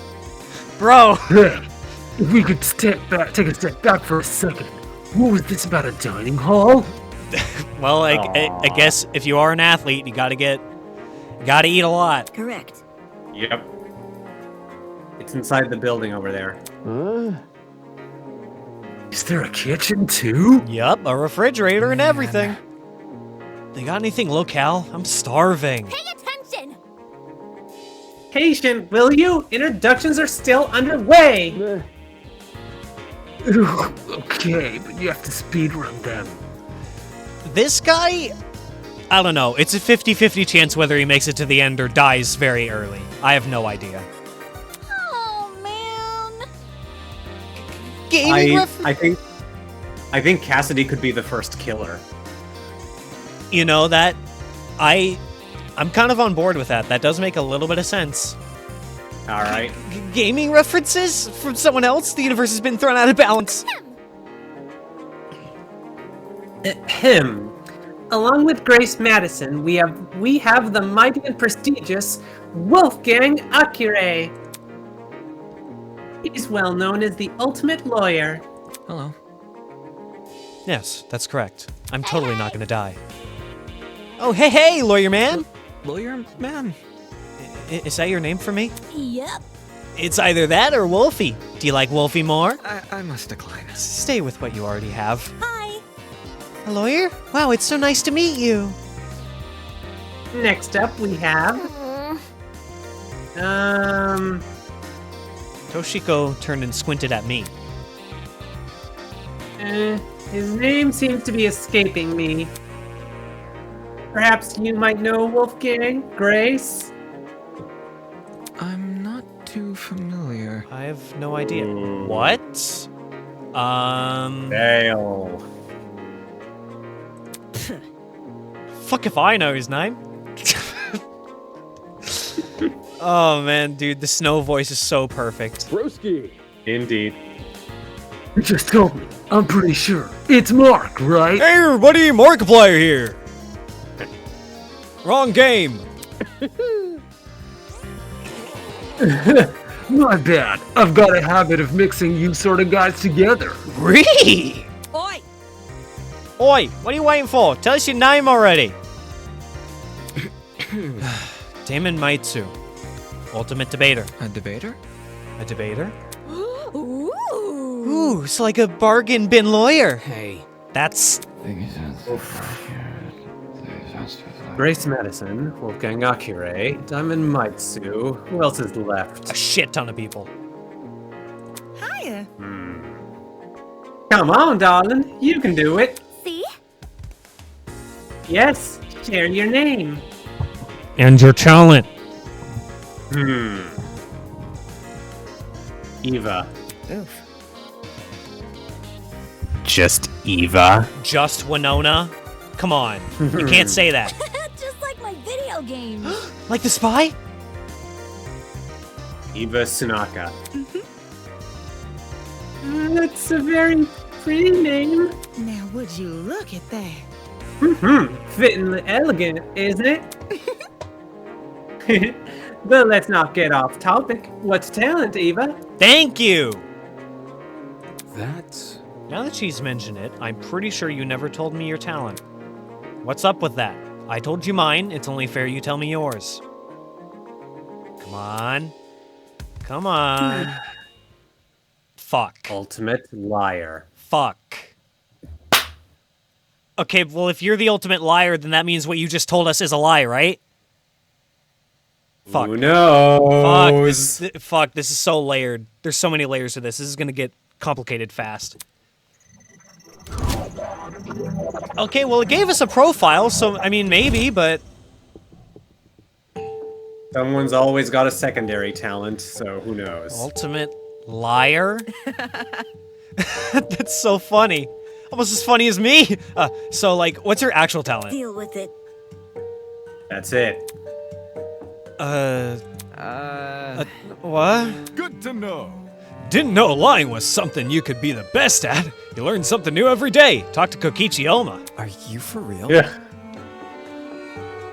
If we could take a step back for a second. What was this about a dining hall? Well, I guess if you are an athlete, you gotta eat a lot. Correct. Yep. It's inside the building over there. Is there a kitchen too? Yup, a refrigerator and everything. They got anything locale? I'm starving. Pay attention! Patient, will you? Introductions are still underway! Okay, but you have to speedrun them. This guy, I don't know. It's a 50-50 chance whether he makes it to the end or dies very early. I have no idea. Oh, man. I think Cassidy could be the first killer. You know, that I'm kind of on board with that. That does make a little bit of sense. All right. Gaming references from someone else? The universe has been thrown out of balance. Along with Grace Madison, we have the mighty and prestigious Wolfgang Akire. He's well known as the ultimate lawyer. Hello. Yes, that's correct. I'm totally not gonna die. Oh, hey, lawyer man! Lawyer man? Is that your name for me? Yep. It's either that or Wolfie. Do you like Wolfie more? I must decline. Stay with what you already have. Hi. A lawyer? Wow, it's so nice to meet you. Next up, we have... Toshiko turned and squinted at me. His name seems to be escaping me. Perhaps you might know Wolfgang, Grace? I'm not too familiar. I have no idea. What? Dale. Fuck if I know his name. Oh man, dude, the snow voice is so perfect. Broski. Indeed. You just told me. I'm pretty sure. It's Mark, right? Hey everybody, Markiplier here. Wrong game. My bad. I've got a habit of mixing you sort of guys together. Really? Oi! Oi, what are you waiting for? Tell us your name already. Damon Maitsu. Ultimate debater. A debater? A debater? Ooh. Ooh, it's like a bargain bin lawyer. Hey. That's... Grace Madison, Wolfgang Akire, Diamond Maitsu. Who else is left? a shit ton of people. Hiya. Come on, darling. You can do it. See? Yes, share your name. And your talent. Eva. Oof. Just Eva? Just Winona? Come on. You can't say that. Just like my video game. Like the spy? Eva Sunaka. That's a very pretty name. Now, would you look at that? Fittingly elegant, isn't it? But let's not get off topic. What's talent, Eva? Thank you! That's... Now that she's mentioned it, I'm pretty sure you never told me your talent. What's up with that? I told you mine, it's only fair you tell me yours. Come on. Come on. Fuck. Ultimate liar. Fuck. Okay, well, if you're the ultimate liar, then that means what you just told us is a lie, right? Fuck. Who knows? Fuck, this is so layered. There's so many layers to this. This is gonna get complicated fast. Okay, well, it gave us a profile, so, I mean, maybe, but... Someone's always got a secondary talent, so who knows? Ultimate liar? That's so funny. Almost as funny as me. So, like, what's your actual talent? Deal with it. That's it. What? Good to know. Didn't know lying was something you could be the best at. You learn something new every day. Talk to Kokichi Oma. Are you for real? Yeah.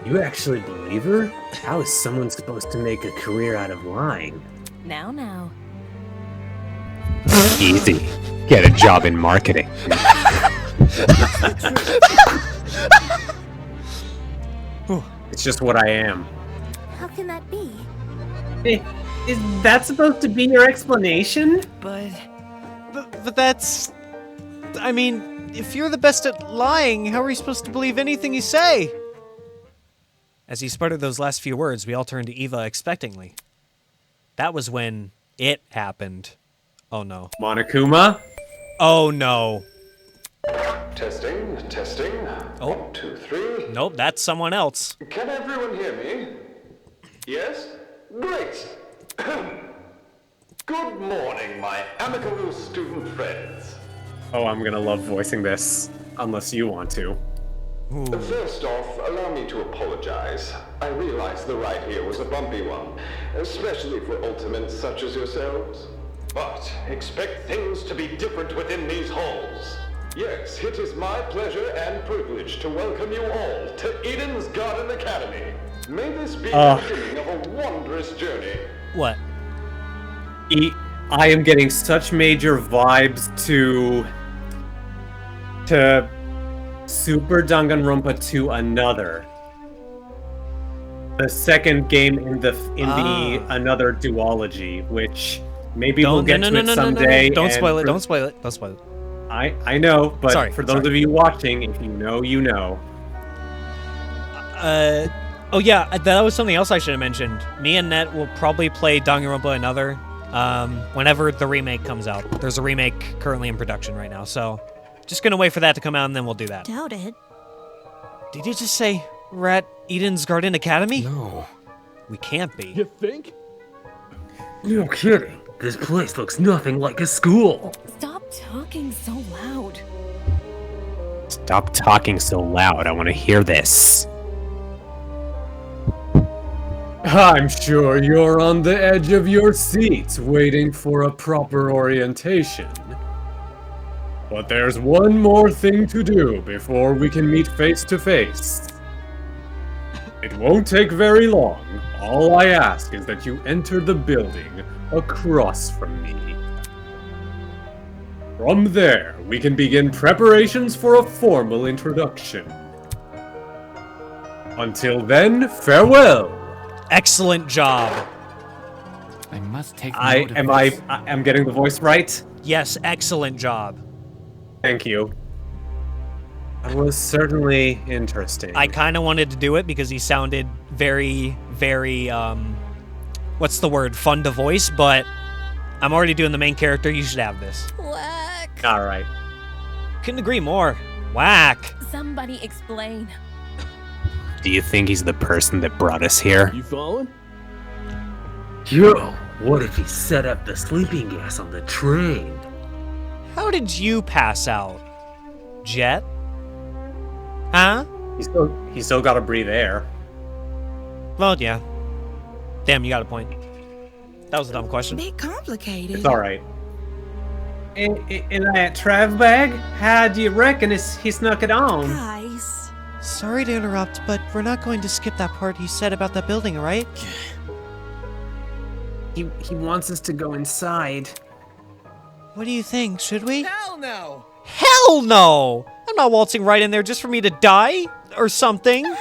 You actually believe her? How is someone supposed to make a career out of lying? Now. Easy. Get a job in marketing. It's just what I am. How can that be? Is that supposed to be your explanation? But that's... I mean, if you're the best at lying, how are we supposed to believe anything you say? As he sputtered those last few words, we all turned to Eva expectantly. That was when it happened. Oh no. Monokuma? Oh no. Testing. Oh. 1, 2, 3. Nope, that's someone else. Can everyone hear me? Yes? Great! Good morning, my amicable student friends. Oh, I'm gonna love voicing this. Unless you want to. First off, allow me to apologize. I realize the ride here was a bumpy one, especially for ultimates such as yourselves. But expect things to be different within these halls. Yes, it is my pleasure and privilege to welcome you all to Eden's Garden Academy. May this be the beginning of a wondrous journey. What? I am getting such major vibes to Super Danganronpa 2 Another. The second game in the Another duology, which maybe we'll get to it someday. Don't spoil it. Don't spoil it. Don't spoil it. I know, but for those of you watching, if you know, you know. Oh yeah, that was something else I should have mentioned. Me and Net will probably play Danganronpa Another whenever the remake comes out. There's a remake currently in production right now, so just gonna wait for that to come out and then we'll do that. Doubt it. Did you just say we're at Eden's Garden Academy? No. We can't be. You think? No kidding. This place looks nothing like a school. Stop talking so loud. Stop talking so loud. I want to hear this. I'm sure you're on the edge of your seats waiting for a proper orientation. But there's one more thing to do before we can meet face to face. It won't take very long. All I ask is that you enter the building across from me. From there, we can begin preparations for a formal introduction. Until then, farewell. Excellent job. I must take note of this. I'm getting the voice right? Yes, excellent job. Thank you. That was certainly interesting. I kind of wanted to do it because he sounded very, very, what's the word? Fun to voice, but I'm already doing the main character. You should have this. Whack. All right. Couldn't agree more. Whack. Somebody explain. Do you think he's the person that brought us here? You following? Yo, what if he set up the sleeping gas on the train? How did you pass out, Jet? Huh? He still got to breathe air. Well, yeah. Damn, you got a point. That was a dumb question. Bit complicated. It's all right. In that trav bag? How do you reckon he snuck it on? Guys. Sorry to interrupt, but we're not going to skip that part you said about that building, right? He wants us to go inside. What do you think? Should we? Hell no! Hell no! I'm not waltzing right in there just for me to die or something. Die?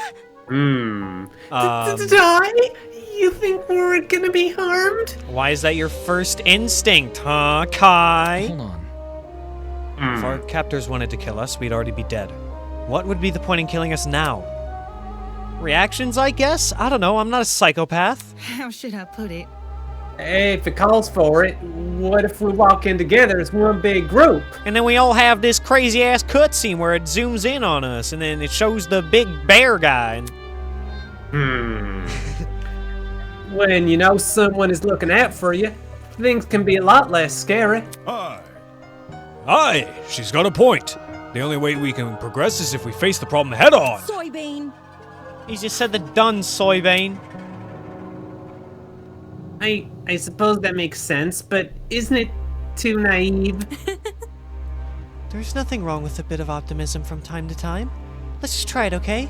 You think we're gonna be harmed? Why is that your first instinct, huh, Kai? Hold on. If our captors wanted to kill us, we'd already be dead. What would be the point in killing us now? Reactions, I guess? I don't know, I'm not a psychopath. How should I put it? Hey, if it calls for it, what if we walk in together as one big group? And then we all have this crazy-ass cutscene where it zooms in on us, and then it shows the big bear guy. When you know someone is looking out for you, things can be a lot less scary. Aye, she's got a point. The only way we can progress is if we face the problem head on. Soybean. He just said the done, Soybean. I suppose that makes sense, but isn't it too naive? There's nothing wrong with a bit of optimism from time to time. Let's just try it, okay?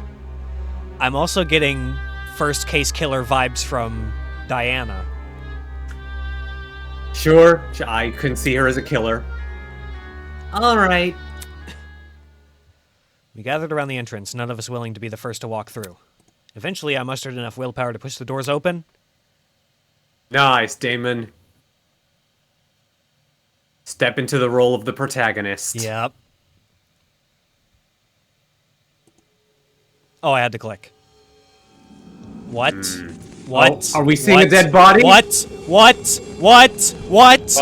I'm also getting first case killer vibes from Diana. Sure, I couldn't see her as a killer. All right. We gathered around the entrance, none of us willing to be the first to walk through. Eventually, I mustered enough willpower to push the doors open. Nice, Damon. Step into the role of the protagonist. Yep. Oh, I had to click. What? What? Oh, are we seeing a dead body? What? What? What? What?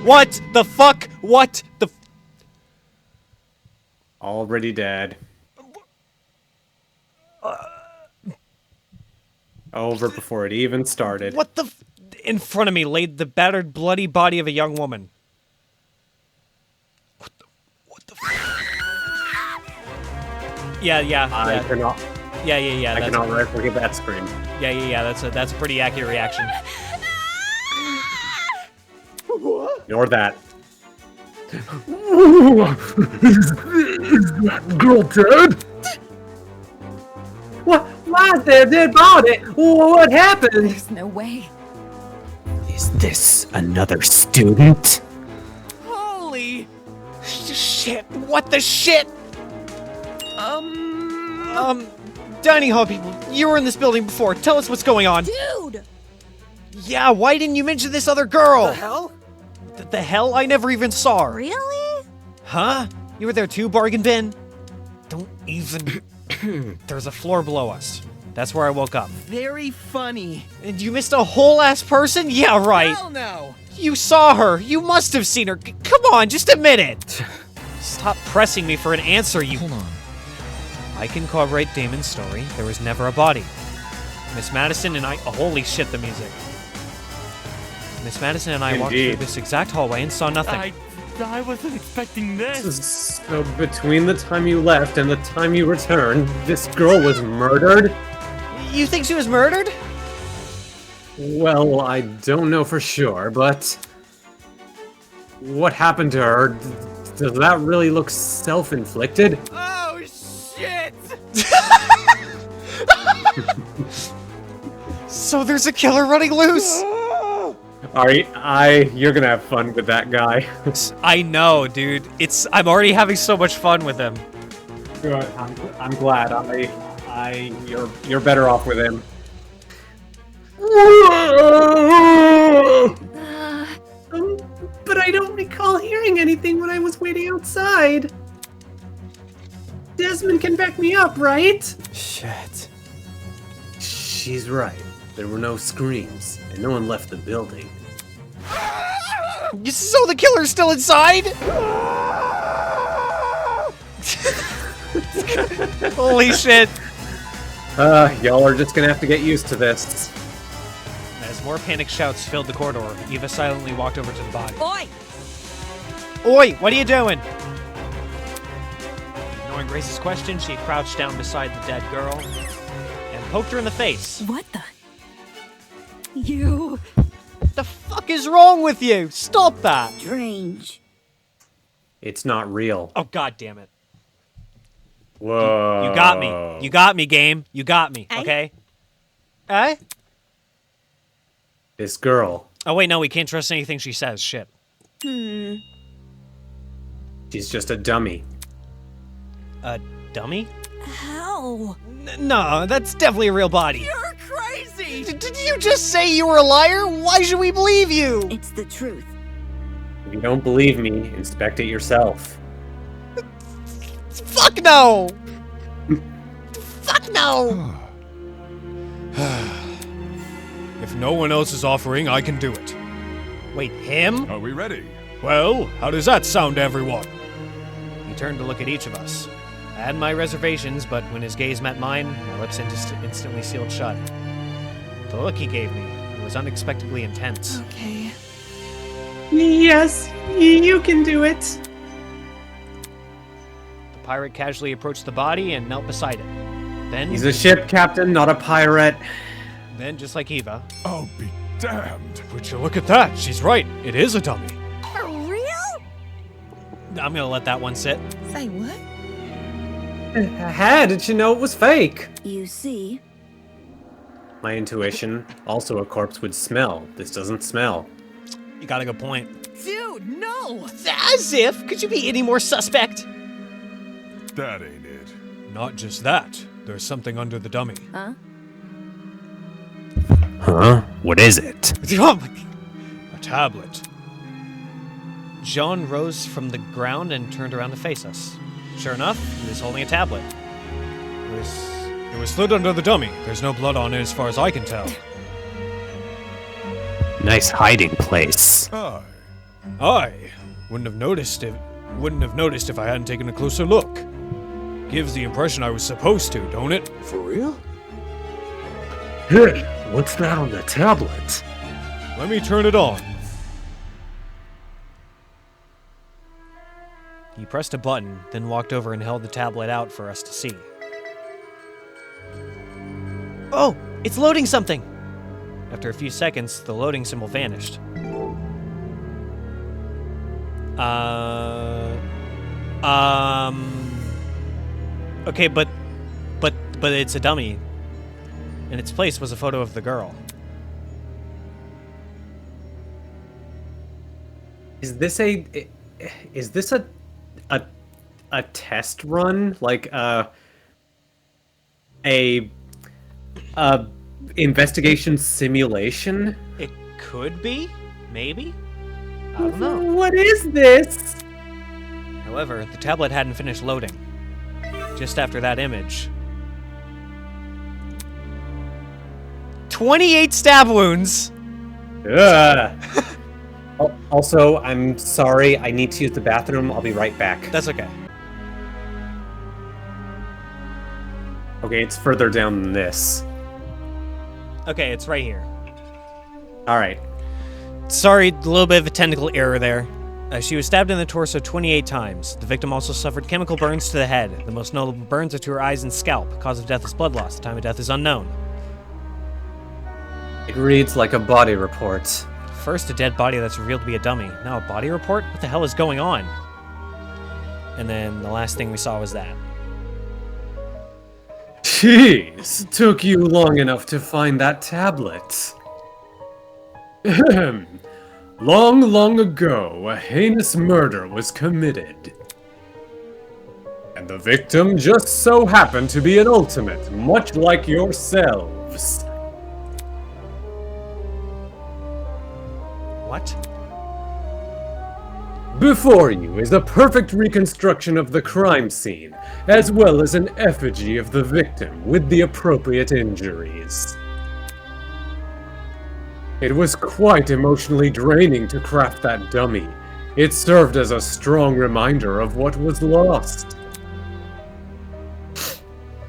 What the fuck? What the? Already dead. Over before it even started. What the? In front of me laid the battered, bloody body of a young woman. What the? Yeah. I cannot. Yeah. I cannot replicate that scream. Yeah. That's a pretty accurate reaction. Ignore that. Is that girl dead? What? Why is there a dead body? What happened? There's no way. Is this another student? Holy shit! What the shit? Dining hall people, you were in this building before. Tell us what's going on. Dude! Yeah, why didn't you mention this other girl? The hell? The hell? I never even saw her. Really? Huh? You were there too, Bargain Bin? Don't even... There's a floor below us. That's where I woke up. Very funny. And you missed a whole ass person? Yeah, right. Hell no. You saw her. You must have seen her. Come on, just admit it. Stop pressing me for an answer, you... Hold on. I can corroborate Damon's story. There was never a body. Miss Madison and I... Oh, holy shit, the music. Miss Madison and I walked through this exact hallway and saw nothing. I wasn't expecting this. So between the time you left and the time you returned, this girl was murdered? You think she was murdered? Well, I don't know for sure, but... What happened to her? Does that really look self-inflicted? Oh, shit! So there's a killer running loose? You're gonna have fun with that guy. I know, dude. I'm already having so much fun with him. Good. I'm glad. You're better off with him. But I don't recall hearing anything when I was waiting outside. Desmond can back me up, right? Shit. She's right. There were no screams, and no one left the building. So the killer's still inside? Holy shit. Y'all are just gonna have to get used to this. As more panic shouts filled the corridor, Eva silently walked over to the body. Oi! Oi, what are you doing? Ignoring Grace's question, she crouched down beside the dead girl and poked her in the face. What the? You... The fuck is wrong with you? Stop that! Strange. It's not real. Oh, god damn it. Whoa. You got me. You got me, game. You got me, okay? Eh? This girl. Oh, wait, no, we can't trust anything she says. Shit. She's just a dummy. A dummy? How? No, that's definitely a real body. You're crazy! Did you just say you were a liar? Why should we believe you? It's the truth. If you don't believe me, inspect it yourself. Fuck no! Fuck no! If no one else is offering, I can do it. Wait, him? Are we ready? Well, how does that sound, everyone? He turned to look at each of us. I had my reservations, but when his gaze met mine, my lips instantly sealed shut. The look he gave me was unexpectedly intense. Okay. Yes, you can do it. The pirate casually approached the body and knelt beside it. Then... He's a ship captain, not a pirate. Then, just like Eva... Oh, be damned. Would you look at that? She's right. It is a dummy. For real? I'm gonna let that one sit. Say what? How did you know it was fake? You see? My intuition. Also, a corpse would smell. This doesn't smell. You got a good point. Dude, no! As if! Could you be any more suspect? That ain't it. Not just that. There's something under the dummy. Huh? Huh? What is it? Oh my... A tablet. Jean rose from the ground and turned around to face us. Sure enough, he was holding a tablet. It was slid under the dummy. There's no blood on it as far as I can tell. Nice hiding place. I wouldn't have noticed if I hadn't taken a closer look. Gives the impression I was supposed to, don't it? For real? Hey, what's that on the tablet? Let me turn it on. He pressed a button, then walked over and held the tablet out for us to see. Oh, it's loading something! After a few seconds, the loading symbol vanished. Okay, but it's a dummy. In its place was a photo of the girl. Is this a test run? Like a investigation simulation? It could be, maybe. I don't know. What is this? However, the tablet hadn't finished loading. Just after that image. 28 stab wounds! Ugh. Also, I'm sorry, I need to use the bathroom. I'll be right back. That's okay. Okay, it's further down than this. Okay, it's right here. Alright. Sorry, a little bit of a technical error there. She was stabbed in the torso 28 times. The victim also suffered chemical burns to the head. The most notable burns are to her eyes and scalp. Cause of death is blood loss. The time of death is unknown. It reads like a body report. First, a dead body that's revealed to be a dummy. Now a body report? What the hell is going on? And then the last thing we saw was that. Jeez, took you long enough to find that tablet. Ahem. Long, long ago, a heinous murder was committed. And the victim just so happened to be an ultimate, much like yourselves. What? Before you is a perfect reconstruction of the crime scene, as well as an effigy of the victim with the appropriate injuries. It was quite emotionally draining to craft that dummy. It served as a strong reminder of what was lost.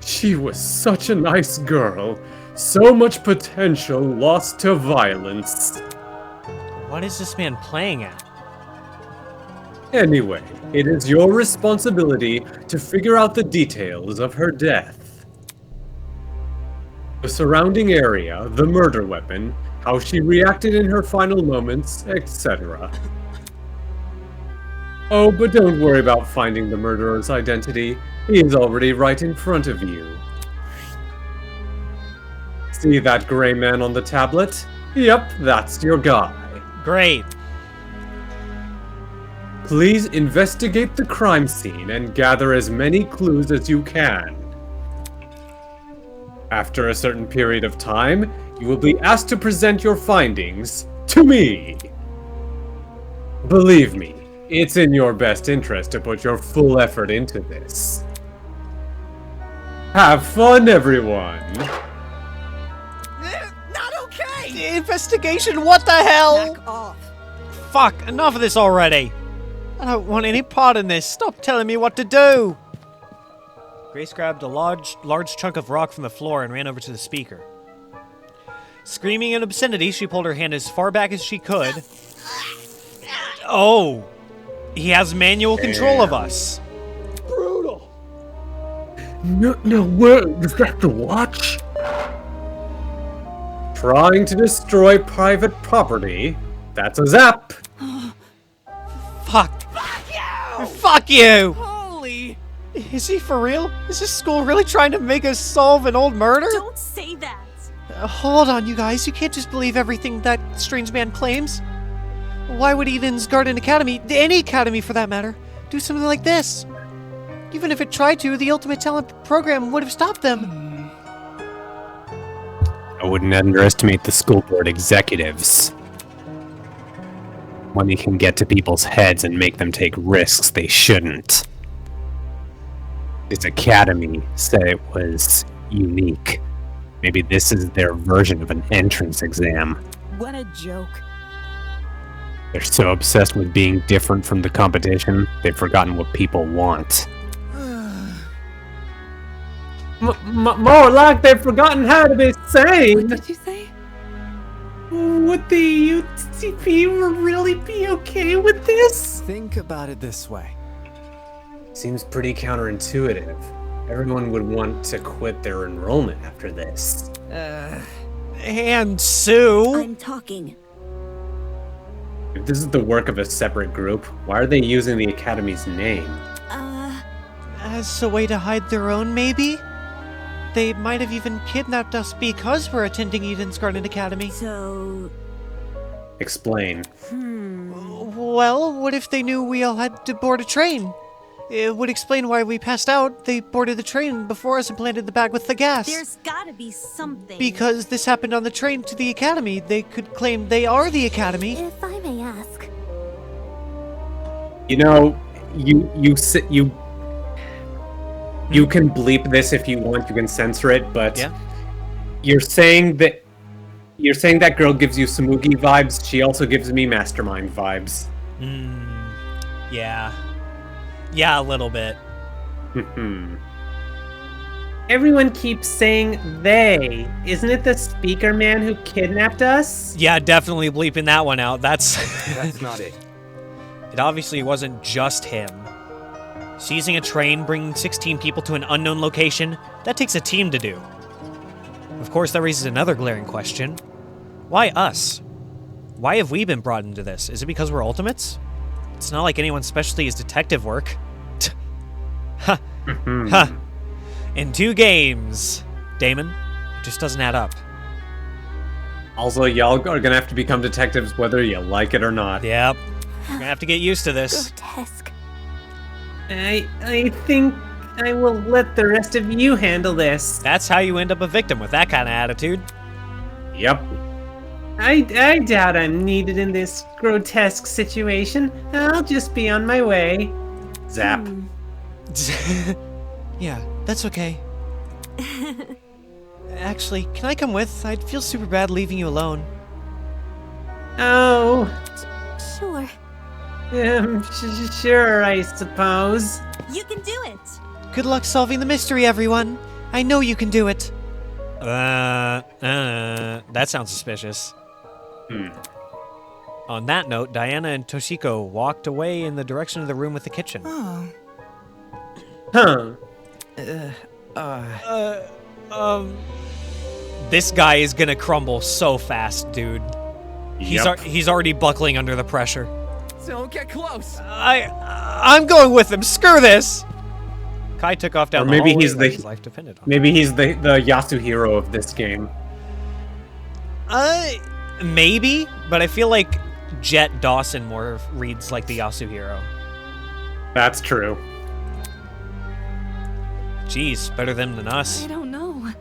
She was such a nice girl, so much potential lost to violence. What is this man playing at? Anyway, it is your responsibility to figure out the details of her death. The surrounding area, the murder weapon, how she reacted in her final moments, etc. Oh, but don't worry about finding the murderer's identity. He is already right in front of you. See that gray man on the tablet? Yep, that's your guy. Great. Please investigate the crime scene and gather as many clues as you can. After a certain period of time, you will be asked to present your findings to me. Believe me, it's in your best interest to put your full effort into this. Have fun, everyone! Not okay! Investigation, what the hell? Back off. Fuck, enough of this already. I don't want any part in this. Stop telling me what to do. Grace grabbed a large chunk of rock from the floor and ran over to the speaker. Screaming in obscenity, she pulled her hand as far back as she could. Oh, he has manual control of us. Brutal. No way, is that the watch? Trying to destroy private property? That's a zap! Fuck. Fuck you! Holy! Is he for real? Is this school really trying to make us solve an old murder? Don't say that. Hold on, you guys. You can't just believe everything that strange man claims. Why would Eden's Garden Academy, any academy for that matter, do something like this? Even if it tried to, the Ultimate Talent program would have stopped them. I wouldn't underestimate the school board executives. Money can get to people's heads and make them take risks they shouldn't. This academy said it was unique. Maybe this is their version of an entrance exam. What a joke. They're so obsessed with being different from the competition, they've forgotten what people want. More like they've forgotten how to be sane. What did you say? Would the UTP really be okay with this? Think about it this way. Seems pretty counterintuitive. Everyone would want to quit their enrollment after this. And Sue? I'm talking. If this is the work of a separate group, why are they using the Academy's name? As a way to hide their own, maybe? They might have even kidnapped us because we're attending Eden's Garden Academy. So... Explain. Well, what if they knew we all had to board a train? It would explain why we passed out. They boarded the train before us and planted the bag with the gas. There's gotta be something. Because this happened on the train to the Academy. They could claim they are the Academy. If I may ask. You know, you can bleep this if you want. You can censor it, but yeah. You're saying that girl gives you Samugi vibes. She also gives me Mastermind vibes. Yeah. Yeah, a little bit. Everyone keeps saying they. Isn't it the speaker man who kidnapped us? Yeah, definitely bleeping that one out. That's not it. It obviously wasn't just him. Seizing a train, bringing 16 people to an unknown location, that takes a team to do. Of course, that raises another glaring question. Why us? Why have we been brought into this? Is it because we're ultimates? It's not like anyone's specialty is detective work. Ha! Ha! In 2 games. Damon, it just doesn't add up. Also, y'all are gonna have to become detectives whether you like it or not. Yep. You're gonna have to get used to this. Grotesque. I think I will let the rest of you handle this. That's how you end up a victim with that kind of attitude. Yep. I doubt I'm needed in this grotesque situation. I'll just be on my way. Zap. Yeah, that's okay. Actually, can I come with? I'd feel super bad leaving you alone. Oh. Sure. Sure, I suppose. You can do it. Good luck solving the mystery, everyone. I know you can do it. That sounds suspicious. On that note, Diana and Toshiko walked away in the direction of the room with the kitchen. Oh. Huh. This guy is gonna crumble so fast, dude. He's already buckling under the pressure. Don't get close. I'm going with him. Screw this. Kai took off down or maybe the hallway he's like his life depended on it. Maybe he's the Yasuhiro of this game. Maybe, but I feel like Jet Dawson more reads like the Yasuhiro. That's true. Jeez, better them than us. I don't know.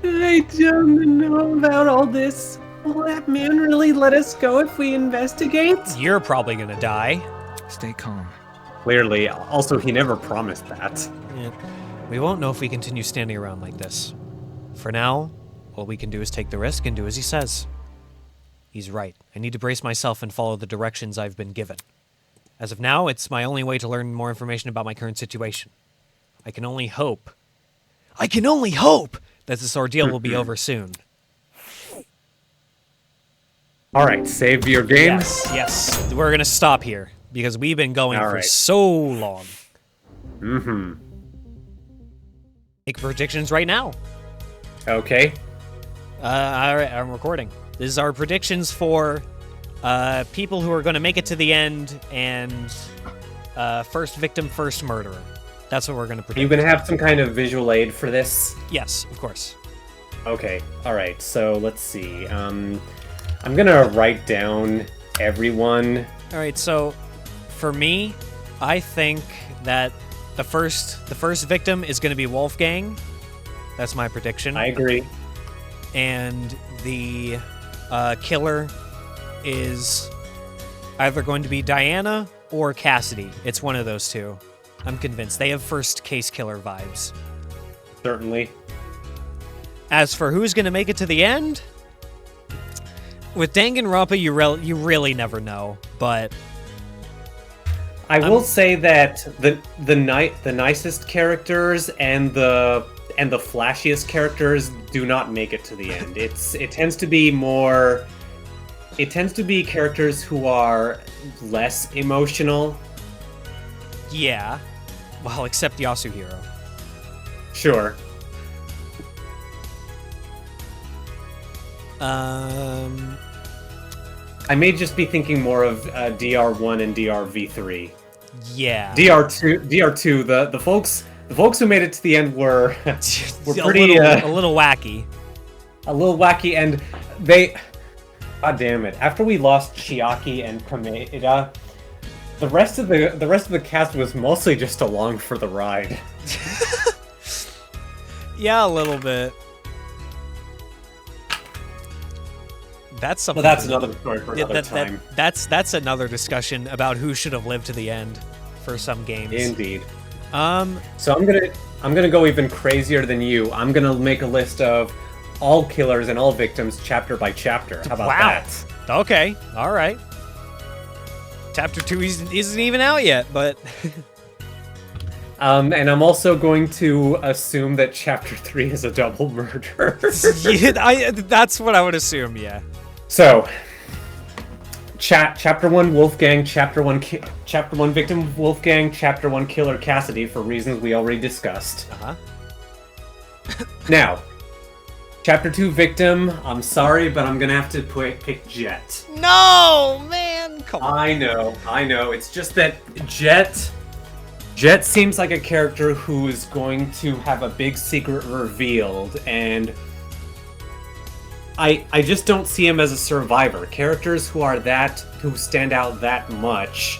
I don't know about all this. Will that man really let us go if we investigate? You're probably gonna die. Stay calm. Clearly. Also, he never promised that. Yeah. We won't know if we continue standing around like this. For now, all we can do is take the risk and do as he says. He's right. I need to brace myself and follow the directions I've been given. As of now, it's my only way to learn more information about my current situation. I can only hope that this ordeal will be over soon. All right, save your game. Yes. We're gonna stop here because we've been going for so long. Make predictions right now. Okay. All right, I'm recording. This is our predictions for people who are going to make it to the end and first victim, first murderer. That's what we're going to predict. Are you going to have some kind of visual aid for this? Yes, of course. Okay. All right. So let's see. I'm going to write down everyone. All right. So for me, I think that the first victim is going to be Wolfgang. That's my prediction. I agree. And the killer is either going to be Diana or Cassidy. It's one of those two. I'm convinced. They have first case killer vibes. Certainly. As for who's going to make it to the end, with Danganronpa, you really never know. But I will say that the nicest characters and the flashiest characters do not make it to the end. It tends to be characters who are less emotional. Yeah. Well, except Yasuhiro. Sure. I may just be thinking more of DR1 and DRV3. Yeah. DR2. The folks who made it to the end were pretty a little wacky. A little wacky, and they. God damn it! After we lost Chiaki and Kameda, the rest of the cast was mostly just along for the ride. Yeah, a little bit. That's something. Well, that's another story for another time. That's another discussion about who should have lived to the end for some games. Indeed. So I'm gonna go even crazier than you. I'm gonna make a list of all killers and all victims chapter by chapter. How about that? Okay. All right. Chapter 2 isn't even out yet, but. And I'm also going to assume that chapter 3 is a double murder. Yeah, that's what I would assume. Yeah. So, chapter 1 Wolfgang, chapter 1 victim Wolfgang, chapter 1 killer Cassidy for reasons we already discussed. Now, chapter 2 victim, I'm sorry, but I'm gonna have to pick Jet. No, man, come on. I know. It's just that Jet seems like a character who is going to have a big secret revealed, and I just don't see him as a survivor. Characters who stand out that much.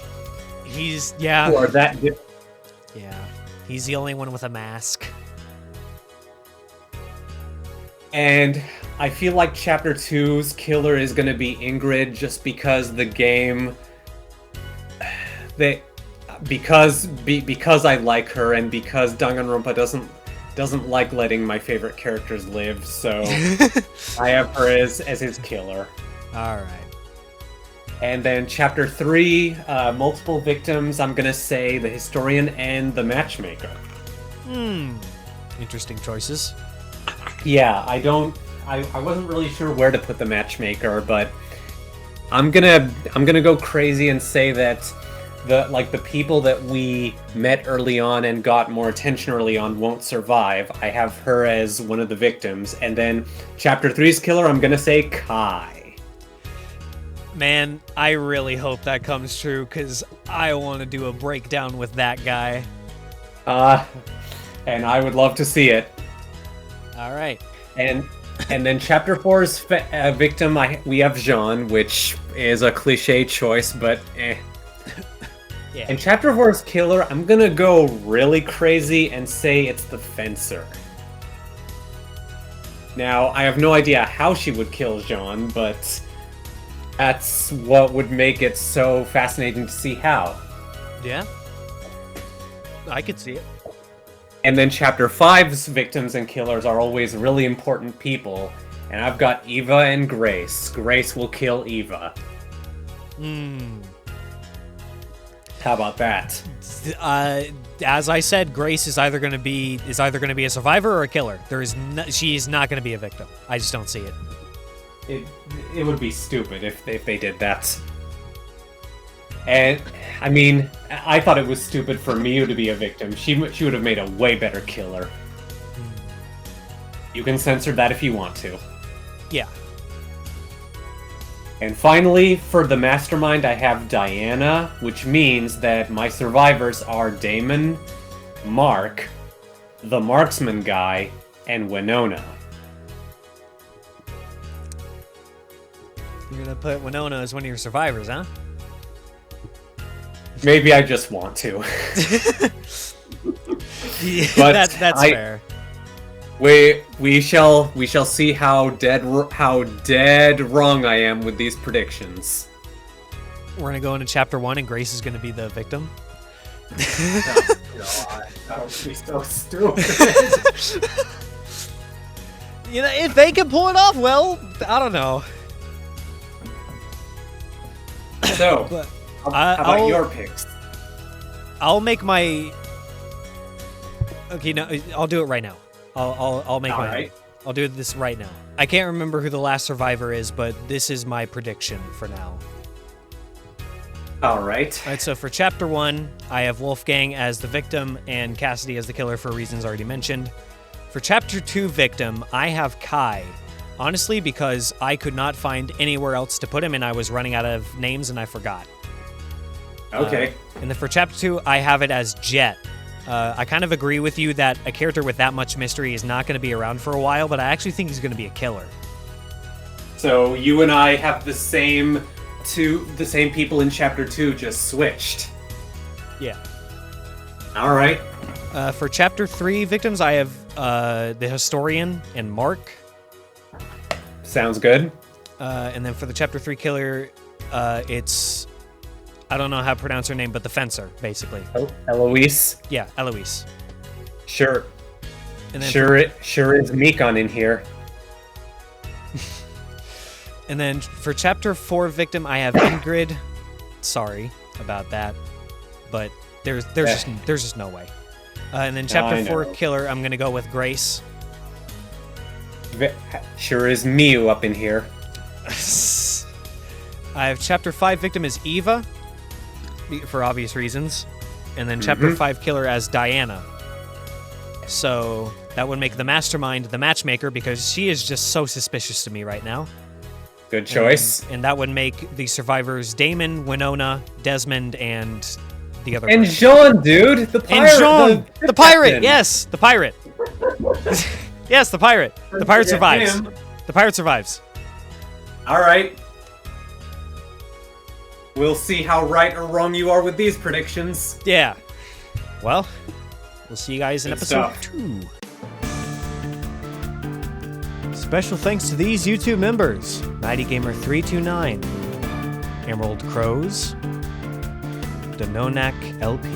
Who are that. Yeah. He's the only one with a mask. And I feel like Chapter 2's killer is going to be Ingrid just because the game... Because I like her and because Danganronpa doesn't like letting my favorite characters live, so I have her as his killer. Alright. And then Chapter 3, multiple victims, I'm going to say the historian and the matchmaker. Interesting choices. Yeah, I wasn't really sure where to put the matchmaker, but I'm gonna go crazy and say that the people that we met early on and got more attention early on won't survive. I have her as one of the victims, and then Chapter 3's killer, I'm gonna say Kai. Man, I really hope that comes true because I want to do a breakdown with that guy. And I would love to see it. All right. And then Chapter 4's victim, we have Jean, which is a cliche choice, but eh. Yeah. And Chapter 4's killer, I'm gonna go really crazy and say it's the Fencer. Now, I have no idea how she would kill Jean, but that's what would make it so fascinating to see how. Yeah. I could see it. And then Chapter 5's victims and killers are always really important people. And I've got Eva and Grace. Grace will kill Eva. How about that? As I said, Grace is either going to be a survivor or a killer. She is not going to be a victim. I just don't see it. It would be stupid if they did that. And I mean, I thought it was stupid for Miyu to be a victim. She would have made a way better killer. You can censor that if you want to. Yeah. And finally, for the mastermind, I have Diana, which means that my survivors are Damon, Mark, the marksman guy, and Winona. You're gonna put Winona as one of your survivors, huh? Maybe I just want to. Yeah, but that's fair. We shall see how dead wrong I am with these predictions. We're gonna go into Chapter 1, and Grace is gonna be the victim. God, that would be so stupid. You know, if they can pull it off, well, I don't know. So, but how about your picks? I'll make my. Okay, no, I'll do it right now. I'll make my. Right. I'll do this right now. I can't remember who the last survivor is, but this is my prediction for now. All right. All right. So for Chapter 1, I have Wolfgang as the victim and Cassidy as the killer for reasons already mentioned. For Chapter 2 victim, I have Kai. honestly, because I could not find anywhere else to put him, and I was running out of names, and I forgot. Okay. And then for Chapter 2, I have it as Jet. I kind of agree with you that a character with that much mystery is not going to be around for a while, but I actually think he's going to be a killer. So you and I have the same people in Chapter 2, just switched. Yeah. All right. For Chapter 3 victims, I have the Historian and Mark. Sounds good. And then for the Chapter 3 killer, it's... I don't know how to pronounce her name, but the Fencer, basically. Eloise? Yeah, Eloise. Sure. And then sure is Mikon in here. And then for Chapter 4 victim, I have Ingrid. Sorry about that, but there's just no way. And then Chapter 4 killer, I'm gonna go with Grace. Sure is Miu up in here. I have Chapter 5 victim as Eva, for obvious reasons, and then Chapter 5 killer as Diana. So that would make the mastermind the matchmaker, because she is just so suspicious to me right now. Good choice. And that would make the survivors Damon, Winona, Desmond, and the other. And Jean, dude, the pirate. And Jean, the pirate. Yes, the pirate. Yes, the pirate. The pirate survives. The pirate survives. All right. We'll see how right or wrong you are with these predictions. Yeah. Well, we'll see you guys in Good episode stuff. 2. Special thanks to these YouTube members: Mighty Gamer 329, Emerald Crows, Denonak LP.